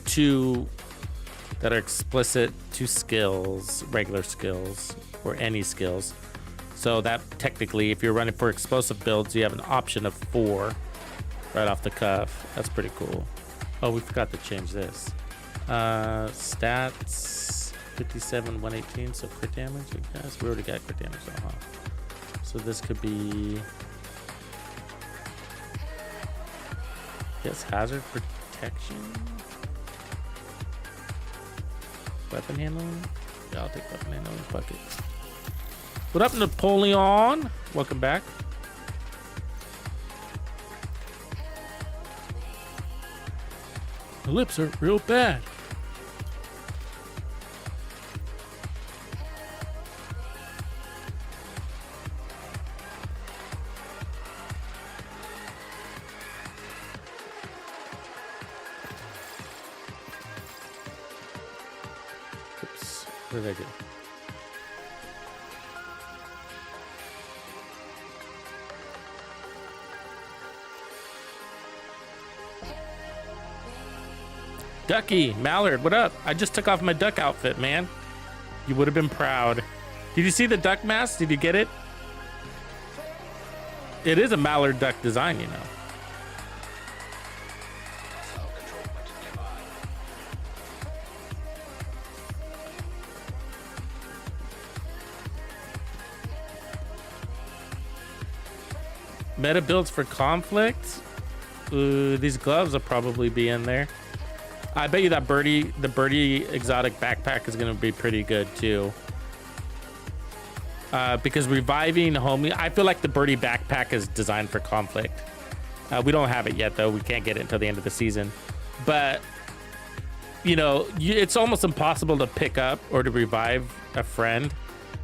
two that are explicit to skills, regular skills, or any skills. So that technically, if you're running for explosive builds, you have an option of 4 right off the cuff. That's pretty cool. Oh, we forgot to change this. Stats 57, 118. So crit damage, I guess. We already got crit damage, huh? So this could be, yes, hazard protection. Weapon handling? Yeah, I'll take weapon handling. Fuck it. What up, Napoleon? Welcome back. The lips are real bad. Oops. What did I do? Ducky, Mallard, what up? I just took off my duck outfit, man. You would have been proud. Did you see the duck mask? Did you get it? It is a Mallard duck design, you know. Meta builds for conflict. Ooh, these gloves will probably be in there. I bet you that the birdie exotic backpack is going to be pretty good too. Because reviving homie, I feel like the birdie backpack is designed for conflict. We don't have it yet though. We can't get it until the end of the season. But you know, it's almost impossible to pick up or to revive a friend,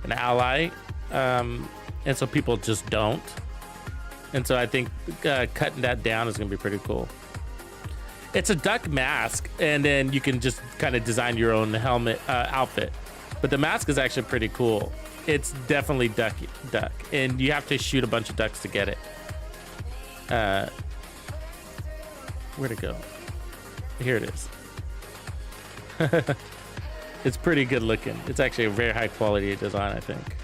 an ally, and so people just don't. And so I think cutting that down is going to be pretty cool. It's a duck mask, and then you can just kind of design your own helmet outfit. But the mask is actually pretty cool. It's definitely duck, and you have to shoot a bunch of ducks to get it. Where'd it go? Here it is. It's pretty good looking. It's actually a very high quality design, I think.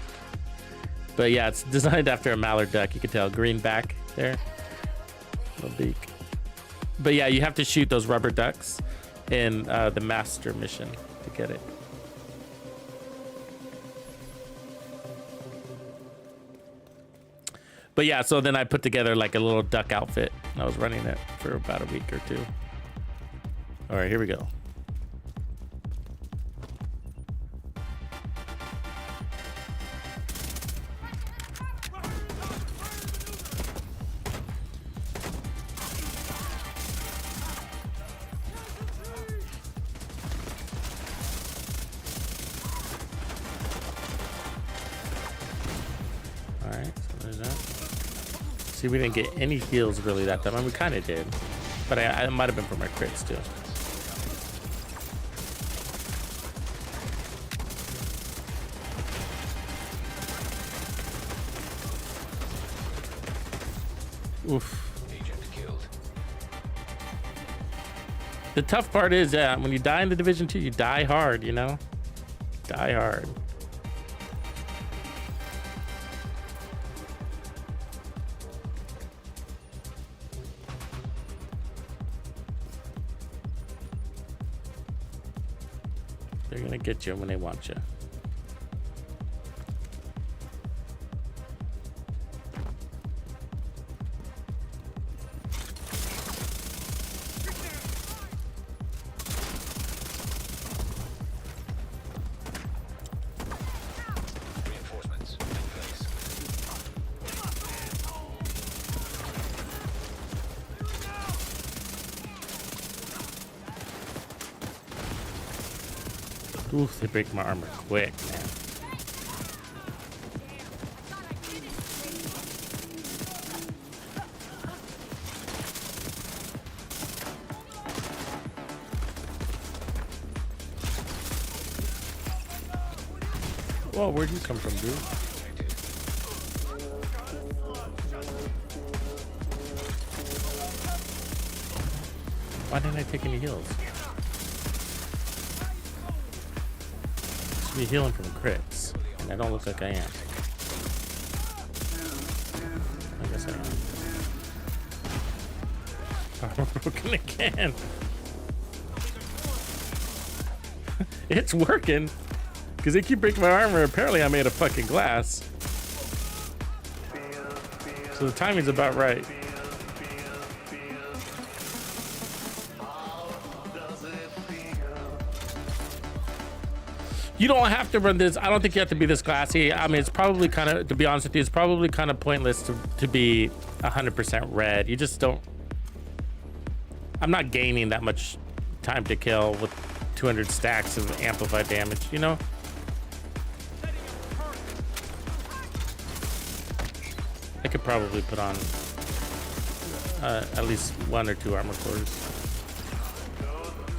But yeah, it's designed after a mallard duck. You can tell, green back there, little beak. But yeah, you have to shoot those rubber ducks in the master mission to get it. But yeah, so then I put together like a little duck outfit. I was running it for about a week or two. All right, here we go. See, we didn't get any heals really that time. I mean, we kind of did, but I might have been from our crits too. Oof. Agent killed. The tough part is, when you die in the Division 2, you die hard, you know? Die hard. They're gonna get you when they want you. Reinforcements in place. Oof, they break my armor quick, man. Whoa, where'd you come from, dude? Why didn't I take any heals? Should be healing from crits, and I don't look like I am. I guess I am. Armor broken again. It's working, because they keep breaking my armor. Apparently I'm made of fucking glass. So the timing's about right. You don't have to run this. I don't think you have to be this classy. I mean, it's probably kind of, to be honest with you, it's probably kind of pointless to be 100% red. You just don't. I'm not gaining that much time to kill with 200 stacks of amplified damage, you know? I could probably put on at least 1 or 2 armor cores.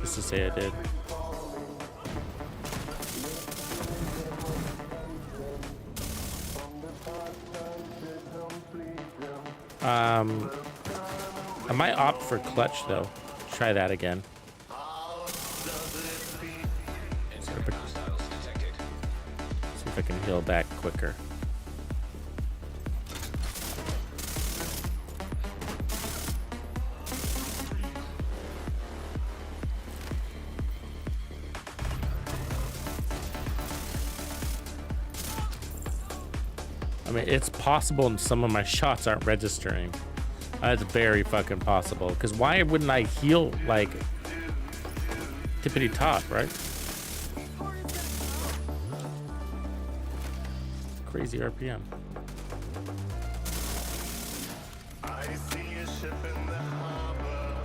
Just to say I did. I might opt for clutch though. Try that again. See if I can heal back quicker. I mean, it's possible and some of my shots aren't registering. That's very fucking possible. Because why wouldn't I heal like tippity top, right? Crazy RPM. I see a ship in the harbor.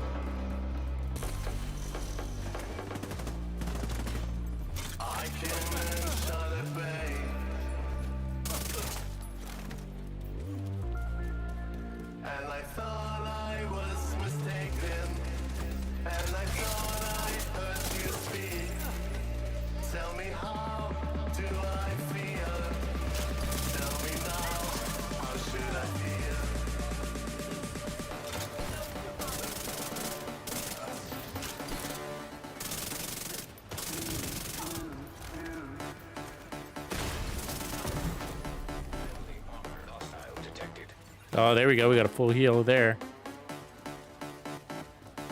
I thought I was mistaken, and I thought I heard you speak. Tell me, how do I feel? Tell me now, how should I feel? Hostile detected. Oh, there we go. We got a full heal there.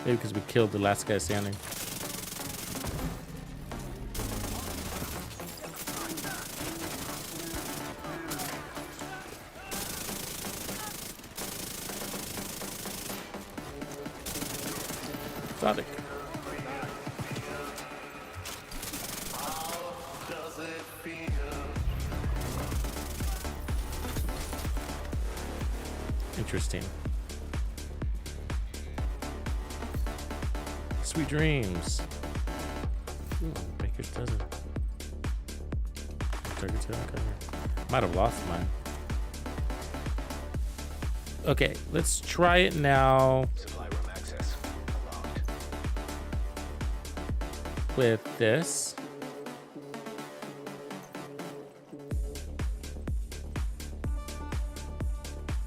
Maybe because we killed the last guy standing. Exotic. Does it feel? Interesting. Sweet dreams. Ooh, Baker's dozen. Target's gonna come here. Might have lost mine. Okay, let's try it now Supply room access unlocked. with this.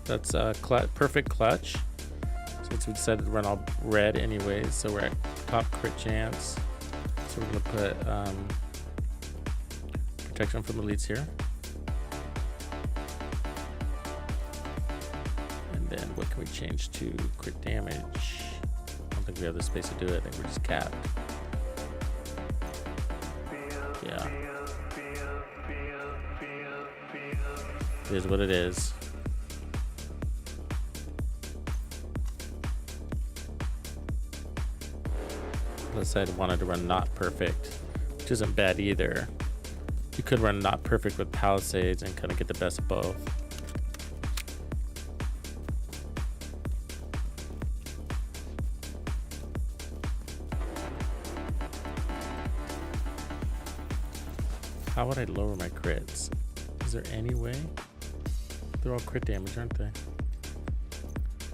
That's a perfect clutch. Since we decided to run all red anyways, so we're at top crit chance. So we're gonna put protection from elites here. And then what can we change to crit damage? I don't think we have the space to do it. I think we're just capped. Yeah. It is what it is. Plus I wanted to run not perfect, which isn't bad either. You could run not perfect with palisades and kind of get the best of both. How would I lower my crits? Is there any way? They're all crit damage, aren't they?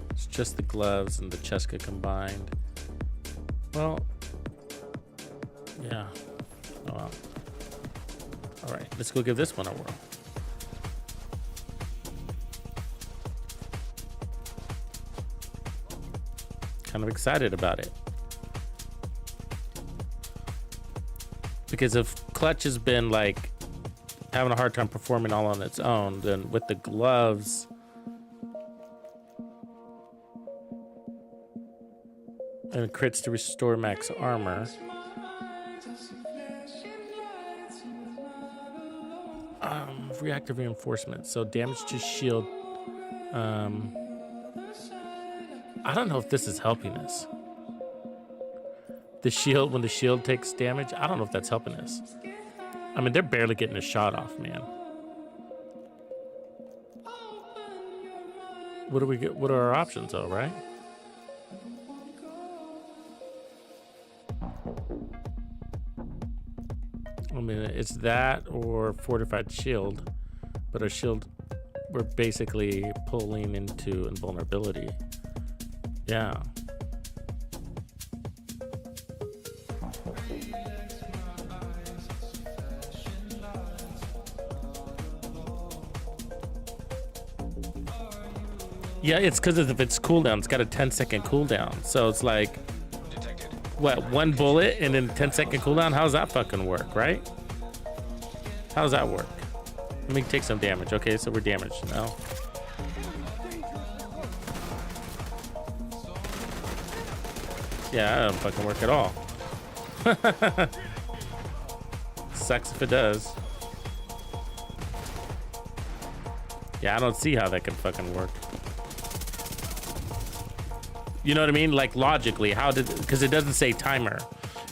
It's just the gloves and the Cheska combined. Well, yeah. Oh well. All right, let's go give this one a whirl. Kind of excited about it. Because if Clutch has been like having a hard time performing all on its own, then with the gloves and crits to restore max armor. Reactive reinforcement, so damage to shield. I don't know if this is helping us. The shield, when the shield takes damage, I don't know if that's helping us. I mean, they're barely getting a shot off, man. What do we get? What are our options, though, right? I mean, it's that or fortified shield, but our shield, we're basically pulling into invulnerability. Yeah. Yeah, it's because of its cooldown. It's got a 10-second cooldown. So it's like, Detected. what, one bullet and then 10-second cooldown? How's that fucking work, right? How's that work? Let me take some damage. Okay, so we're damaged now. Yeah, that doesn't fucking work at all. Sucks if it does. Yeah, I don't see how that can fucking work. You know what I mean? Like logically, how did, because it doesn't say timer.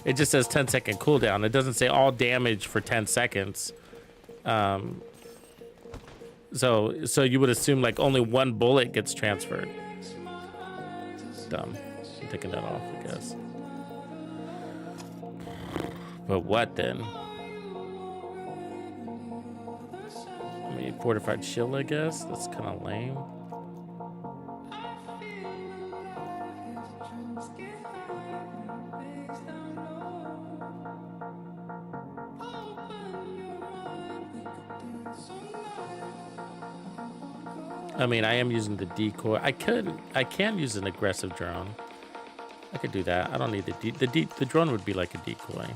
It just says 10-second cooldown. It doesn't say all damage for 10 seconds. So you would assume like only one bullet gets transferred. Dumb. I'm taking that off, I guess. But what then? I mean, fortified shield, I guess. That's kind of lame. I mean, I am using the decoy. I can use an aggressive drone. I could do that. I don't need the drone would be like a decoy.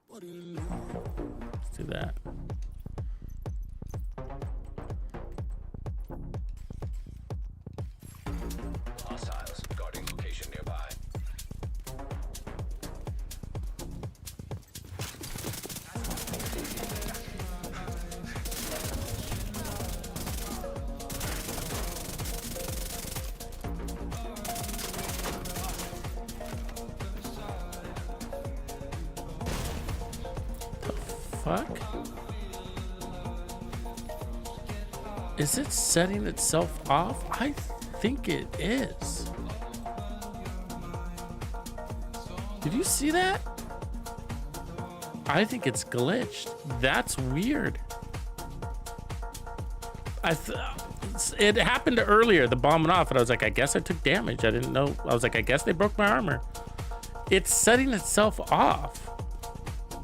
Let's do that. Hostiles guarding location nearby. Fuck? Is it setting itself off? I think it is. Did you see that? I think it's glitched. That's weird. It happened earlier, the bomb went off, and I was like, I guess I took damage. I didn't know. I was like, I guess they broke my armor. It's setting itself off.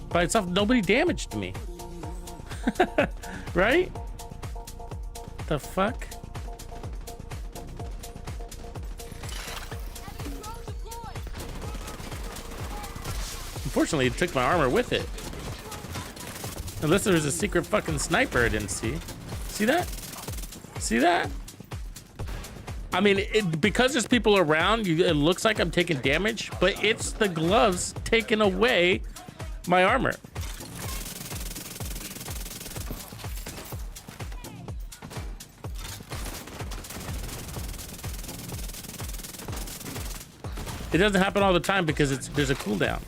By itself, nobody damaged me. Right? The fuck? Unfortunately, it took my armor with it. Unless there was a secret fucking sniper I didn't see. See that? See that? I mean, because there's people around, it looks like I'm taking damage, but it's the gloves taking away my armor. It doesn't happen all the time because there's a cooldown.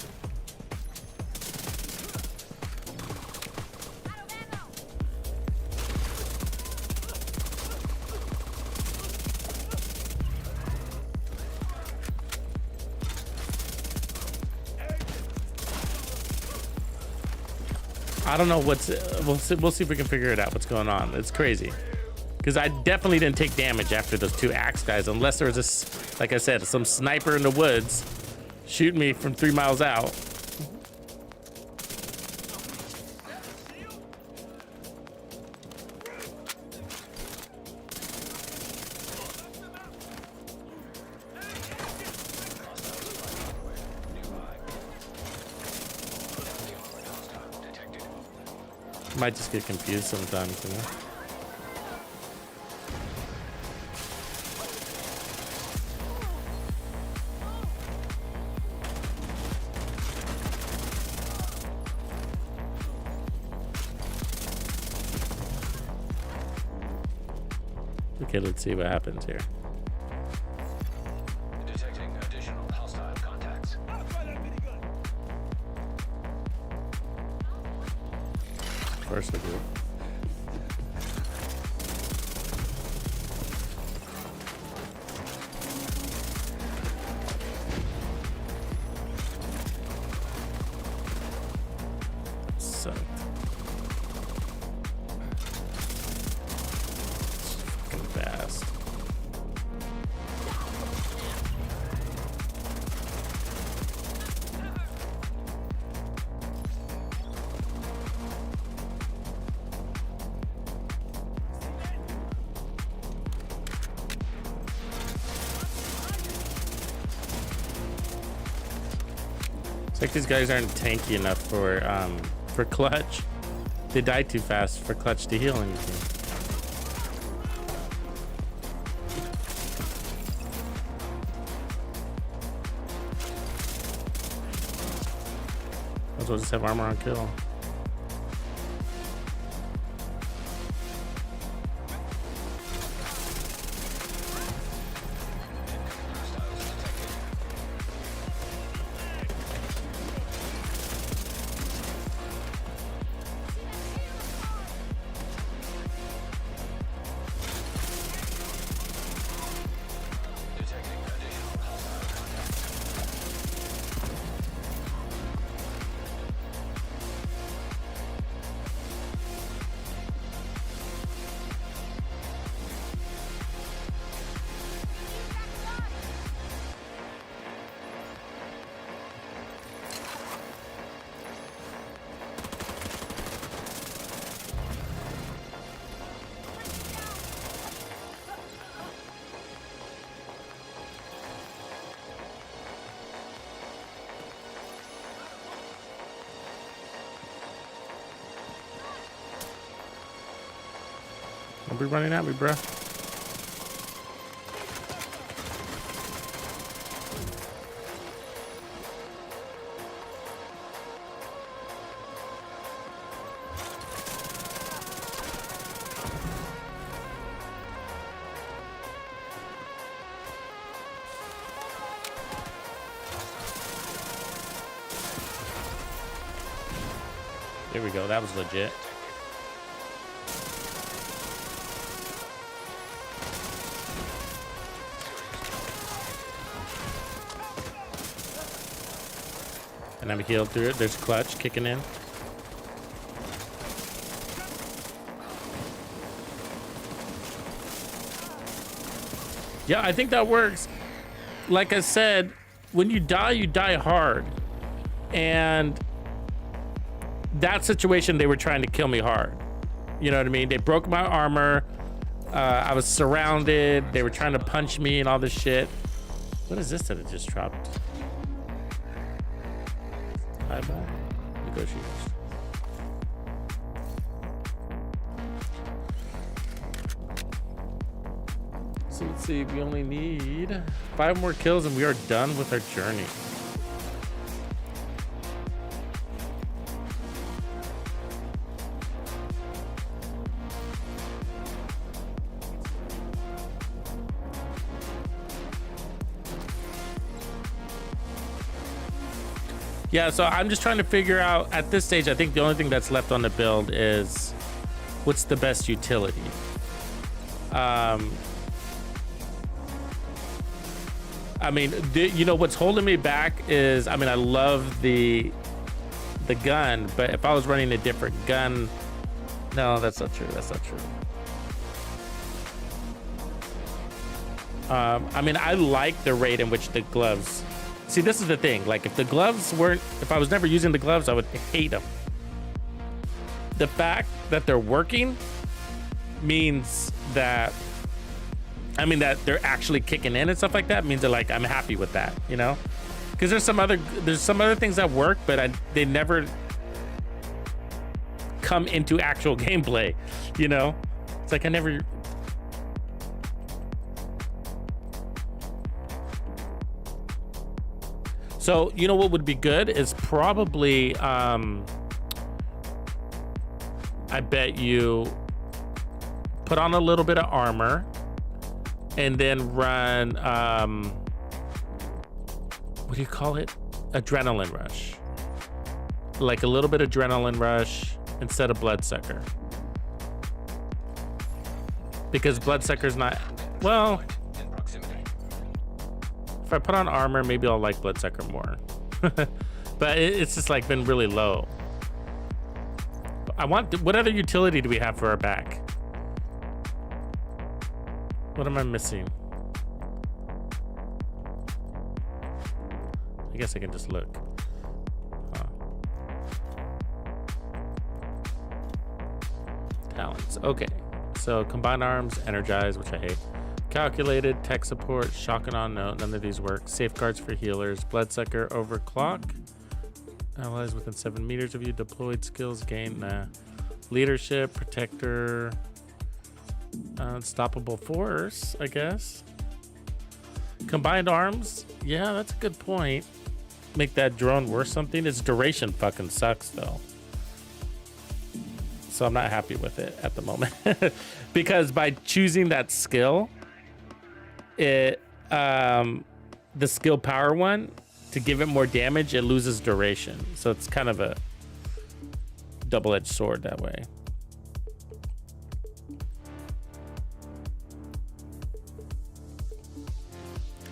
I don't know what's. We'll see if we can figure it out. What's going on? It's crazy. Because I definitely didn't take damage after those two axe guys, unless there was this, like I said, some sniper in the woods shooting me from 3 miles out. Might just get confused sometimes, you know? Okay, let's see what happens here. Detecting additional hostile contacts. First I do. Sucked. It's fucking fast. It's like these guys aren't tanky enough for clutch. They die too fast for clutch to heal anything. Might as well just have armor on kill. Don't be running at me, bruh. There we go. That was legit. And I'm healed through it. There's clutch kicking in. Yeah, I think that works. Like I said, when you die hard. And that situation, they were trying to kill me hard. You know what I mean? They broke my armor. I was surrounded. They were trying to punch me and all this shit. What is this that it just dropped? Eyeball? Negotiators. So let's see. We only need 5 more kills and we are done with our journey. Yeah, so I'm just trying to figure out, at this stage, I think the only thing that's left on the build is what's the best utility. I mean, you know, what's holding me back is, I mean, I love the gun, but if I was running a different gun, no, that's not true. That's not true. I mean, I like the rate in which the gloves. See, this is the thing. Like, if the gloves weren't, if I was never using the gloves, I would hate them. The fact that they're working means that, I mean, that they're actually kicking in and stuff like that means that, like, I'm happy with that, you know? Because there's some other things that work, but they never come into actual gameplay, you know? It's like I never. So, you know what would be good is probably, I bet you put on a little bit of armor and then run, what do you call it? Adrenaline rush. Like a little bit of adrenaline rush instead of bloodsucker. Because bloodsucker's not, well, if I put on armor, maybe I'll like bloodsucker more. But it's just like been really low. I want, what other utility do we have for our back? What am I missing? I guess I can just look. Huh. Talents. Okay. So combined arms, energize, which I hate. Calculated, tech support, shock and on, no, none of these work. Safeguards for healers, bloodsucker, overclock. Allies within 7 meters of you, deployed skills gain. Nah. Leadership, protector, unstoppable force, I guess. Combined arms, yeah, that's a good point. Make that drone worth something. Its duration fucking sucks though. So I'm not happy with it at the moment. Because by choosing that skill, it the skill power one, to give it more damage, it loses duration. So it's kind of a double-edged sword that way.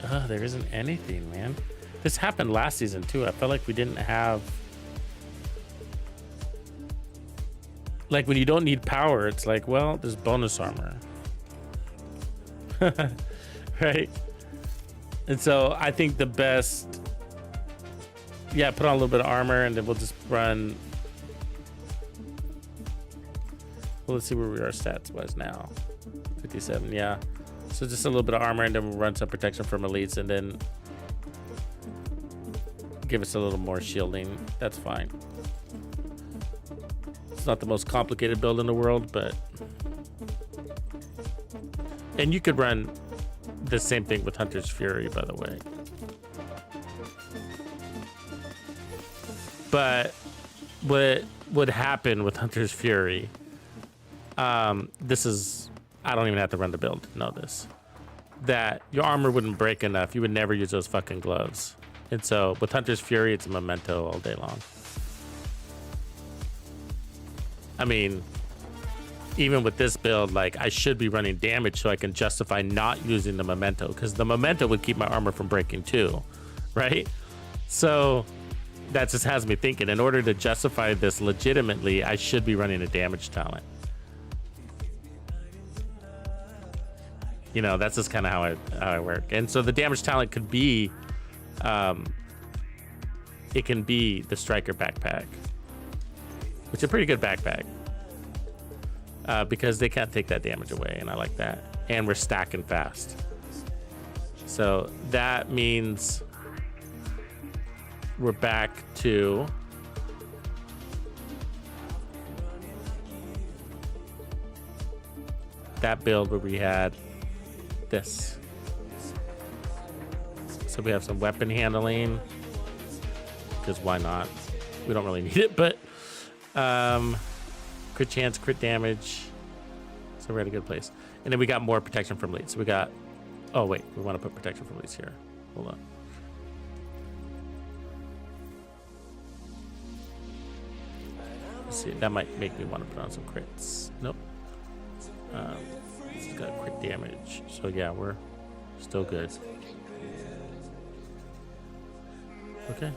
Oh, there isn't anything, man. This happened last season too. I felt like we didn't have, like, when you don't need power, it's like, well, there's bonus armor. Right? And so I think the best, yeah, put on a little bit of armor and then we'll just run. Well, let's see where we are stats wise now. 57, yeah. So just a little bit of armor and then we'll run some protection from elites and then give us a little more shielding. That's fine. It's not the most complicated build in the world, but And you could run the same thing with Hunter's Fury, by the way. But what would happen with Hunter's Fury, this is, I don't even have to run the build to know this, that your armor wouldn't break enough. You would never use those fucking gloves. And so with Hunter's Fury, it's a memento all day long. I mean, even with this build, like, I should be running damage so I can justify not using the memento, because the memento would keep my armor from breaking too, right? So that just has me thinking, in order to justify this legitimately, I should be running a damage talent. You know, that's just kind of how I work. And so the damage talent could be, it can be the striker backpack, which is a pretty good backpack, because they can't take that damage away, and I like that. And we're stacking fast. So that means we're back to that build where we had this. So we have some weapon handling, because why not? We don't really need it, but crit chance, crit damage. So we're at a good place. And then we got more protection from leads. So we got, oh wait, we want to put protection from leads here. Hold on. Let's see, that might make me want to put on some crits. Nope. This has got crit damage. So yeah, we're still good. Okay.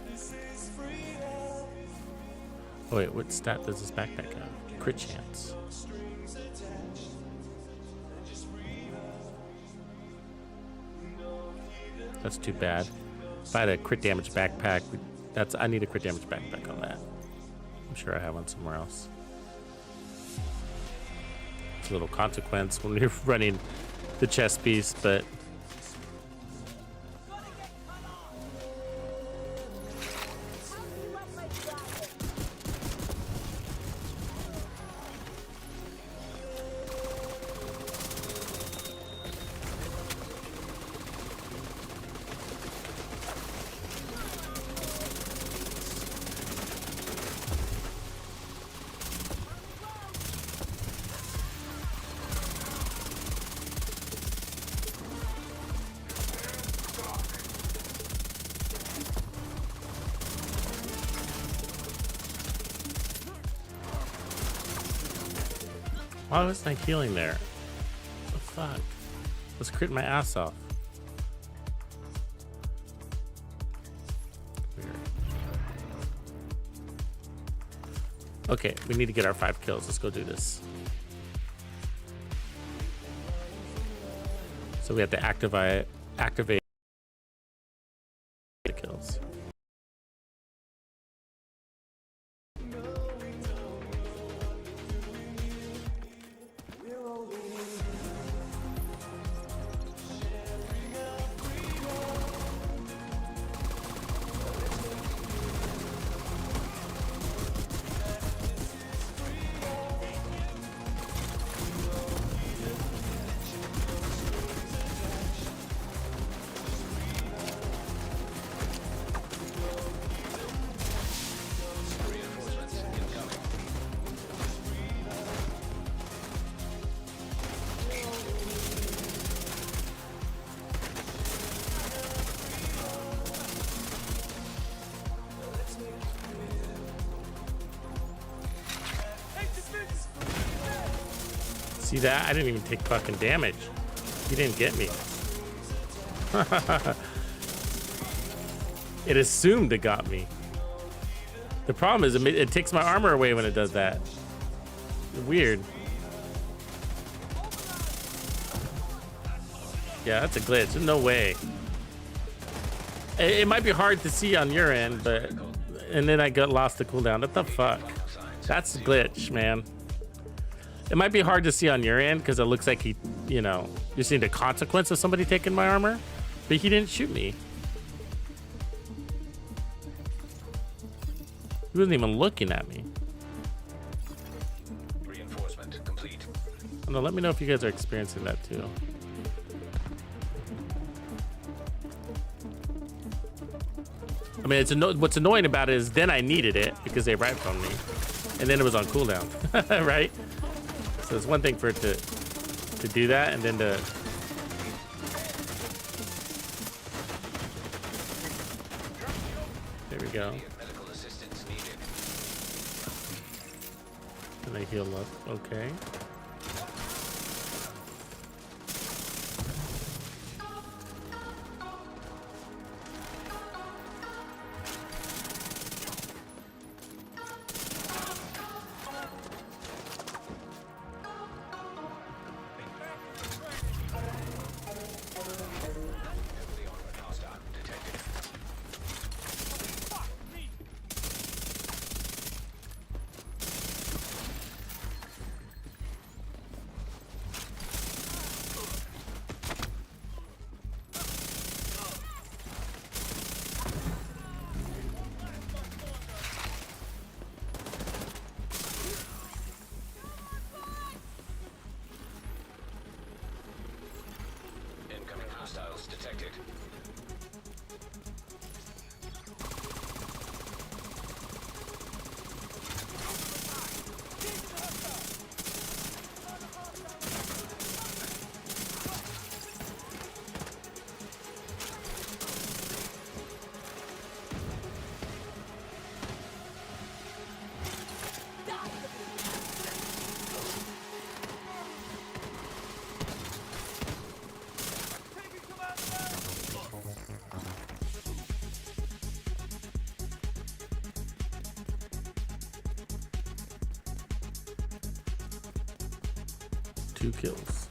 Oh wait, what stat does this backpack have? Crit chance. That's too bad. If I had a crit damage backpack, I need a crit damage backpack on that. I'm sure I have one somewhere else. It's a little consequence when you're running the chest piece, but why wasn't I healing there? What the fuck? Let's crit my ass off. Weird. Okay, we need to get our 5 kills. Let's go do this. So we have to activate the kills. See that? I didn't even take fucking damage. He didn't get me. It assumed it got me. The problem is it takes my armor away when it does that. Weird. Yeah, that's a glitch. There's no way. It might be hard to see on your end, but... And then I got lost the cooldown. What the fuck? That's a glitch, man. It might be hard to see on your end because it looks like he, you know, you're seeing the consequence of somebody taking my armor, but he didn't shoot me. He wasn't even looking at me. Reinforcement complete. Oh, no, let me know if you guys are experiencing that too. I mean, what's annoying about it is then I needed it because they rifled me, and then it was on cooldown, right? So it's one thing for it to do that, and then to there we go. Medical assistance needed. And they heal up. Okay. Heavily armored hostile detected. Incoming hostiles detected. Two kills.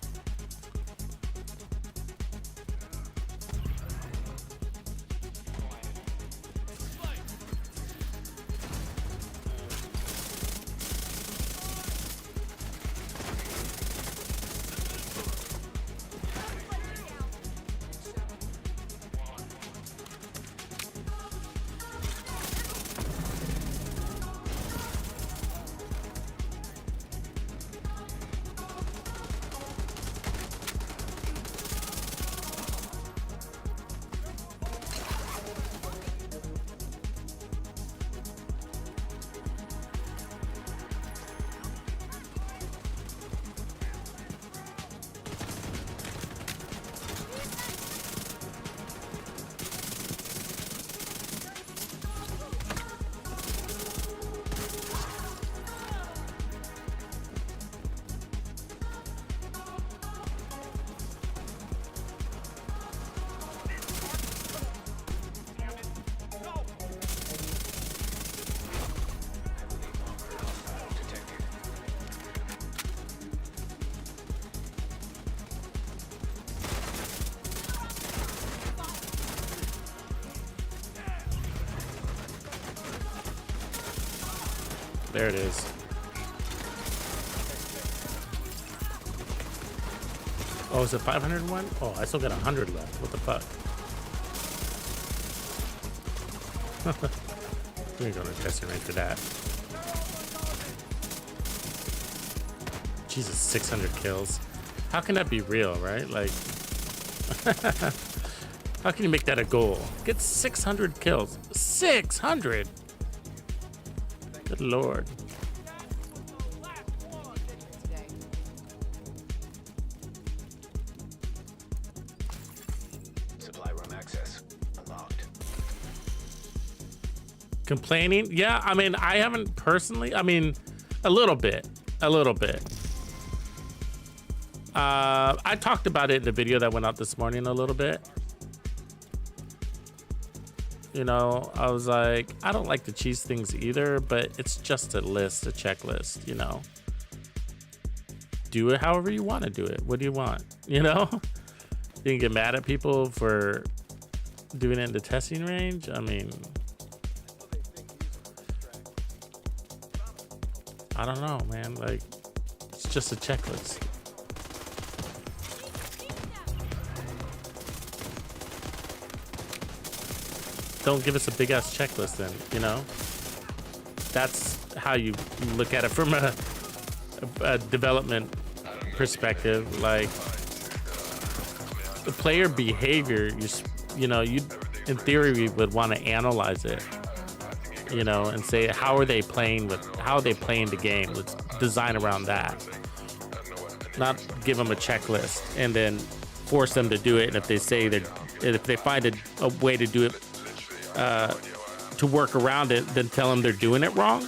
There it is. Oh, is it 501? Oh, I still got 100 left. What the fuck? We ain't going to testing range for that. Jesus, 600 kills. How can that be real, right? Like, how can you make that a goal? Get 600 kills. 600! Good lord. Supply room access unlocked. Complaining? Yeah, I mean, I haven't personally. I mean, a little bit. A little bit. I talked about it in the video that went out this morning a little bit. You know, I was like, I don't like to cheese things either, but it's just a list, a checklist, you know. Do it however you want to do it. What do you want? You know? You can get mad at people for doing it in the testing range. I mean, I don't know, man. Like, it's just a checklist. Don't give us a big ass checklist then, you know? That's how you look at it from a development perspective. Like, the player behavior, you know, in theory, we would want to analyze it, you know, and say how are they playing the game? Let's design around that. Not give them a checklist and then force them to do it. And if they find a way to do it, to work around it, then tell them they're doing it wrong.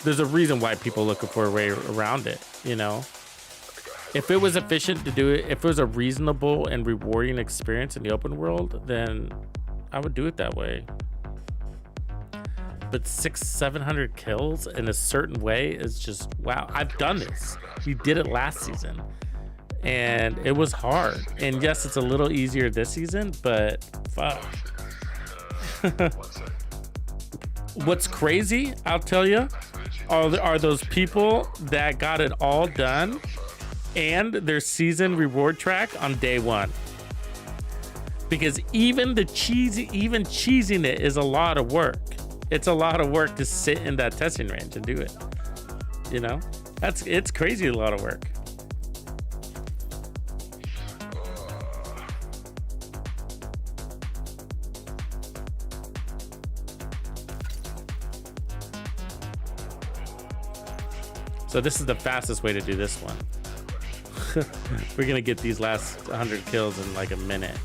There's a reason why people look for a way around it, you know. If it was efficient to do it, if it was a reasonable and rewarding experience in the open world, then I would do it that way. But 600-700 kills in a certain way is just, wow. I've done this. We did it last season and it was hard. And yes, it's a little easier this season, but fuck. What's crazy, I'll tell you, are those people that got it all done and their season reward track on day one. Because even cheesing it is a lot of work. It's a lot of work to sit in that testing range and do it. You know, it's crazy, a lot of work. So this is the fastest way to do this one. We're gonna get these last 100 kills in like a minute.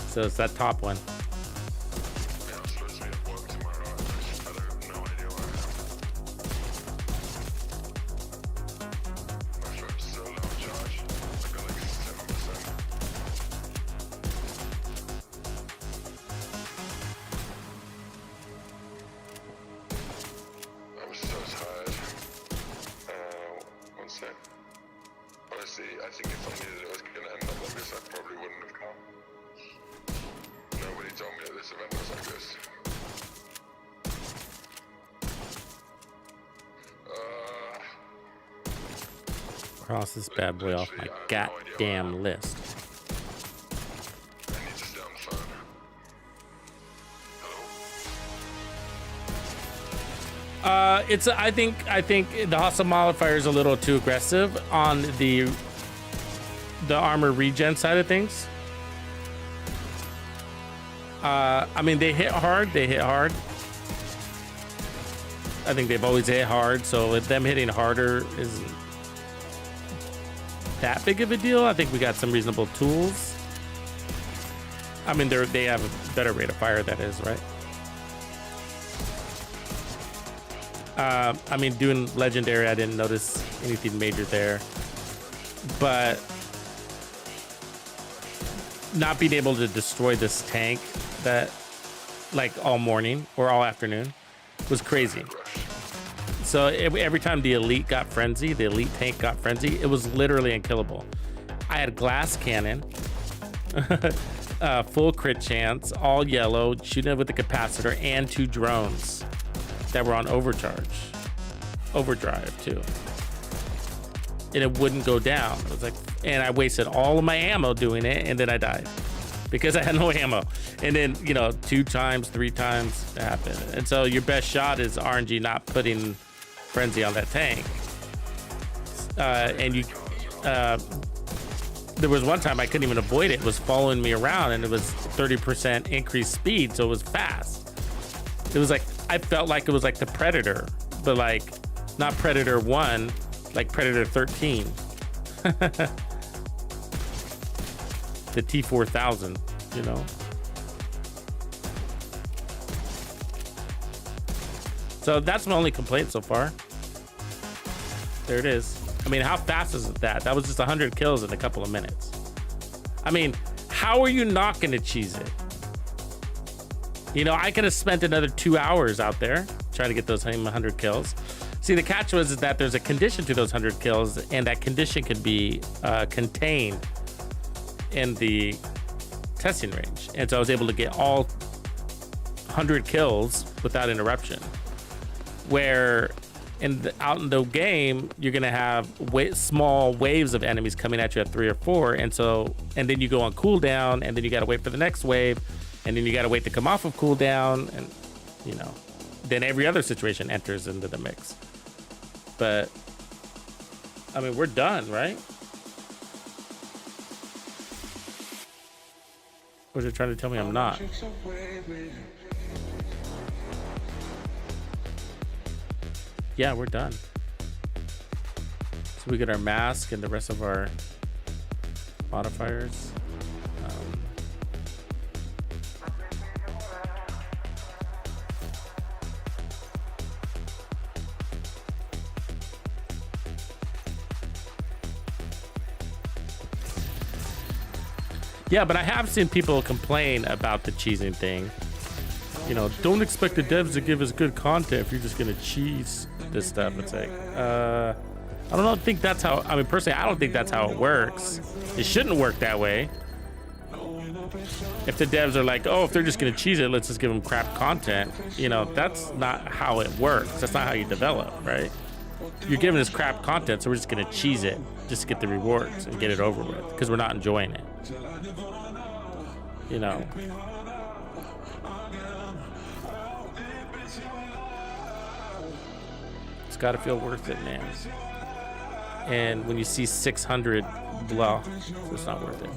So it's that top one. I think if I knew that it was going to end up like this, I probably wouldn't have come. Nobody told me that this event was like this. Cross this bad boy off my goddamn list. I need to stay on the phone. Hello? I think the hostile modifier is a little too aggressive on the armor regen side of things. I mean, they hit hard. I think they've always hit hard, so with them hitting harder isn't that big of a deal. I think we got some reasonable tools. I mean, they have a better rate of fire, that is, right? I mean, doing legendary, I didn't notice anything major there, but not being able to destroy this tank that like all morning or all afternoon was crazy. So every time the elite got frenzy, the elite tank got frenzy, it was literally unkillable. I had glass cannon, full crit chance, all yellow, shooting it with the capacitor, and 2 drones that were on overdrive too. And it wouldn't go down. It was like, and I wasted all of my ammo doing it, and then I died because I had no ammo. And then, you know, 2 times, 3 times it happened. And so your best shot is RNG not putting frenzy on that tank. And you, there was one time I couldn't even avoid it. It was following me around, and it was 30% increased speed, so it was fast. It was like, I felt like it was like the Predator, but like not Predator 1, like Predator 13. The T-4000, you know? So that's my only complaint so far. There it is. I mean, how fast is that? That was just 100 kills in a couple of minutes. I mean, how are you not gonna cheese it? You know, I could have spent another 2 hours out there trying to get those same 100 kills. See, the catch was that there's a condition to those 100 kills, and that condition can be contained in the testing range. And so I was able to get all 100 kills without interruption. Where out in the game, you're gonna have small waves of enemies coming at you at 3 or 4, and then you go on cooldown, and then you gotta wait for the next wave, and then you gotta wait to come off of cooldown, and you know, then every other situation enters into the mix. But I mean, we're done, right? Or they're trying to tell me I'm not. Yeah, we're done. So we get our mask and the rest of our modifiers. Yeah, but I have seen people complain about the cheesing thing. You know, don't expect the devs to give us good content if you're just gonna cheese this stuff. It's like, I don't think that's how. I mean, personally, I don't think that's how it works. It shouldn't work that way. If the devs are like, oh, if they're just gonna cheese it, let's just give them crap content. You know, that's not how it works. That's not how you develop, right? You're giving us crap content, so we're just gonna cheese it just to get the rewards and get it over with because we're not enjoying it. You know. It's got to feel worth it, man. And when you see 600, well, it's not worth it.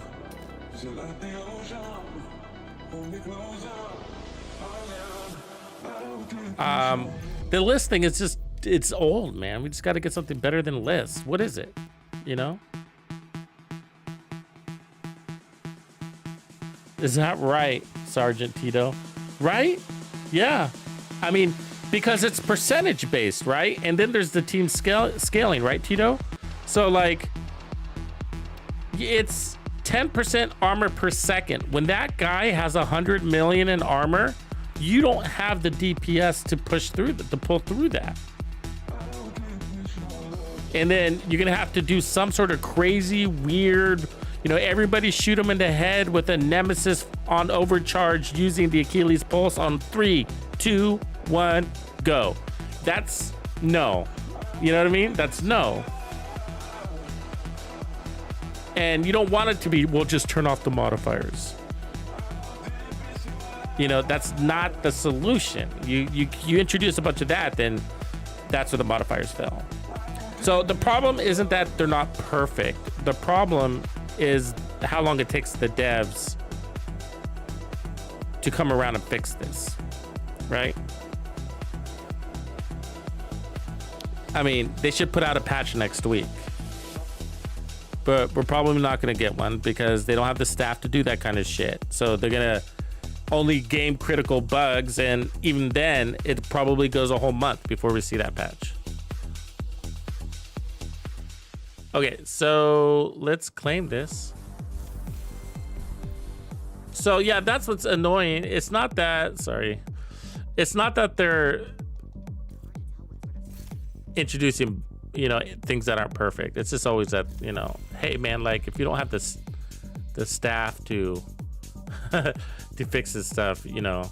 The list thing is just, it's old, man. We just got to get something better than list. What is it? You know? Is that right, Sergeant Tito? Right? Yeah. I mean, because it's percentage based, right? And then there's the team scaling, right, Tito? So like, it's 10% armor per second. When that guy has 100 million in armor, you don't have the DPS to push through that, to pull through that. And then you're gonna have to do some sort of crazy, weird, you know, everybody shoot him in the head with a nemesis on overcharge using the Achilles pulse on 3, 2, 1, go. That's no. You know what I mean? That's no. And you don't want it to be, well, just turn off the modifiers. You know, that's not the solution. You introduce a bunch of that, then that's where the modifiers fail. So the problem isn't that they're not perfect. The problem is how long it takes the devs to come around and fix this, right? I mean, they should put out a patch next week, but we're probably not going to get one because they don't have the staff to do that kind of shit. So they're going to only game critical bugs, and even then it probably goes a whole month before we see that patch. Okay, so let's claim this. So yeah, that's what's annoying. It's not that, sorry. It's not that they're introducing, you know, things that aren't perfect. It's just always that, you know, hey man, like if you don't have the staff to to fix this stuff, you know.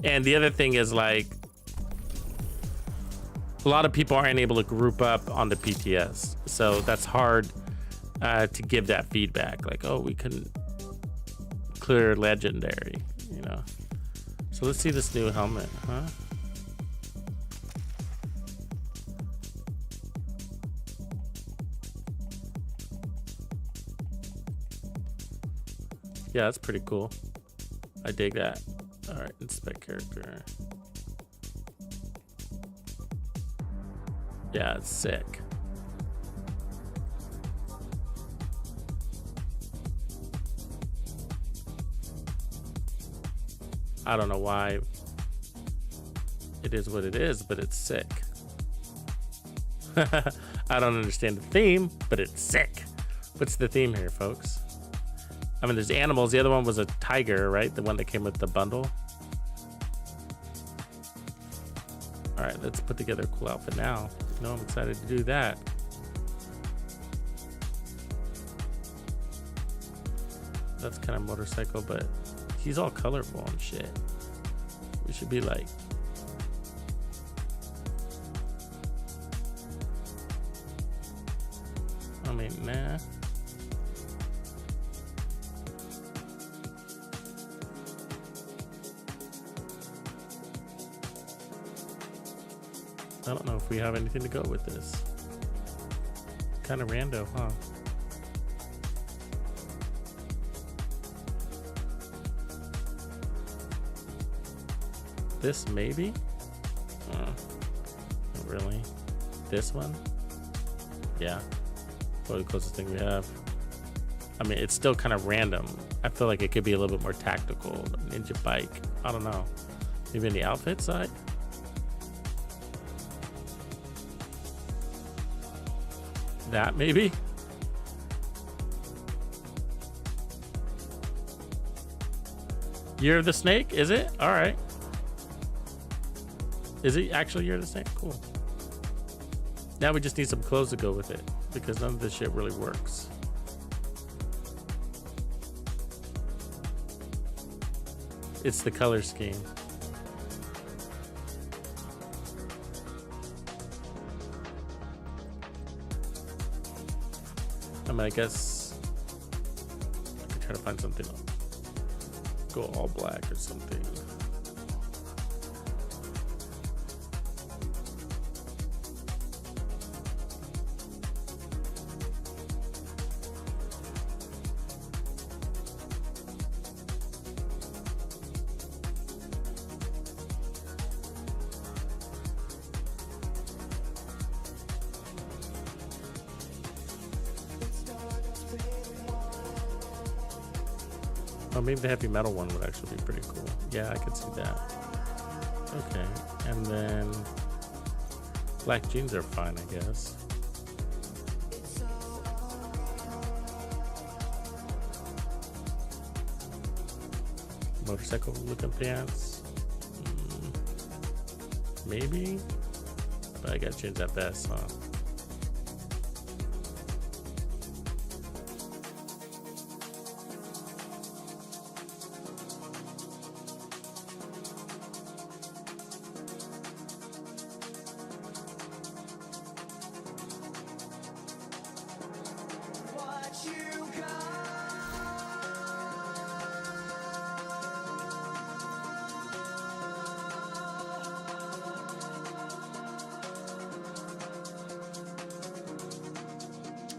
And the other thing is, like, a lot of people aren't able to group up on the PTS, so that's hard to give that feedback. Like, oh, we couldn't clear legendary, you know. So let's see this new helmet, huh? Yeah, that's pretty cool. I dig that. All right, inspect character. Yeah, it's sick. I don't know why it is what it is, but it's sick. I don't understand the theme, but it's sick. What's the theme here, folks? I mean, there's animals. The other one was a tiger, right? The one that came with the bundle. All right, let's put together a cool outfit now. You know, I'm excited to do that. That's kind of motorcycle, but he's all colorful and shit. We should be like, I mean, nah. I don't know if we have anything to go with this. Kind of rando, huh? This maybe? Not really. This one? Yeah. Probably the closest thing we have. I mean, it's still kind of random. I feel like it could be a little bit more tactical. Ninja bike. I don't know. Maybe in the outfit side? That maybe? Year of the Snake? Is it? All right. Is it actually Year of the Snake? Cool. Now we just need some clothes to go with it because none of this shit really works. It's the color scheme. I mean, I guess I could try to find something. Go all black or something. Oh, maybe the heavy metal one would actually be pretty cool. Yeah, I could see that. Okay, and then black jeans are fine, I guess. Motorcycle looking pants. Maybe, but I gotta change that vest, huh?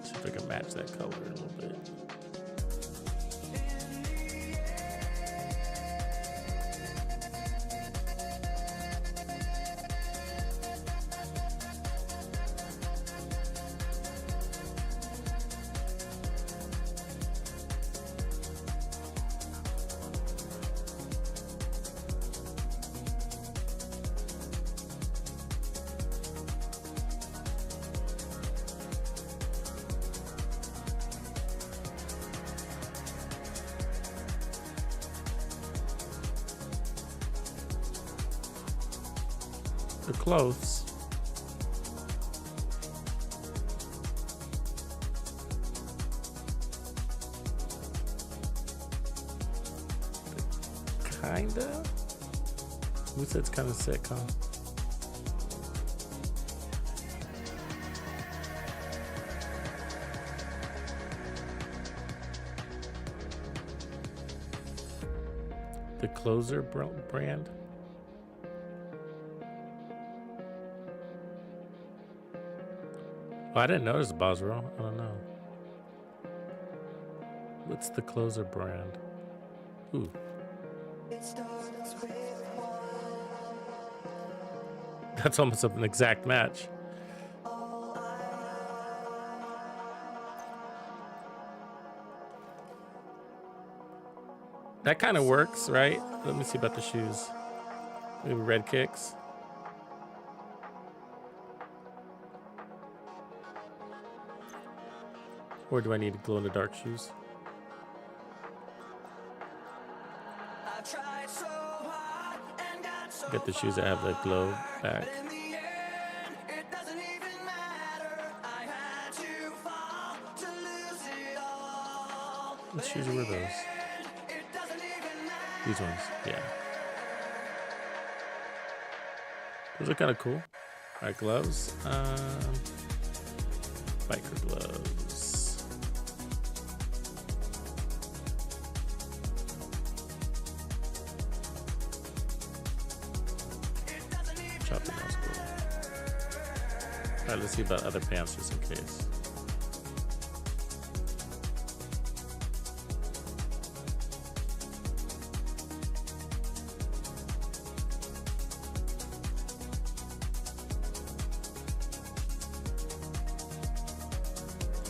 See if I can match that color a little bit. The clothes. Kinda? Who said it's kind of sick, huh? The Closer brand? Oh, I didn't notice the Boswell. I don't know. What's the Closer brand? Ooh. That's almost an exact match. That kind of works, right? Let me see about the shoes. Maybe red kicks. Or do I need glow in the dark shoes? Get the shoes that have like glow back. What shoes were those? These ones, yeah. Those are kind of cool. All right, gloves. Biker gloves. Chopping house glove. All right, let's see about other pants just in case.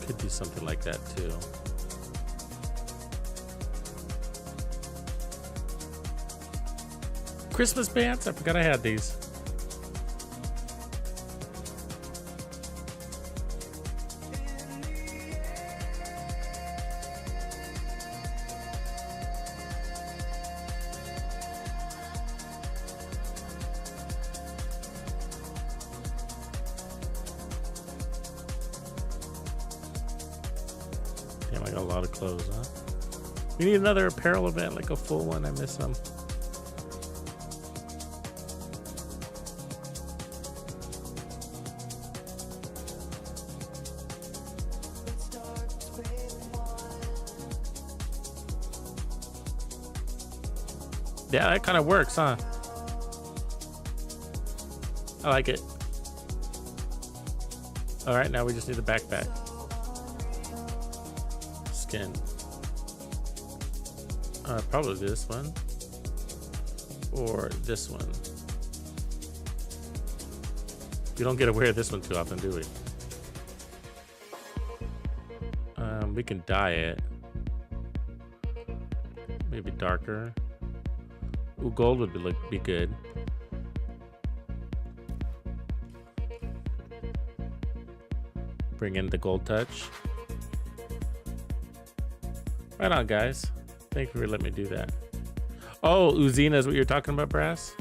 Could do something like that too. Christmas pants? I forgot I had these. Damn, I got a lot of clothes, huh? We need another apparel event, like a full one. I miss them. Yeah, that kind of works, huh? I like it. All right, now we just need a backpack. Skin. Probably this one. Or this one. We don't get to wear this one too often, do we? We can dye it. Maybe darker. Ooh, gold would be good. Bring in the gold touch. Right on, guys. Thank you for letting me do that. Oh, Uzina is what you're talking about, Brass?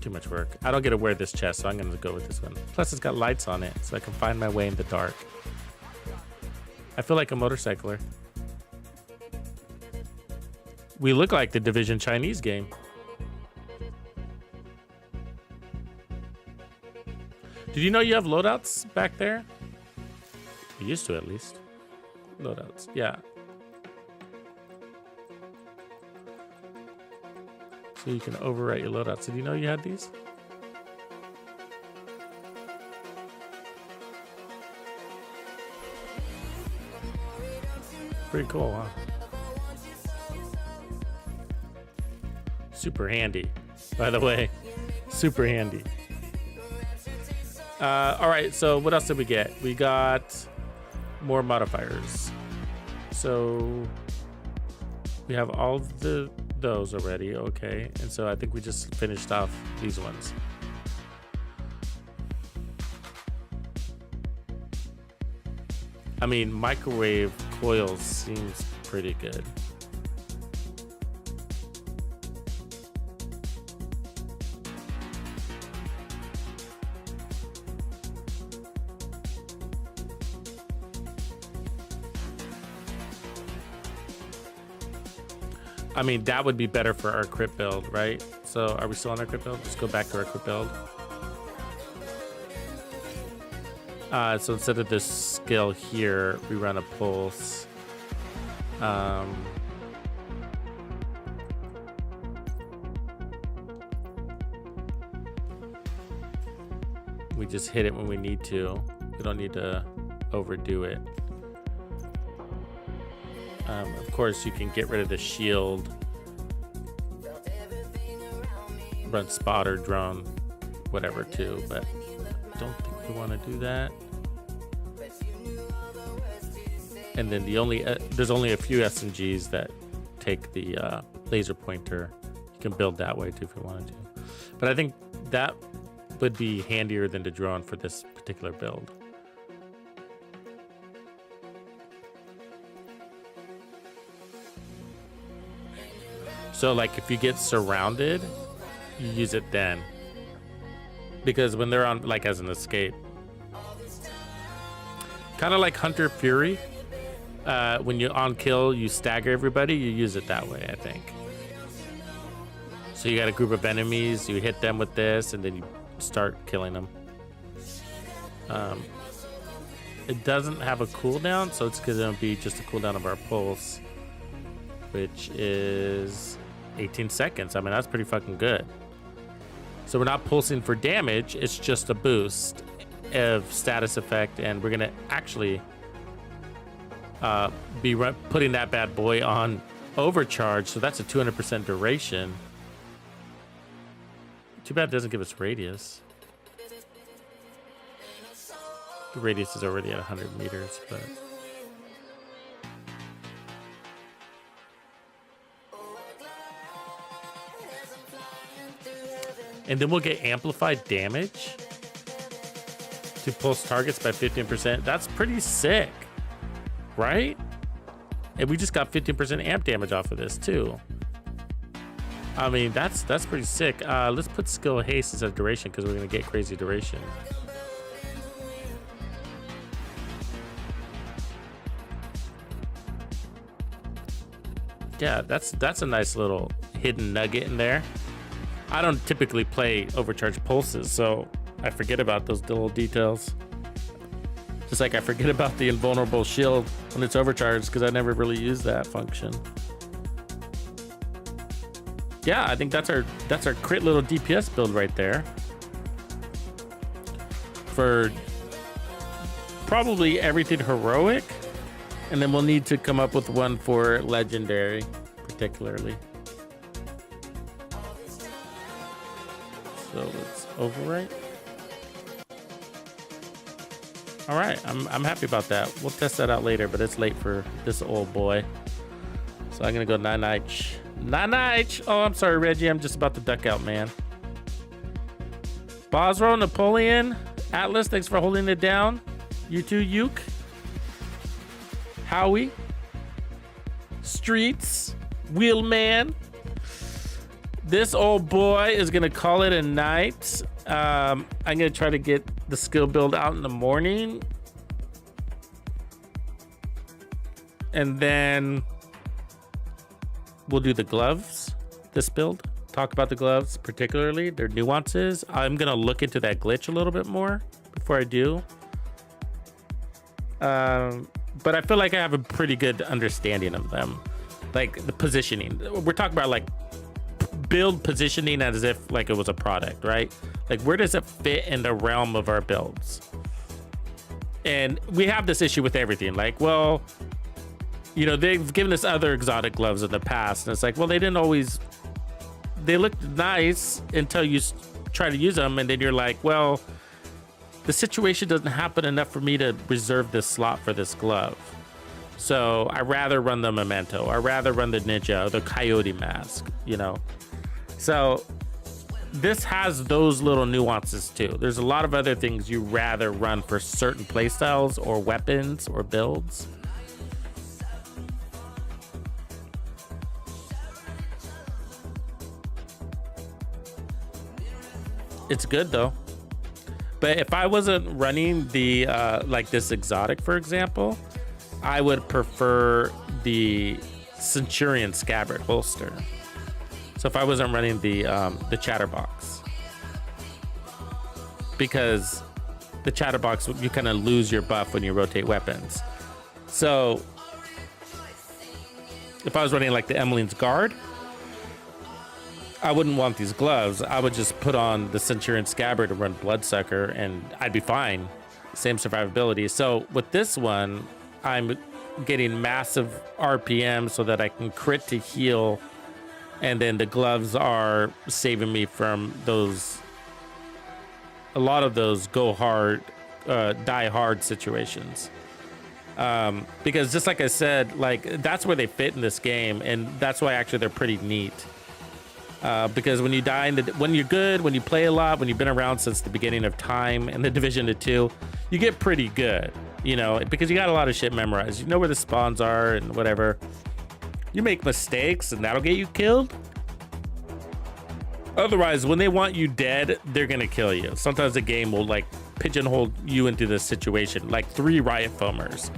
Too much work. I don't get to wear this chest, so I'm going to go with this one. Plus, it's got lights on it, so I can find my way in the dark. I feel like a motorcycler. We look like the Division Chinese game. Did you know you have loadouts back there? You used to, at least. Loadouts, yeah. So you can overwrite your loadouts. Did you know you had these? Pretty cool, huh? Super handy, by the way. Super handy. All right, so what else did we get? We got more modifiers. So we have all of those already, okay. And so I think we just finished off these ones. I mean, microwave coils seems pretty good. I mean, that would be better for our crit build, right? So are we still on our crit build? Just go back to our crit build. So instead of this skill here, we run a pulse. We just hit it when we need to. We don't need to overdo it. Of course, you can get rid of the shield. Run spotter, drone, whatever too, but I don't think we want to do that. And then there's only a few SMGs that take the laser pointer. You can build that way too if you wanted to. But I think that would be handier than the drone for this particular build. So like if you get surrounded, you use it then. Because when they're on, like as an escape. Kind of like Hunter Fury. When you're on kill, you stagger everybody, you use it that way, I think. So you got a group of enemies, you hit them with this, and then you start killing them. It doesn't have a cooldown, so it's going to be just a cooldown of our pulse, which is 18 seconds. I mean, that's pretty fucking good. So we're not pulsing for damage, it's just a boost of status effect, and we're gonna actually be putting that bad boy on overcharge, so that's a 200% duration. Too bad it doesn't give us radius. The radius is already at 100 meters, but... And then we'll get amplified damage to pulse targets by 15%. That's pretty sick, right? And we just got 15% amp damage off of this too. I mean, that's pretty sick. Let's put skill haste instead of duration because we're gonna get crazy duration. Yeah, that's a nice little hidden nugget in there. I don't typically play overcharged pulses, so I forget about those little details. Just like I forget about the invulnerable shield when it's overcharged because I never really use that function. Yeah, I think that's our crit little DPS build right there. For probably everything heroic, and then we'll need to come up with one for legendary, particularly. So let's overwrite. All right, I'm happy about that. We'll test that out later, but it's late for this old boy. So I'm gonna go Nanite. Nanite! Oh, I'm sorry, Reggie. I'm just about to duck out, man. Bosro, Napoleon, Atlas, thanks for holding it down. You too, Uke. Howie. Streets. Wheelman. This old boy is gonna call it a night. I'm gonna try to get the skill build out in the morning. And then we'll do the gloves, this build. Talk about the gloves, particularly their nuances. I'm gonna look into that glitch a little bit more before I do. But I feel like I have a pretty good understanding of them. Like the positioning. We're talking about like build positioning as if like it was a product, right? Like where does it fit in the realm of our builds? And we have this issue with everything. Like, well, you know, they've given us other exotic gloves in the past, and it's like, well, they looked nice until you try to use them, and then you're like, well, the situation doesn't happen enough for me to reserve this slot for this glove. So I rather run the Memento. I rather run the Ninja, or the Coyote mask, you know? So this has those little nuances too. There's a lot of other things you rather run for certain playstyles or weapons or builds. It's good though. But if I wasn't running the like this exotic, for example, I would prefer the Centurion Scabbard holster. So if I wasn't running the Chatterbox, because the Chatterbox, you kind of lose your buff when you rotate weapons. So if I was running like the Emmeline's Guard, I wouldn't want these gloves. I would just put on the Centurion Scabbard and run Bloodsucker, and I'd be fine. Same survivability. So with this one, I'm getting massive RPM so that I can crit to heal, and then the gloves are saving me from those, a lot of those go hard, die hard situations. Because just like I said, like that's where they fit in this game, and that's why actually they're pretty neat. Because when you die, when you're good, when you play a lot, when you've been around since the beginning of time in the Division of 2, you get pretty good, you know, because you got a lot of shit memorized. You know where the spawns are and whatever. You make mistakes and that'll get you killed. Otherwise, when they want you dead, they're gonna kill you. Sometimes the game will like pigeonhole you into this situation, like 3 riot foamers.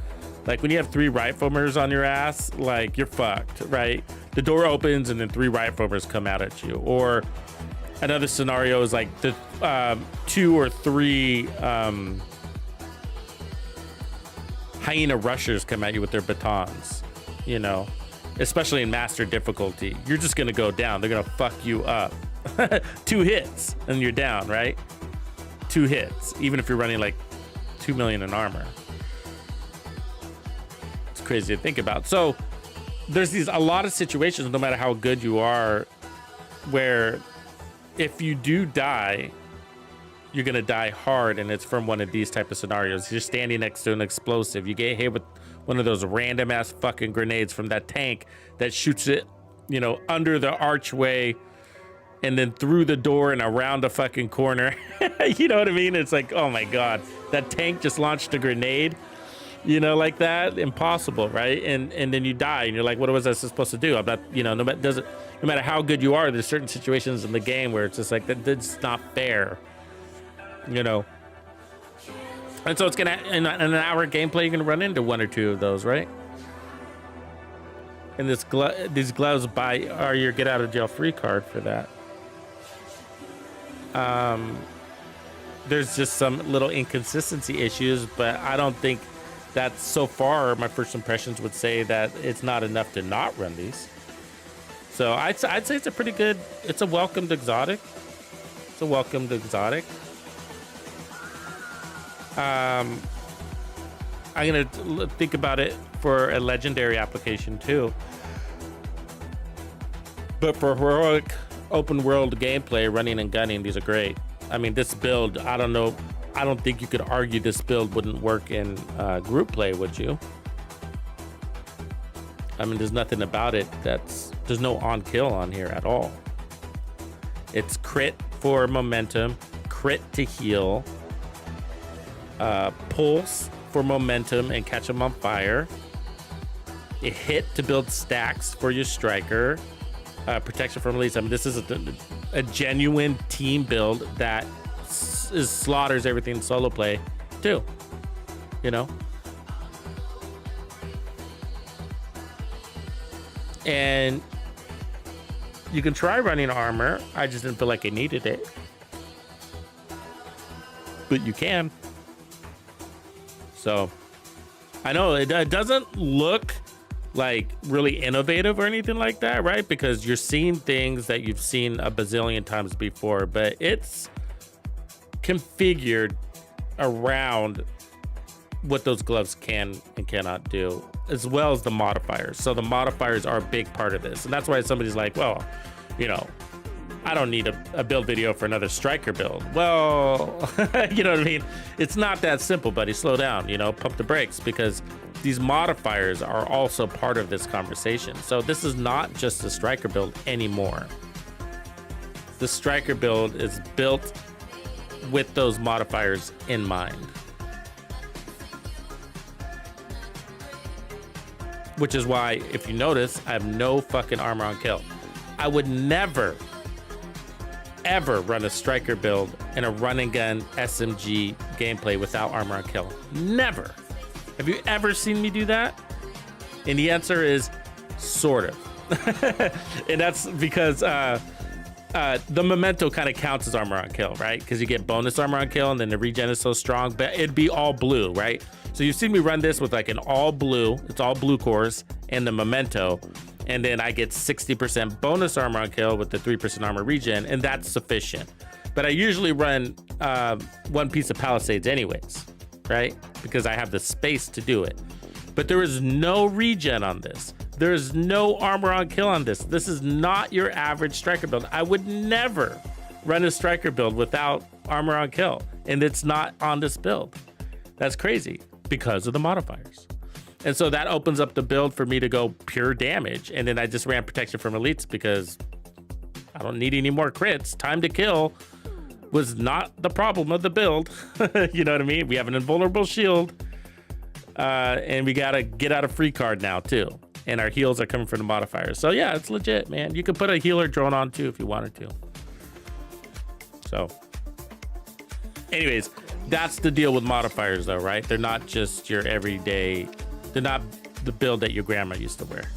Like when you have 3 riot foamers on your ass, like you're fucked, right? The door opens and then 3 riot foamers come out at you. Or another scenario is like the 2 or 3 hyena rushers come at you with their batons, you know, especially in master difficulty. You're just gonna go down. They're gonna fuck you up. 2 hits and you're down, right? 2 hits, even if you're running like 2 million in armor. It's crazy to think about. So there's a lot of situations, no matter how good you are, where if you do die, you're gonna die hard, and it's from one of these type of scenarios. You're standing next to an explosive, you get hit with one of those random ass fucking grenades from that tank that shoots it, you know, under the archway and then through the door and around the fucking corner. You know what I mean? It's like, oh my god, that tank just launched a grenade, you know, like that. Impossible, right? And then you die, and you're like, what was I supposed to do? I'm not, you know, no matter how good you are, there's certain situations in the game where it's just like that's not fair, you know. And so it's gonna, in an hour gameplay, you're gonna run into 1 or 2 of those, right? And these gloves are your get out of jail free card for that. There's just some little inconsistency issues, but I don't think that so far my first impressions would say that it's not enough to not run these. So I'd say it's a pretty good, it's a welcomed exotic. It's a welcomed exotic. I'm gonna think about it for a legendary application too. But for heroic open world gameplay, running and gunning, these are great. I mean, this build, I don't know, I don't think you could argue this build wouldn't work in group play, would you? I mean, there's nothing about it there's no on kill on here at all. It's crit for momentum, crit to heal, pulse for momentum and catch them on fire, a hit to build stacks for your striker, protection from release. I mean, this is a genuine team build that slaughters everything solo play too, you know. And you can try running armor. I just didn't feel like I needed it, but you can. So I know it doesn't look like really innovative or anything like that, right? Because you're seeing things that you've seen a bazillion times before, but it's configured around what those gloves can and cannot do, as well as the modifiers. So the modifiers are a big part of this. And that's why somebody's like, well, you know, I don't need a build video for another striker build. Well, you know what I mean? It's not that simple, buddy. Slow down, you know, pump the brakes, because these modifiers are also part of this conversation. So this is not just a striker build anymore. The striker build is built with those modifiers in mind. Which is why, if you notice, I have no fucking armor on kill. I would never, ever run a striker build in a run and gun SMG gameplay without armor on kill. Never. Have you ever seen me do that? And the answer is sort of. And that's because the memento kind of counts as armor on kill, right? Because you get bonus armor on kill and then the regen is so strong, but it'd be all blue, right? So you've seen me run this with like an all blue, it's all blue cores and the memento. And then I get 60% bonus armor on kill with the 3% armor regen, and that's sufficient. But I usually run one piece of Palisades anyways, right? Because I have the space to do it. But there is no regen on this. There is no armor on kill on this. This is not your average striker build. I would never run a striker build without armor on kill, and it's not on this build. That's crazy because of the modifiers. And so that opens up the build for me to go pure damage. And then I just ran protection from elites because I don't need any more crits. Time to kill was not the problem of the build. You know what I mean? We have an invulnerable shield. And we got a get out of free card now too. And our heals are coming from the modifiers. So yeah, it's legit, man. You could put a healer drone on too if you wanted to. So anyways, that's the deal with modifiers though, right? They're not just your everyday, they're not the build that your grandma used to wear.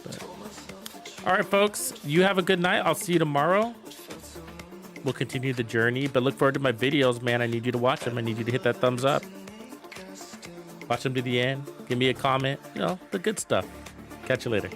But, all right, folks, you have a good night. I'll see you tomorrow. We'll continue the journey, but look forward to my videos, man. I need you to watch them. I need you to hit that thumbs up. Watch them to the end. Give me a comment. You know, the good stuff. Catch you later.